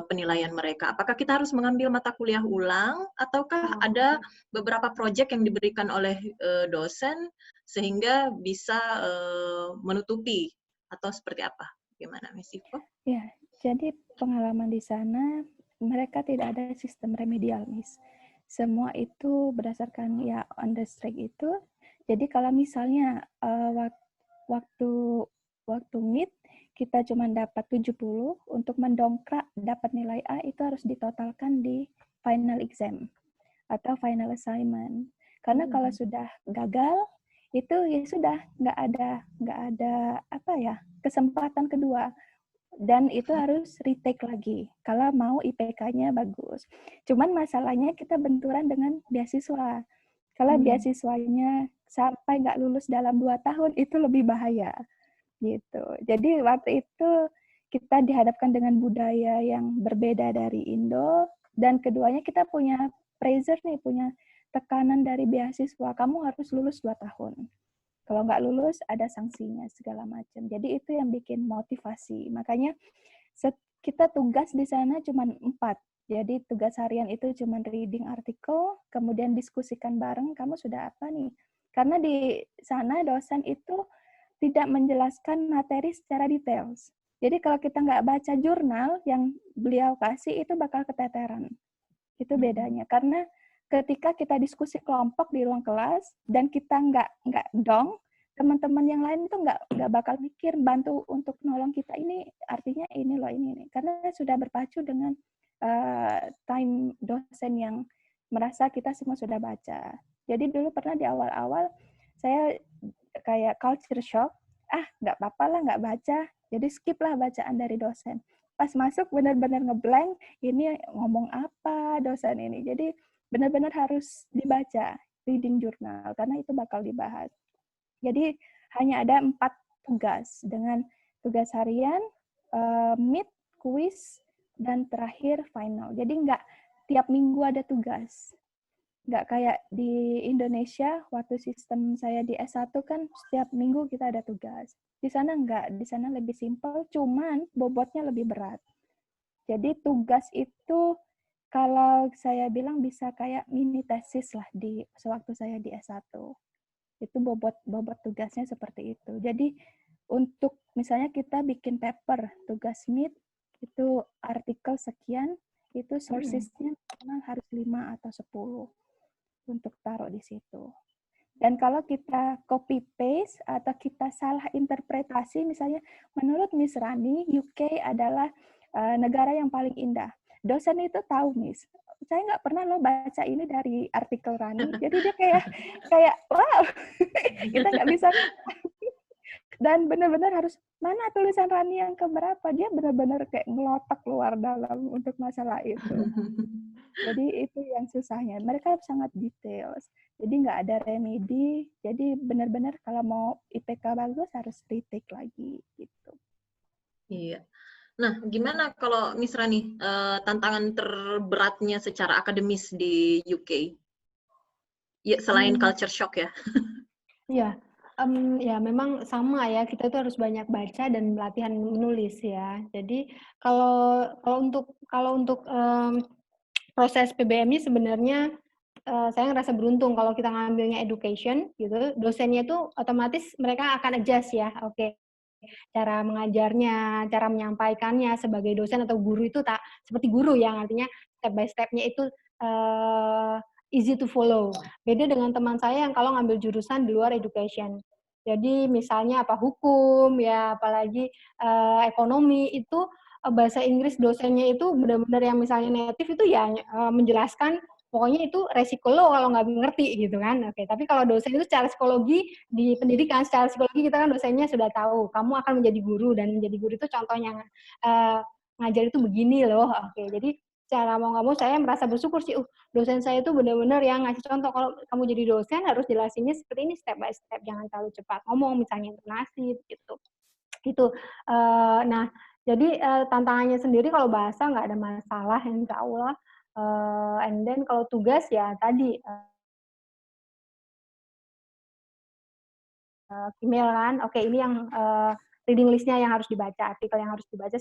penilaian mereka? Apakah kita harus mengambil mata kuliah ulang, ataukah ada beberapa proyek yang diberikan oleh dosen sehingga bisa menutupi, atau seperti apa? Gimana, Miss Ivo? Ya, jadi pengalaman di sana mereka tidak ada sistem remedial, Miss. Semua itu berdasarkan ya on the strike itu. Jadi kalau misalnya waktu mid kita cuma dapat 70, untuk mendongkrak dapat nilai A itu harus ditotalkan di final exam atau final assignment. Karena kalau sudah gagal itu ya sudah nggak ada apa ya kesempatan kedua, dan itu harus retake lagi kalau mau IPK-nya bagus. Cuman masalahnya kita benturan dengan beasiswa. Kalau beasiswanya sampai nggak lulus dalam 2 tahun itu lebih bahaya gitu. Jadi waktu itu kita dihadapkan dengan budaya yang berbeda dari Indo, dan keduanya kita punya pressure nih, punya tekanan dari beasiswa. Kamu harus lulus 2 tahun. Kalau nggak lulus, ada sanksinya segala macam. Jadi itu yang bikin motivasi. Makanya kita tugas di sana cuma 4. Jadi tugas harian itu cuma reading artikel, kemudian diskusikan bareng, kamu sudah apa nih? Karena di sana dosen itu tidak menjelaskan materi secara detail. Jadi kalau kita nggak baca jurnal yang beliau kasih, itu bakal keteteran. Itu bedanya. Karena ketika kita diskusi kelompok di ruang kelas dan kita nggak dong, teman-teman yang lain itu nggak bakal mikir bantu untuk nolong kita, ini artinya ini loh ini. Karena sudah berpacu dengan time dosen yang merasa kita semua sudah baca. Jadi dulu pernah di awal-awal saya kayak culture shock, nggak apa-apa lah nggak baca, jadi skip lah bacaan dari dosen. Pas masuk benar-benar ngeblank, ini ngomong apa dosen ini. Jadi benar-benar harus dibaca, reading jurnal, karena itu bakal dibahas. Jadi hanya ada 4 tugas, dengan tugas harian, mid, quiz, dan terakhir final. Jadi nggak tiap minggu ada tugas. Nggak kayak di Indonesia, waktu sistem saya di S1 kan setiap minggu kita ada tugas. Di sana nggak, di sana lebih simpel, cuman bobotnya lebih berat. Jadi tugas itu kalau saya bilang bisa kayak mini tesis lah di sewaktu saya di S1. Itu bobot tugasnya seperti itu. Jadi untuk misalnya kita bikin paper, tugas mid, itu artikel sekian, itu sources-nya minimal harus 5 atau 10 untuk taruh di situ. Dan kalau kita copy paste atau kita salah interpretasi, misalnya menurut Miss Rani, UK adalah negara yang paling indah. Dosen itu tahu, Miss. Saya nggak pernah loh baca ini dari artikel Rani. Jadi dia kayak wow, kita nggak bisa. Dan benar-benar harus, mana tulisan Rani yang keberapa? Dia benar-benar kayak ngelotok luar dalam untuk masalah itu. Jadi itu yang susahnya. Mereka sangat detail. Jadi nggak ada remedi. Jadi benar-benar kalau mau IPK bagus harus retake lagi gitu. Iya. Nah, gimana kalau Miss Rani, tantangan terberatnya secara akademis di UK? Ya, selain culture shock ya. Iya, ya memang sama ya, kita tuh harus banyak baca dan latihan menulis ya. Jadi kalau untuk proses PBM-nya sebenarnya saya ngerasa beruntung kalau kita ngambilnya education gitu, dosennya itu otomatis mereka akan adjust ya, oke. Cara mengajarnya, cara menyampaikannya sebagai dosen atau guru itu tak seperti guru yang artinya step by step-nya itu easy to follow. Beda dengan teman saya yang kalau ngambil jurusan di luar education. Jadi misalnya apa hukum ya, apalagi ekonomi itu bahasa Inggris dosennya itu benar-benar yang misalnya native itu ya menjelaskan pokoknya itu resiko lo kalau nggak ngerti gitu kan. Oke, tapi kalau dosen itu secara psikologi di pendidikan, secara psikologi kita kan dosennya sudah tahu kamu akan menjadi guru dan menjadi guru itu contohnya ngajar itu begini loh. Oke, jadi secara mau nggak mau saya merasa bersyukur sih, dosen saya itu benar-benar yang ngasih contoh kalau kamu jadi dosen harus jelasinnya seperti ini step by step, jangan terlalu cepat ngomong misalnya intonasi gitu. Itu. Nah, jadi tantangannya sendiri kalau bahasa nggak ada masalah insya Allah. And then kalau tugas ya tadi email kan, oke ini yang reading list-nya yang harus dibaca, artikel yang harus dibaca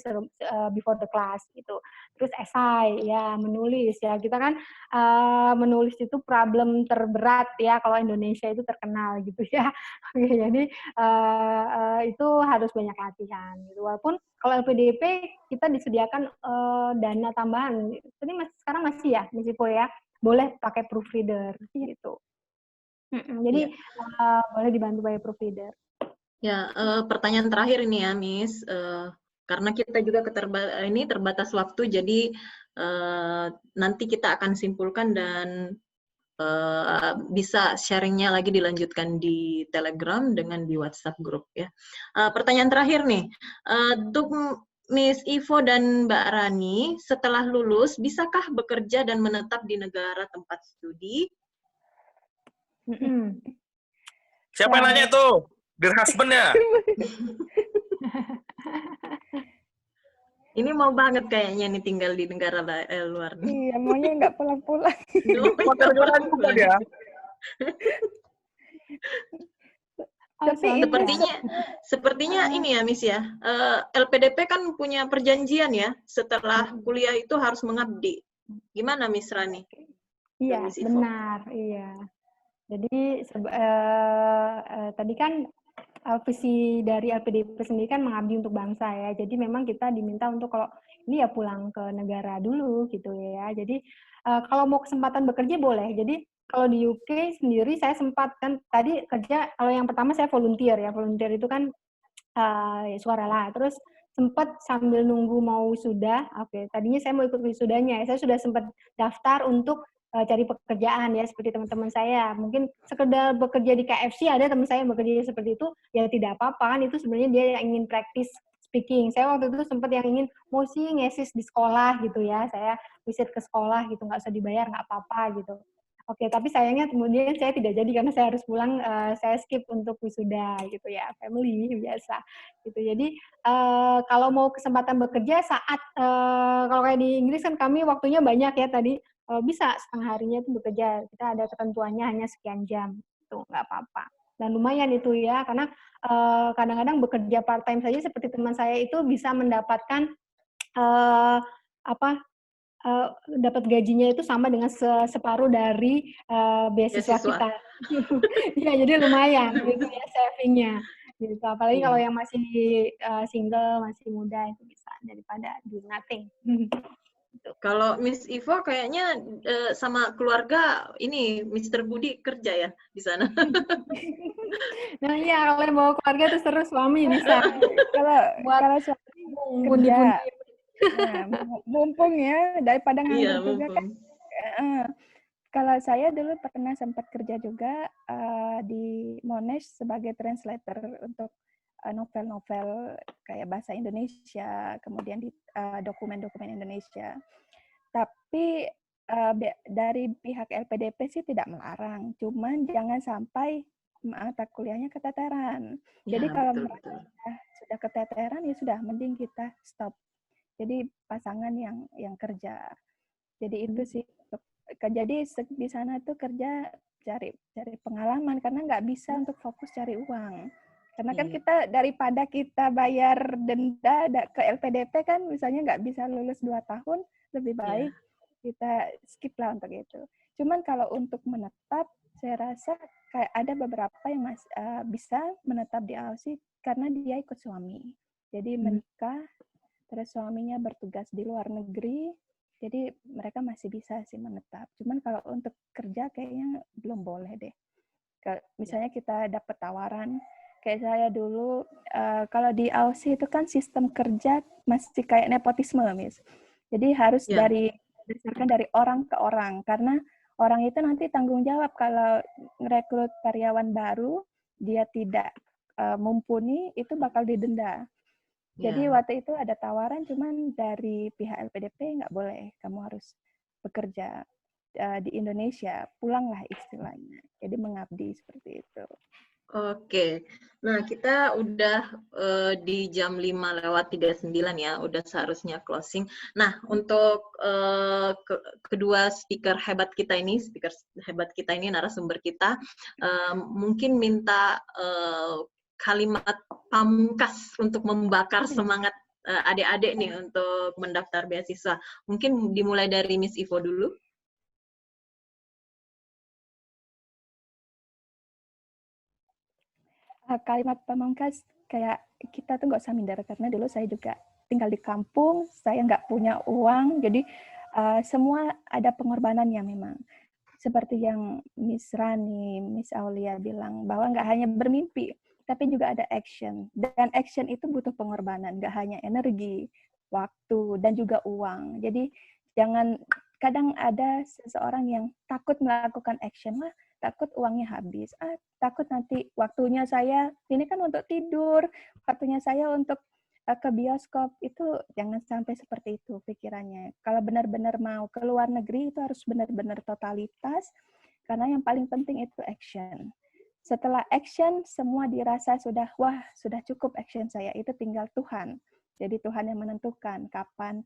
before the class gitu. Terus essay ya, menulis ya. Kita kan menulis itu problem terberat ya kalau Indonesia itu terkenal gitu ya. Oke, jadi itu harus banyak latihan gitu. Walaupun kalau LPDP kita disediakan dana tambahan. Ini sekarang masih ya, meskipun ya boleh pakai proofreader gitu. Jadi boleh dibantu by provider. Ya, pertanyaan terakhir ini ya, Miss. Karena kita juga terbatas waktu, jadi nanti kita akan simpulkan dan bisa sharingnya lagi dilanjutkan di Telegram dengan di WhatsApp grup ya. Pertanyaan terakhir nih, untuk Miss Ivo dan Mbak Rani, setelah lulus, bisakah bekerja dan menetap di negara tempat studi? Siapa yang nanya itu? Dear husband ya? Ini mau banget kayaknya nih tinggal di negara luar nih. Iya, maunya nggak pulang-pulang. Negara juga dia. Tapi Sepertinya ini ya, Miss ya. LPDP kan punya perjanjian ya, setelah kuliah itu harus mengabdi. Gimana, Miss Rani? Iya, benar. Iya. Jadi tadi kan visi dari LPDP sendiri kan mengabdi untuk bangsa ya. Jadi memang kita diminta untuk kalau ini ya pulang ke negara dulu gitu ya. Jadi kalau mau kesempatan bekerja boleh. Jadi kalau di UK sendiri saya sempat kan tadi kerja, kalau yang pertama saya volunteer ya. Volunteer itu kan ya suaralah. Terus sempat sambil nunggu mau wisuda. Oke, tadinya saya mau ikut wisudanya. Saya sudah sempat daftar untuk cari pekerjaan ya seperti teman-teman saya. Mungkin sekedar bekerja di KFC, ada teman saya yang bekerja seperti itu, ya tidak apa-apa kan, itu sebenarnya dia yang ingin practice speaking. Saya waktu itu sempat yang ingin mau sih ngesis di sekolah gitu ya, saya visit ke sekolah gitu, nggak usah dibayar, nggak apa-apa gitu. Oke, tapi sayangnya kemudian saya tidak jadi karena saya harus pulang, saya skip untuk wisuda gitu ya, family biasa gitu. Jadi kalau mau kesempatan bekerja saat kalau kayak di Inggris kan kami waktunya banyak ya tadi, bisa setengah harinya itu bekerja, kita ada ketentuannya hanya sekian jam, itu nggak apa-apa. Dan lumayan itu ya, karena kadang-kadang bekerja part time saja seperti teman saya itu bisa mendapatkan dapat gajinya itu sama dengan separuh dari beasiswa kita. Ya, jadi lumayan gitu ya savingnya. Gitu. Apalagi kalau yang masih single, masih muda itu bisa daripada do nothing. Kalau Miss Ivo kayaknya sama keluarga ini Mr. Budi kerja ya di sana. Nah iya, kalau yang bawa keluarga itu seru, suami bisa. Kalau suami kerja, mumpung ya daripada nganggur juga kan. Kalau saya dulu pernah sempat kerja juga di Monash sebagai translator untuk novel-novel kayak bahasa Indonesia, kemudian di dokumen-dokumen Indonesia. Tapi dari pihak LPDP sih tidak melarang, cuman jangan sampai mata kuliahnya keteteran. Jadi kalau sudah keteteran ya sudah, mending kita stop. Jadi pasangan yang kerja. Jadi itu sih. Jadi di sana tuh kerja cari pengalaman karena nggak bisa untuk fokus cari uang. Karena kan kita daripada kita bayar denda ke LPDP kan misalnya nggak bisa lulus 2 tahun, lebih baik kita skip lah untuk itu. Cuman kalau untuk menetap, saya rasa kayak ada beberapa yang bisa menetap di Aussie karena dia ikut suami. Jadi menikah, terus suaminya bertugas di luar negeri, jadi mereka masih bisa sih menetap. Cuman kalau untuk kerja kayaknya belum boleh deh. Misalnya kita dapat tawaran, kayak saya dulu, kalau di Aussie itu kan sistem kerja masih kayak nepotisme, Miss. Jadi harus berdasarkan dari orang ke orang, karena orang itu nanti tanggung jawab kalau merekrut karyawan baru, dia tidak mumpuni, itu bakal didenda. Jadi waktu itu ada tawaran, cuman dari pihak LPDP nggak boleh, kamu harus bekerja di Indonesia, pulanglah istilahnya. Jadi mengabdi seperti itu. Oke, nah kita udah di jam 5:39 ya, udah seharusnya closing. Nah, untuk kedua speaker hebat kita ini, narasumber kita, mungkin minta kalimat pamungkas untuk membakar semangat adik-adik nih untuk mendaftar beasiswa. Mungkin dimulai dari Miss Ivo dulu. Kalimat pamungkas kayak kita tuh nggak usah minder, karena dulu saya juga tinggal di kampung, saya nggak punya uang, jadi semua ada pengorbanannya memang. Seperti yang Miss Rani, Miss Aulia bilang, bahwa nggak hanya bermimpi, tapi juga ada action. Dan action itu butuh pengorbanan, nggak hanya energi, waktu, dan juga uang. Jadi jangan, kadang ada seseorang yang takut melakukan action, lah takut uangnya habis, takut nanti waktunya saya, ini kan untuk tidur, waktunya saya untuk ke bioskop, itu jangan sampai seperti itu pikirannya. Kalau benar-benar mau ke luar negeri, itu harus benar-benar totalitas, karena yang paling penting itu action. Setelah action, semua dirasa sudah, wah, sudah cukup action saya, itu tinggal Tuhan. Jadi Tuhan yang menentukan kapan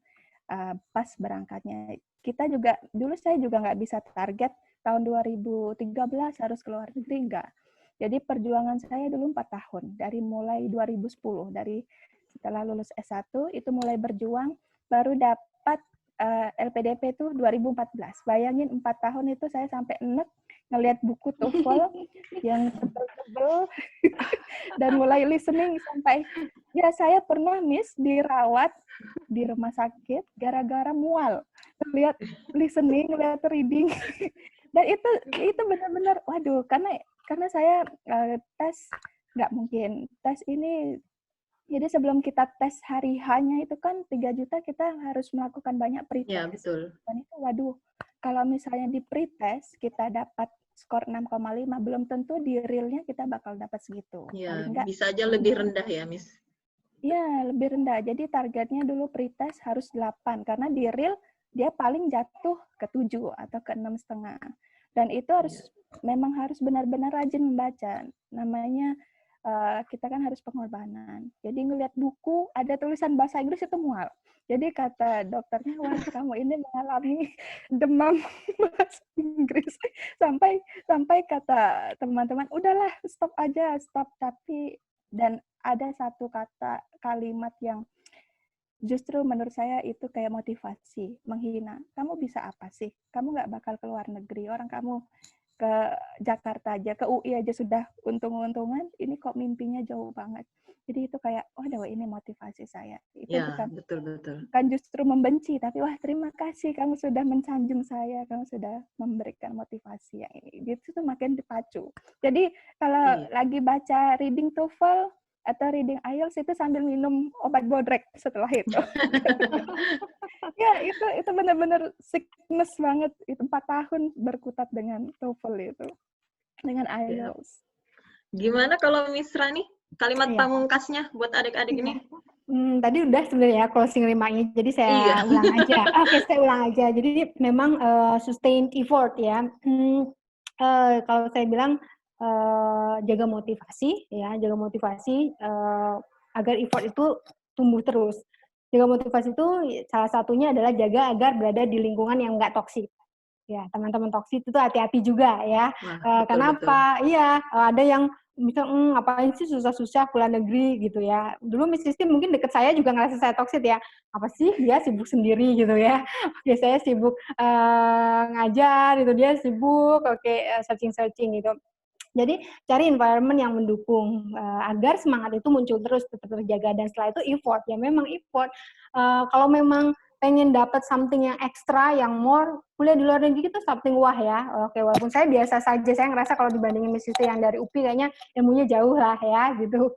pas berangkatnya. Kita juga, dulu saya juga nggak bisa target, tahun 2013 harus ke luar negeri, enggak. Jadi perjuangan saya dulu 4 tahun, dari mulai 2010, dari setelah lulus S1, itu mulai berjuang, baru dapat LPDP itu 2014. Bayangin 4 tahun itu saya sampai enek, ngelihat buku TOEFL yang tebel-tebel, dan mulai listening sampai, ya saya pernah Miss dirawat di rumah sakit gara-gara mual. Lihat listening, lihat reading. Dan itu benar-benar, waduh, karena saya tes nggak mungkin tes ini. Jadi sebelum kita tes hari hanya itu kan 3 juta, kita harus melakukan banyak pretest. Ya, betul. Dan itu, waduh, kalau misalnya di pretest kita dapat skor 6,5, belum tentu di realnya kita bakal dapat segitu. Ya, Enggak, bisa aja lebih rendah ya, Miss. Iya, lebih rendah. Jadi targetnya dulu pretest harus 8, karena di real dia paling jatuh ke 7 atau ke 6,5. Dan itu memang harus benar-benar rajin membaca. Namanya kita kan harus pengorbanan. Jadi ngelihat buku, ada tulisan bahasa Inggris itu mual. Jadi kata dokternya, wah kamu ini mengalami demam bahasa Inggris. Sampai kata teman-teman, udahlah stop aja, stop. Tapi, dan ada satu kalimat yang justru menurut saya itu kayak motivasi, menghina. Kamu bisa apa sih? Kamu nggak bakal ke luar negeri. Orang kamu ke Jakarta aja, ke UI aja sudah untung-untungan, ini kok mimpinya jauh banget. Jadi itu kayak, waduh, ini motivasi saya. Itu ya, betul-betul. Bukan justru membenci, tapi wah terima kasih kamu sudah mensanjung saya, kamu sudah memberikan motivasi yang ini. Gitu tuh makin dipacu. Jadi kalau lagi baca reading TOEFL atau reading IELTS itu sambil minum obat bodrek setelah itu. Ya, itu benar-benar sickness banget. Itu 4 tahun berkutat dengan TOEFL itu. Dengan IELTS. Gimana kalau Miss Rani? Kalimat pamungkasnya buat adik-adik ini? Tadi udah sebenarnya closing remark-nya, jadi saya ulang aja. Oke, saya ulang aja. Jadi memang sustained effort ya. Kalau saya bilang jaga motivasi ya, jaga motivasi agar effort itu tumbuh terus. Jaga motivasi itu salah satunya adalah jaga agar berada di lingkungan yang nggak toksik. Ya, teman-teman toksik itu Wah, hati-hati juga ya. betul-betul. Kenapa? Iya, ada yang misal ngapain sih susah-susah kuliah negeri gitu ya. Dulu Miss Sisti mungkin deket saya juga ngerasa saya toksik ya. Apa sih dia sibuk sendiri gitu ya. Oke, saya sibuk ngajar gitu, dia sibuk searching-searching gitu. Jadi cari environment yang mendukung agar semangat itu muncul terus, tetap terjaga, dan setelah itu effort. Ya memang effort. Kalau memang pengen dapat something yang ekstra, yang more, kuliah di luar negeri itu something wah ya. Oke, walaupun saya biasa saja, saya ngerasa kalau dibandingin Miss Siti yang dari UPI kayaknya ilmunya jauh lah ya gitu.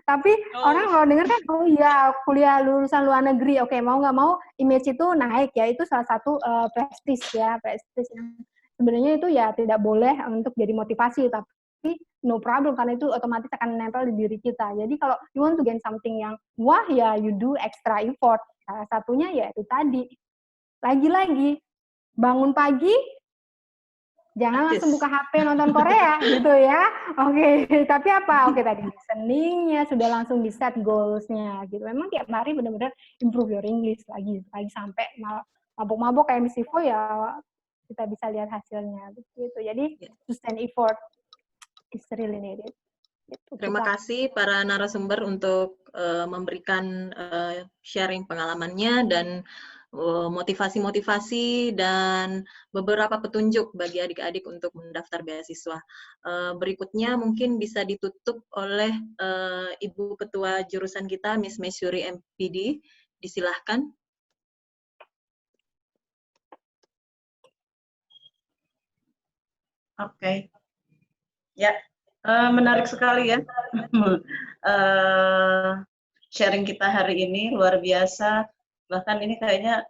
Tapi orang kalau dengar kan, oh iya kuliah lulusan luar negeri, oke, mau nggak mau image itu naik ya, itu salah satu prestis ya, prestis yang sebenarnya itu ya tidak boleh untuk jadi motivasi, tapi no problem karena itu otomatis akan menempel di diri kita. Jadi kalau you want to gain something yang wah ya you do extra effort. Salah satunya ya itu tadi. Lagi-lagi bangun pagi jangan langsung buka HP nonton Korea gitu ya. Oke, tapi apa? Oke, tadi listeningnya sudah langsung di set goals-nya gitu. Memang tiap hari benar-benar improve your English lagi sampai mabok-mabok kayak Miss Ivo ya kita bisa lihat hasilnya begitu. Jadi sustain effort is really needed. Gitu, Terima kasih para narasumber untuk memberikan sharing pengalamannya dan motivasi-motivasi dan beberapa petunjuk bagi adik-adik untuk mendaftar beasiswa. Berikutnya mungkin bisa ditutup oleh Ibu Ketua Jurusan kita, Miss Maisuri MPD. Disilahkan. Oke. Ya, menarik sekali ya. Sharing kita hari ini luar biasa. Bahkan ini kayaknya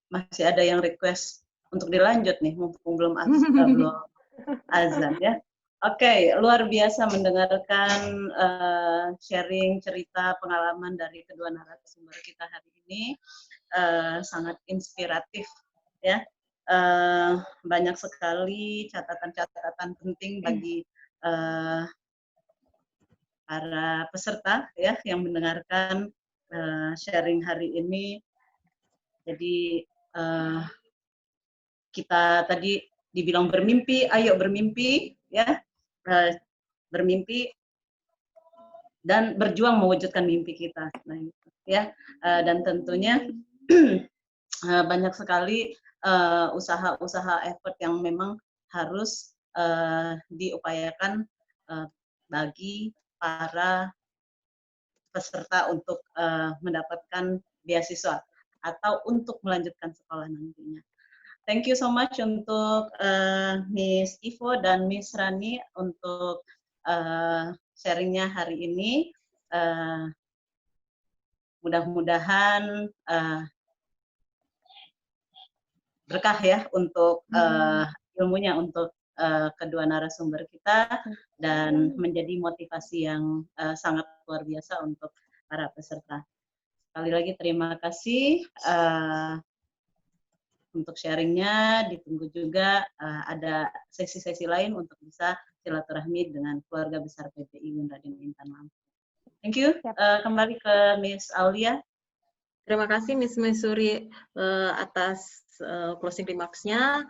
masih ada yang request untuk dilanjut nih, mumpung belum azan ya. Oke, luar biasa mendengarkan sharing cerita pengalaman dari kedua narasumber kita hari ini. Sangat inspiratif ya. Banyak sekali catatan-catatan penting bagi para peserta ya yang mendengarkan sharing hari ini. Jadi kita tadi dibilang bermimpi, ayo bermimpi ya, bermimpi dan berjuang mewujudkan mimpi kita. Nah, ya, dan tentunya banyak sekali usaha-usaha effort yang memang harus diupayakan bagi para peserta untuk mendapatkan beasiswa atau untuk melanjutkan sekolah nantinya. Thank you so much untuk Miss Ivo dan Miss Rani untuk sharingnya hari ini. Mudah-mudahan berkah ya untuk ilmunya untuk kedua narasumber kita dan menjadi motivasi yang sangat luar biasa untuk para peserta. Sekali lagi terima kasih untuk sharingnya. Ditunggu juga ada sesi-sesi lain untuk bisa silaturahmi dengan keluarga besar PPI Win Raden Intan Lampung. Thank you. Kembali ke Miss Aulia. Terima kasih Miss Maisuri atas closing remarks-nya.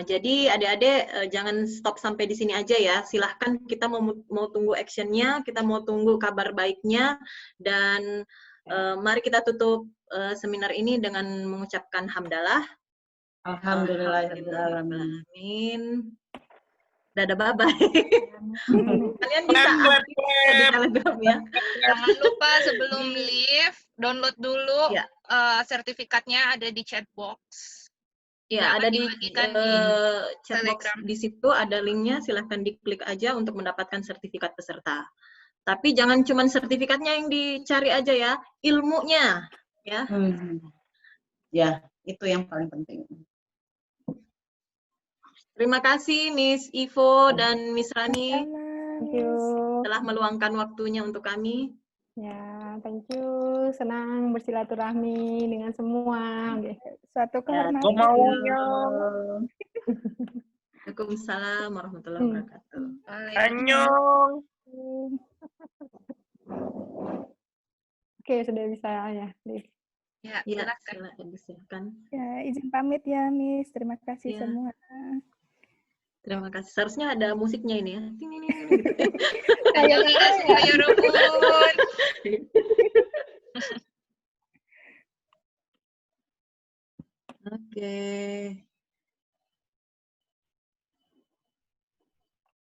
Jadi adik-adik jangan stop sampai di sini aja ya. Silahkan, kita mau tunggu action-nya, kita mau tunggu kabar baiknya, dan mari kita tutup seminar ini dengan mengucapkan hamdalah. Alhamdulillahirrahmanirrahim. Dadah, bye-bye. Kalian bisa di Telegram ya. Jangan lupa sebelum leave, download dulu sertifikatnya, ada di chat box. Ya, ada di chat box Telegram. di situ ada linknya, silahkan diklik aja untuk mendapatkan sertifikat peserta. Tapi jangan cuma sertifikatnya yang dicari aja ya, ilmunya ya. Ya, itu yang paling penting. Terima kasih Miss Ivo dan Miss Rani Thank you. telah meluangkan waktunya untuk kami. Ya, thank you. Senang bersilaturahmi dengan semua. Suatu Ya, kehormatan. Waalaikumsalam warahmatullahi wabarakatuh. Annyeong. Oke, sudah bisa ya, Liv. Ya, Ya, silakan. silakan. Ya, izin pamit ya, Miss. Terima kasih Ya. semua. Terima kasih. Seharusnya ada musiknya ini ya. Gitu. Ayo Rebun. Oke.